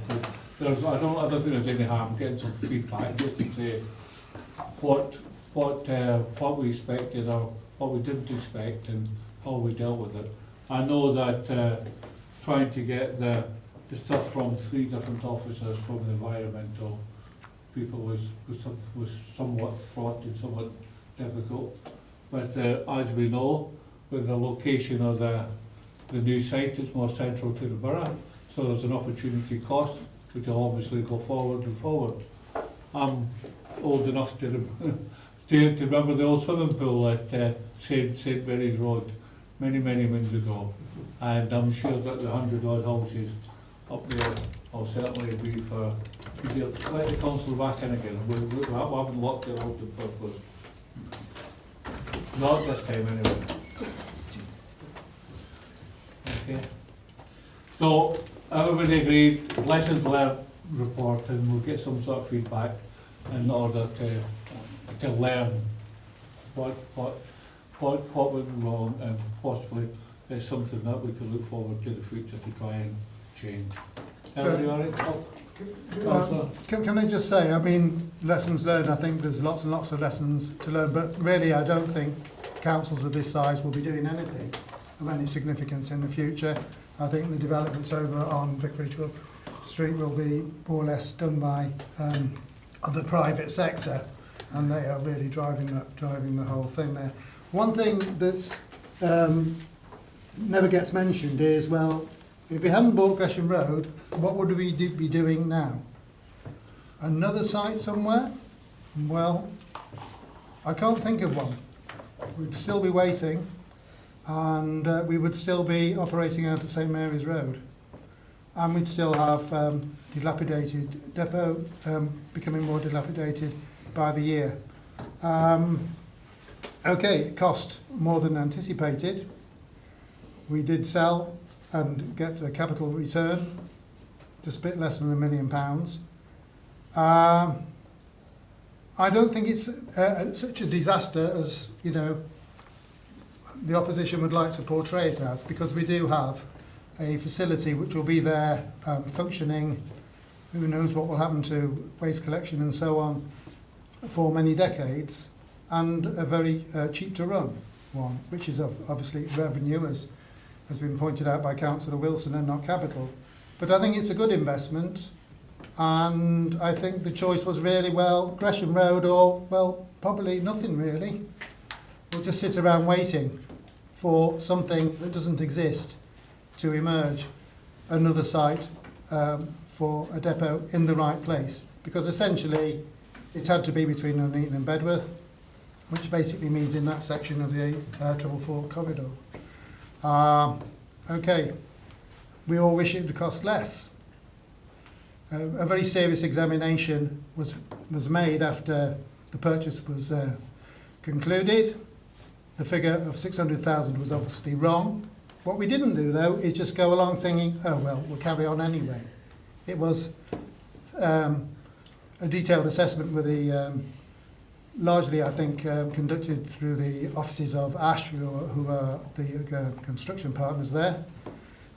[SPEAKER 1] I don't think there's any harm getting some feedback just to say what we expected or what we didn't expect and how we dealt with it. I know that trying to get the stuff from 3 different officers from the environmental people was somewhat fraught and somewhat difficult. But as we know, with the location of the new site, it's more central to the borough, so there's an opportunity cost, which will obviously go forward and forward. I'm old enough to remember the old swimming pool at St Mary's Road many moons ago, and I'm sure that the 100-odd houses up there will certainly be for. Let the council back in again. We haven't locked it out on purpose. Not this time anyway. Okay. So everybody agreed, lessons learned report, and we'll get some sort of feedback in order to learn what went wrong, and possibly is something that we can look forward to the future to try and change. Everybody all right?
[SPEAKER 5] Can I just say, I mean, lessons learned, I think there's lots and lots of lessons to learn, but really I don't think councils of this size will be doing anything of any significance in the future. I think the developments over on Vicarage Street will be more or less done by the private sector, and they are really driving the whole thing there. One thing that's never gets mentioned is, well, if we hadn't bought Gresham Road, what would we be doing now? Another site somewhere? Well, I can't think of one. We'd still be waiting, and we would still be operating out of St Mary's Road. And we'd still have dilapidated depot, becoming more dilapidated by the year. Okay, it cost more than anticipated. We did sell and get a capital return, just a bit less than £1 million. I don't think it's such a disaster as, you know, the opposition would like to portray it as, because we do have a facility which will be there functioning, who knows what will happen to waste collection and so on, for many decades, and a very cheap to run one, which is obviously revenue, as has been pointed out by Councillor Wilson, and not capital. But I think it's a good investment, and I think the choice was really, well, Gresham Road or, well, probably nothing really. We'll just sit around waiting for something that doesn't exist to emerge, another site for a depot in the right place, because essentially it's had to be between Nuneaton and Bedworth, which basically means in that section of the 444 corridor. Okay, we all wish it would cost less. A very serious examination was made after the purchase was concluded. The figure of 600,000 was obviously wrong. What we didn't do, though, is just go along thinking, oh, well, we'll carry on anyway. It was a detailed assessment with the, largely, I think, conducted through the offices of Ash, who are the construction partners there.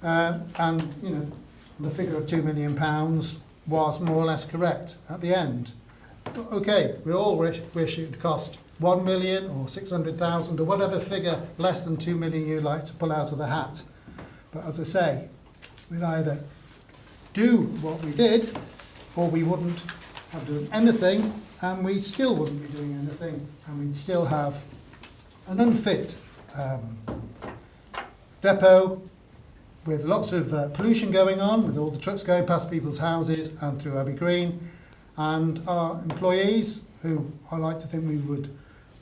[SPEAKER 5] And, you know, the figure of £2 million was more or less correct at the end. Okay, we all wish it would cost 1 million or 600,000 or whatever figure less than 2 million you like to pull out of the hat. But as I say, we'd either do what we did or we wouldn't have done anything, and we still wouldn't be doing anything, and we'd still have an unfit depot with lots of pollution going on, with all the trucks going past people's houses and through Abbey Green, and our employees, who I like to think we would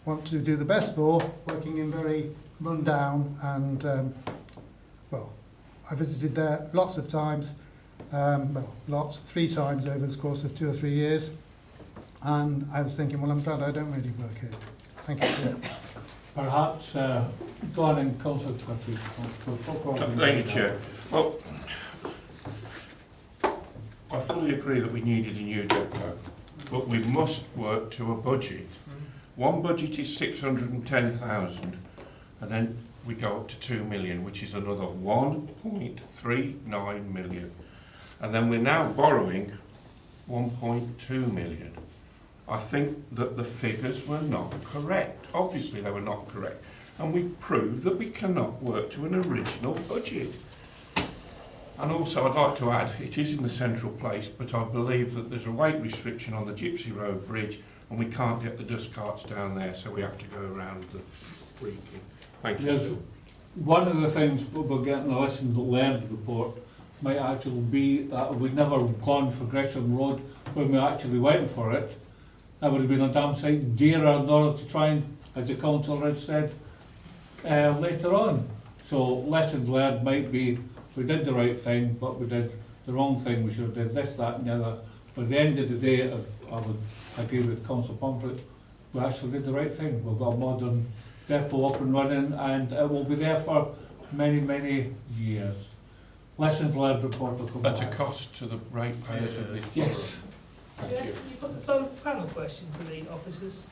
[SPEAKER 5] want to do the best for, working in very run-down and, well, I visited there lots of times, lots, 3 times over the course of 2 or 3 years, and I was thinking, well, I'm glad I don't really work here. Thank you, Chair.
[SPEAKER 1] Perhaps go on and Councillor Scrutiny.
[SPEAKER 6] Thank you, Chair. Well, I fully agree that we needed a new depot, but we must work to a budget. One budget is 610,000, and then we go up to 2 million, which is another 1.39 million. And then we're now borrowing 1.2 million. I think that the figures were not correct. Obviously they were not correct. And we proved that we cannot work to an original budget. And also I'd like to add, it is in the central place, but I believe that there's a weight restriction on the Gypsy Road Bridge and we can't get the dust carts down there, so we have to go around the Wrekin. Thank you.
[SPEAKER 1] Yes, one of the things we're getting a lesson learned report might actually be that we'd never gone for Gresham Road when we actually went for it. That would have been a damn sight dearer in order to try and, as the councillor had said, later on. So lessons learned might be we did the right thing, but we did the wrong thing. We should have did this, that and the other. But at the end of the day, I would agree with Councillor Pomfret, we actually did the right thing. We've got a modern depot up and running, and it will be there for many, many years. Lessons learned report will come
[SPEAKER 6] At a
[SPEAKER 1] back.
[SPEAKER 6] cost to the ratepayers of this
[SPEAKER 1] Yes.
[SPEAKER 6] borough. Thank
[SPEAKER 3] Yeah,
[SPEAKER 6] you.
[SPEAKER 3] you put the solar panel question to the officers.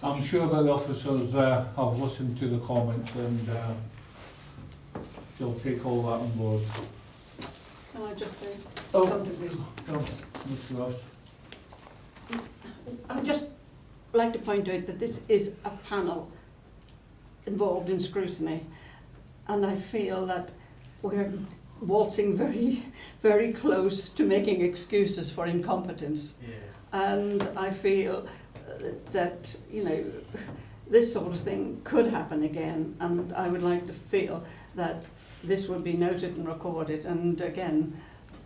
[SPEAKER 1] I'm sure that the officers have listened to the comments and they'll take all that on board.
[SPEAKER 16] Can I just say
[SPEAKER 1] Oh.
[SPEAKER 16] something, please?
[SPEAKER 1] No, Mr. Ross.
[SPEAKER 16] I'd just like to point out that this is a panel involved in scrutiny, and I feel that we're waltzing very, very close to making excuses for incompetence. And I feel that, you know, this sort of thing could happen again, and I would like to feel that this would be noted and recorded, and again,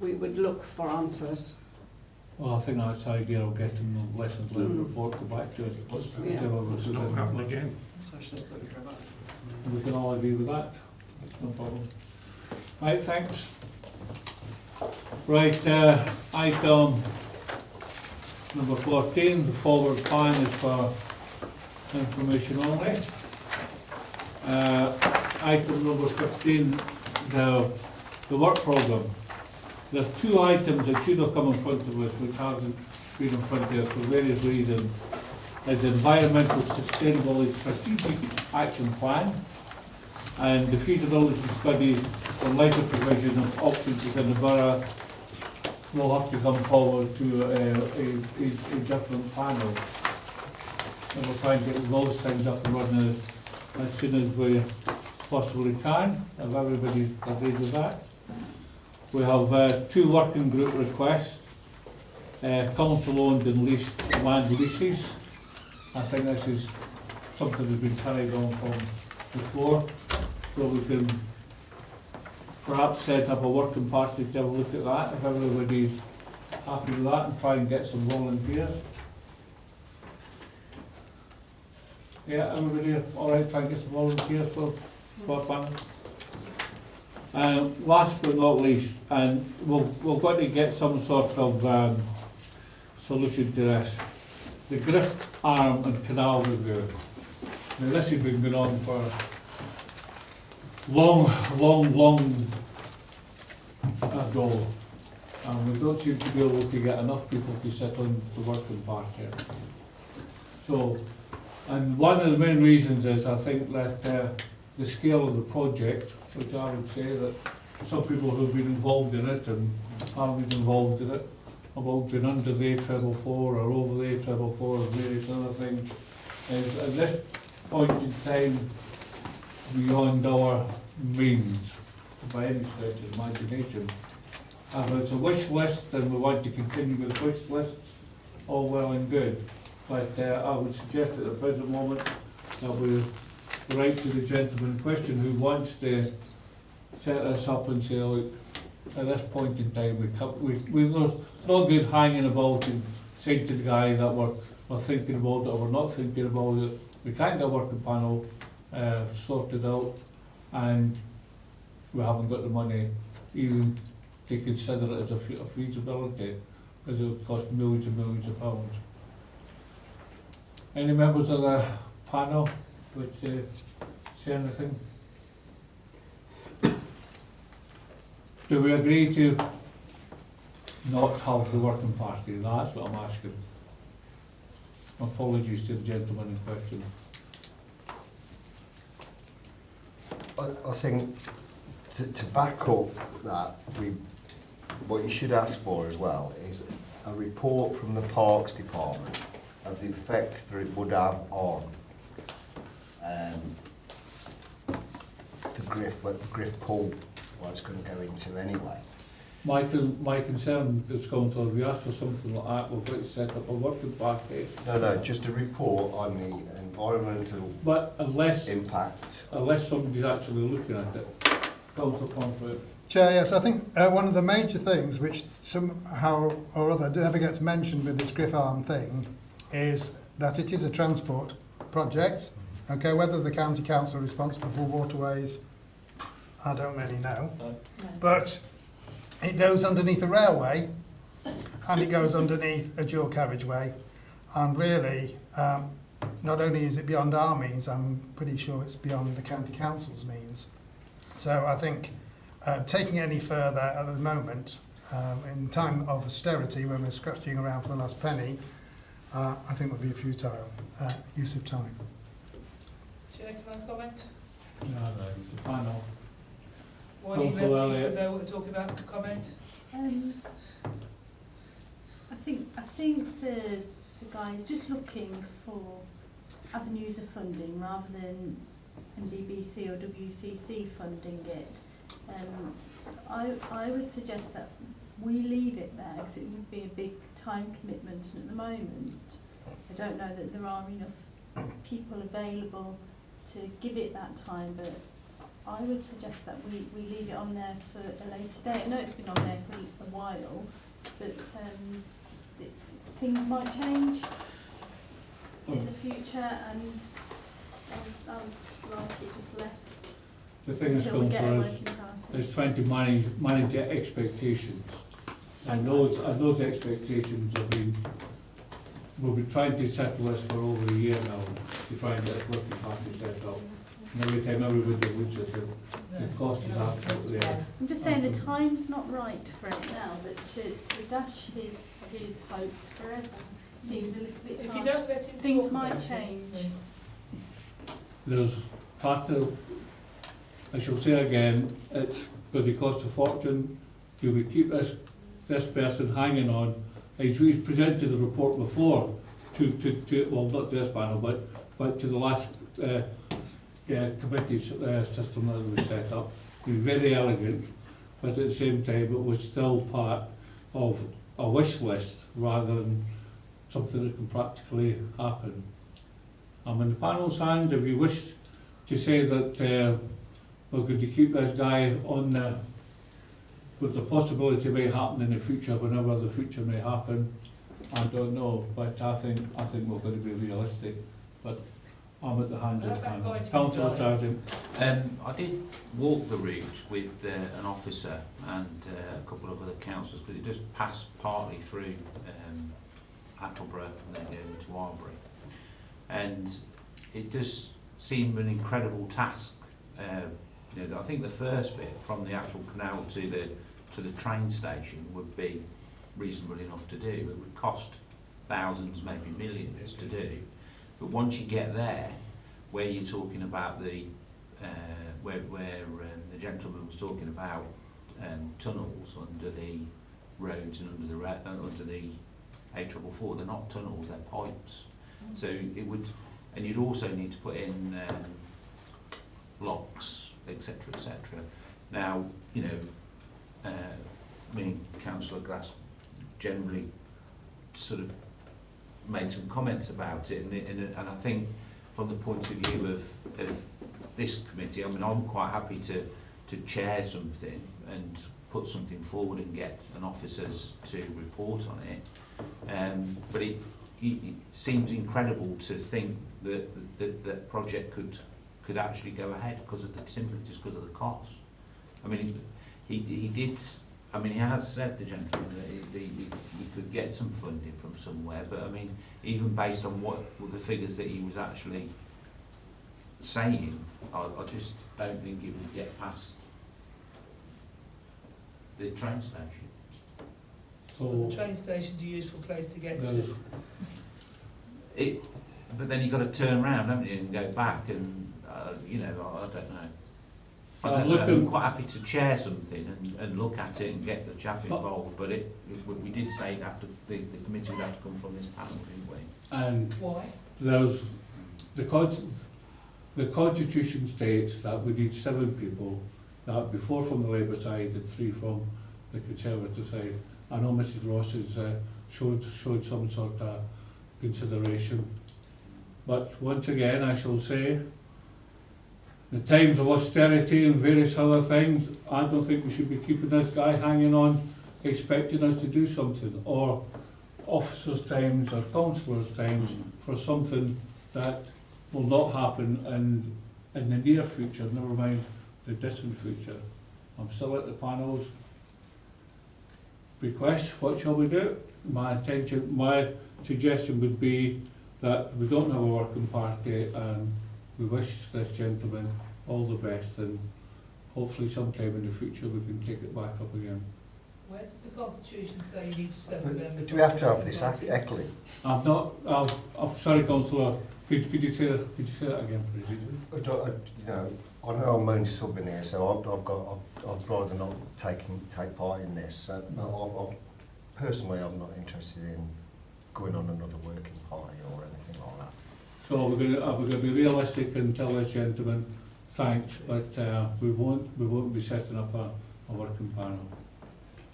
[SPEAKER 16] we would look for answers.
[SPEAKER 1] Well, I think that's the idea of getting the lessons learned report go back to it.
[SPEAKER 16] Yeah.
[SPEAKER 6] It's not happen again.
[SPEAKER 1] We can all agree with that. That's no problem. Right, thanks. Right, item number 14, the forward plan is for information only. Item number 15, the work programme. There's 2 items that should have come in front of us which haven't been in front of us for various reasons. There's the Environmental Sustainability Strategic Action Plan and the feasibility studies for leisure provision of options within the borough will have to come forward to a different panel. And we'll try and get those things up and running as soon as we possibly can, if everybody agrees with that. We have 2 working group requests, council-owned and leased land leases. I think this is something that's been carried on from before, so we can perhaps set up a working party to have a look at that, if everybody's happy with that, and try and get some volunteers. Yeah, everybody all right, try and get some volunteers for planning. Last but not least, and we've got to get some sort of solution to this. The Grift Arm and Canal Review. Now this has been going on for long ago, and we don't seem to be able to get enough people to sit on the working park here. So, and one of the main reasons is I think that the scale of the project, which I would say that some people who've been involved in it and haven't been involved in it, have all been under the A444 or over the A444 or various other things, is at this point in time beyond our means by any stretch of imagination. If it's a wish list, then we want to continue with wish lists, all well and good. But I would suggest at the present moment that we write to the gentleman in question who wants to set this up and say, look, at this point in time, there's no good hanging about and saying to the guy that we're thinking about it or we're not thinking about it. We can't get a working panel sorted out, and we haven't got the money even to consider it as a feasibility, because it would cost millions and millions of pounds. Any members of the panel would say anything? Do we agree to not have the working party? That's what I'm asking. Apologies to the gentleman in question.
[SPEAKER 10] I think to back up that, what you should ask for as well is a report from the Parks Department of the effect that it would have on the Griff pool, what it's going to go into anyway.
[SPEAKER 1] My concern is going to, if we ask for something like that, we've got to set up a working party.
[SPEAKER 10] No, just a report on the environmental impact.
[SPEAKER 1] Unless somebody's actually looking at it. Councillor Pomfret.
[SPEAKER 5] Chair, yes, I think one of the major things which somehow or other never gets mentioned with this Griff Arm thing is that it is a transport project. Okay, whether the county council are responsible for waterways, I don't really know. No. But it goes underneath a railway and it goes underneath a dual carriageway, and really not only is it beyond our means, I'm pretty sure it's beyond the county council's means. So I think taking it any further at the moment, in time of austerity when we're scratching around for the last penny, I think would be a futile use of time.
[SPEAKER 3] Should I come and comment?
[SPEAKER 1] No, it's a panel.
[SPEAKER 3] Why do you know what to talk about? Comment?
[SPEAKER 9] I think the guy is just looking for avenues of funding rather than BBC or WCC funding it. I would suggest that we leave it there because it would be a big time commitment, and at the moment I don't know that there are enough people available to give it that time, but I would suggest that we leave it on there for a later date. I know it's been on there for a while, but things might change in the future, and I'd like it just left
[SPEAKER 1] the thing is,
[SPEAKER 9] until we get a working party.
[SPEAKER 1] Is trying to manage their expectations, and those expectations have been. We've been trying to settle this for over a year now to try and get a working party set up. And every time everybody looks at it, the cost is absolutely there.
[SPEAKER 9] I'm just saying the time's not right for it now, but to dash his hopes forever seems a little bit
[SPEAKER 3] If
[SPEAKER 9] harsh.
[SPEAKER 3] you don't let him
[SPEAKER 9] Things
[SPEAKER 3] talk
[SPEAKER 9] might
[SPEAKER 3] about it,
[SPEAKER 9] change.
[SPEAKER 1] There's part of, I shall say again, it's going to cost a fortune. Do we keep this person hanging on? He's presented the report before to well, not to this panel, but to the last committee system that was set up. He was very elegant, but at the same time it was still part of a wish list rather than something that can practically happen. I'm in the panel's hands. If you wish to say that we're going to keep this guy on there with the possibility may happen in the future, whenever the future may happen, I don't know, but I think we're going to be realistic. But I'm at the hands of the panel. Councillor Sargent.
[SPEAKER 7] I did walk the route with an officer and a couple of other councillors, because it just passed partly through Attleborough and then going to Arbury. And it does seem an incredible task You know, I think the first bit from the actual canal to the train station would be reasonable enough to do. It would cost thousands, maybe millions to do. But once you get there, where you're talking about the where the gentleman was talking about tunnels under the roads and under the A444, they're not tunnels, they're pipes. So it would, and you'd also need to put in locks, etc., etc. Now, you know, me and Councillor Grass generally sort of made some comments about it, and I think from the point of view of this committee, I mean, I'm quite happy to chair something and put something forward and get an officers to report on it. But it seems incredible to think that that project could actually go ahead because of simply just because of the cost. I mean, he did. I mean, he has said, the gentleman, that he could get some funding from somewhere, but I mean, even based on what the figures that he was actually saying, I just don't think it would get past the train station.
[SPEAKER 3] So the train station's a useful place to get to.
[SPEAKER 7] But then you've got to turn around, haven't you, and go back, and you know, I don't know. I'm quite happy to chair something and look at it and get the chap involved, but we did say that the committee would have to come from this panel, didn't we?
[SPEAKER 1] And
[SPEAKER 3] why?
[SPEAKER 1] There's the Constitution states that we need 7 people, that before from the Labour side and 3 from the Conservative side. I know Mrs Ross has showed some sort of consideration, but once again I shall say, the times of austerity and various other things, I don't think we should be keeping this guy hanging on, expecting us to do something, or officers' times or councillors' times for something that will not happen in the near future, never mind the distant future. I'm still at the panel's request. What shall we do? My suggestion would be that we don't have a working party, and we wish this gentleman all the best, and hopefully sometime in the future we can take it back up again.
[SPEAKER 3] Where does the Constitution say you need 7 members?
[SPEAKER 10] Do we have to have this echoing?
[SPEAKER 1] I'm not. I'm sorry, Councillor. Could you say that again, please?
[SPEAKER 10] You know, I know I'm only subbing here, so I'd rather not take part in this. Personally, I'm not interested in going on another working party or anything like that.
[SPEAKER 1] So we're going to be realistic and tell this gentleman thanks, but we won't be setting up a working panel.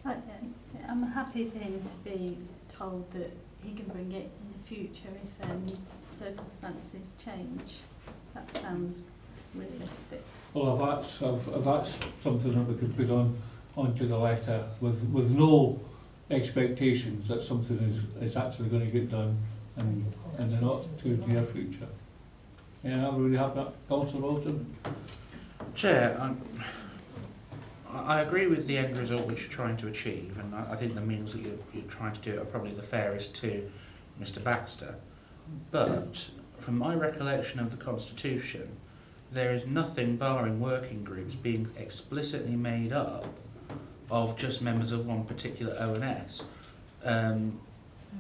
[SPEAKER 9] I'm happy for him to be told that he can bring it in the future if circumstances change. That sounds realistic.
[SPEAKER 1] Well, if that's something that we could put onto the letter with no expectations that something is actually going to get done in the not too near future. Yeah, I really have that. Councillor Wilson?
[SPEAKER 12] Chair, I agree with the end result which you're trying to achieve, and I think the means that you're trying to do it are probably the fairest to Mr Baxter. But from my recollection of the Constitution, there is nothing barring working groups being explicitly made up of just members of one particular ONS.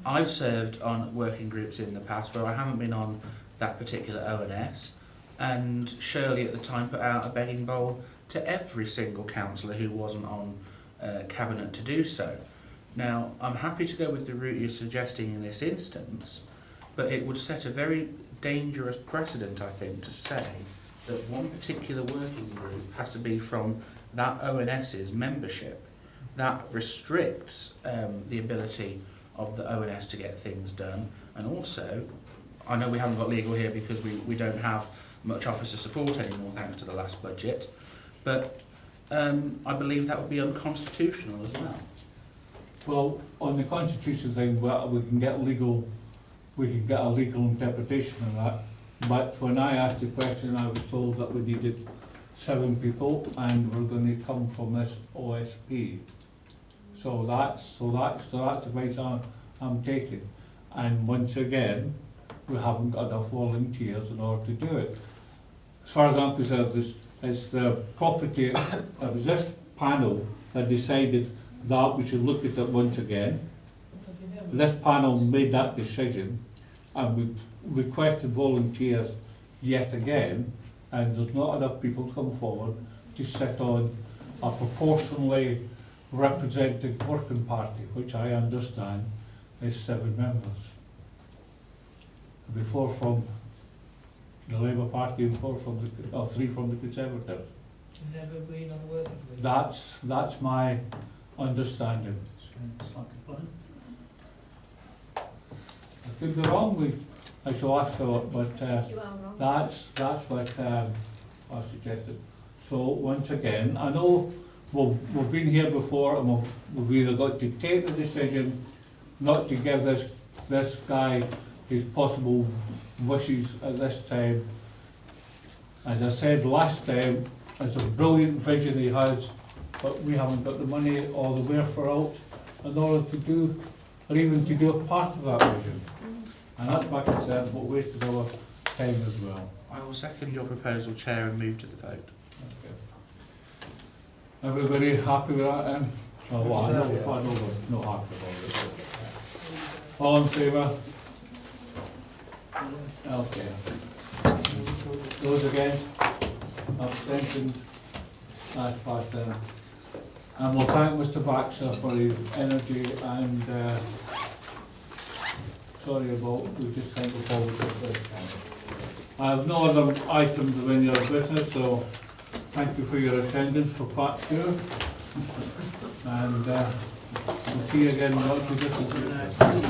[SPEAKER 12] I've served on working groups in the past where I haven't been on that particular ONS, and Shirley at the time put out a begging bowl to every single councillor who wasn't on cabinet to do so. Now, I'm happy to go with the route you're suggesting in this instance, but it would set a very dangerous precedent, I think, to say that one particular working group has to be from that ONS's membership. That restricts the ability of the ONS to get things done, and also, I know we haven't got legal here because we don't have much officer support anymore thanks to the last budget, but I believe that would be unconstitutional as well.
[SPEAKER 1] Well, on the Constitution thing, we can get a legal interpretation of that. But when I asked the question, I was told that we needed 7 people, and we're going to come from this OSP. So that's the advice I'm taking. And once again, we haven't got enough volunteers in order to do it. As far as I'm concerned, It's the property, it was this panel that decided that we should look at it once again. This panel made that decision, and we requested volunteers yet again, and there's not enough people to come forward to sit on a proportionally represented working party, which I understand is 7 members. There'll be 4 from the Labour Party and 3 from the Conservatives.
[SPEAKER 3] Never been on a working group.
[SPEAKER 1] That's my understanding.
[SPEAKER 13] It's like a plan.
[SPEAKER 1] I could be wrong, I shall ask Philip, but
[SPEAKER 14] You are wrong.
[SPEAKER 1] that's what I suggested. So once again, I know we've been here before, and we've either got to take the decision not to give this guy his possible wishes at this time. As I said last time, it's a brilliant vision he has, but we haven't got the money or the wherefore in order to do, or even to do a part of that vision. And that's my concern, but wasted our time as well.
[SPEAKER 12] I will second your proposal, Chair, and move to the vote.
[SPEAKER 1] Okay. Everybody happy with that then? Oh, well, I know we're not happy about it. All in favour? Okay. Those against? Abstentions? That's passed then. And we'll thank Mr Baxter for his energy and sorry about, we just can't go forward with this. I have no other items of any other business, so thank you for your attendance for part 2. And we'll see you again not too distant.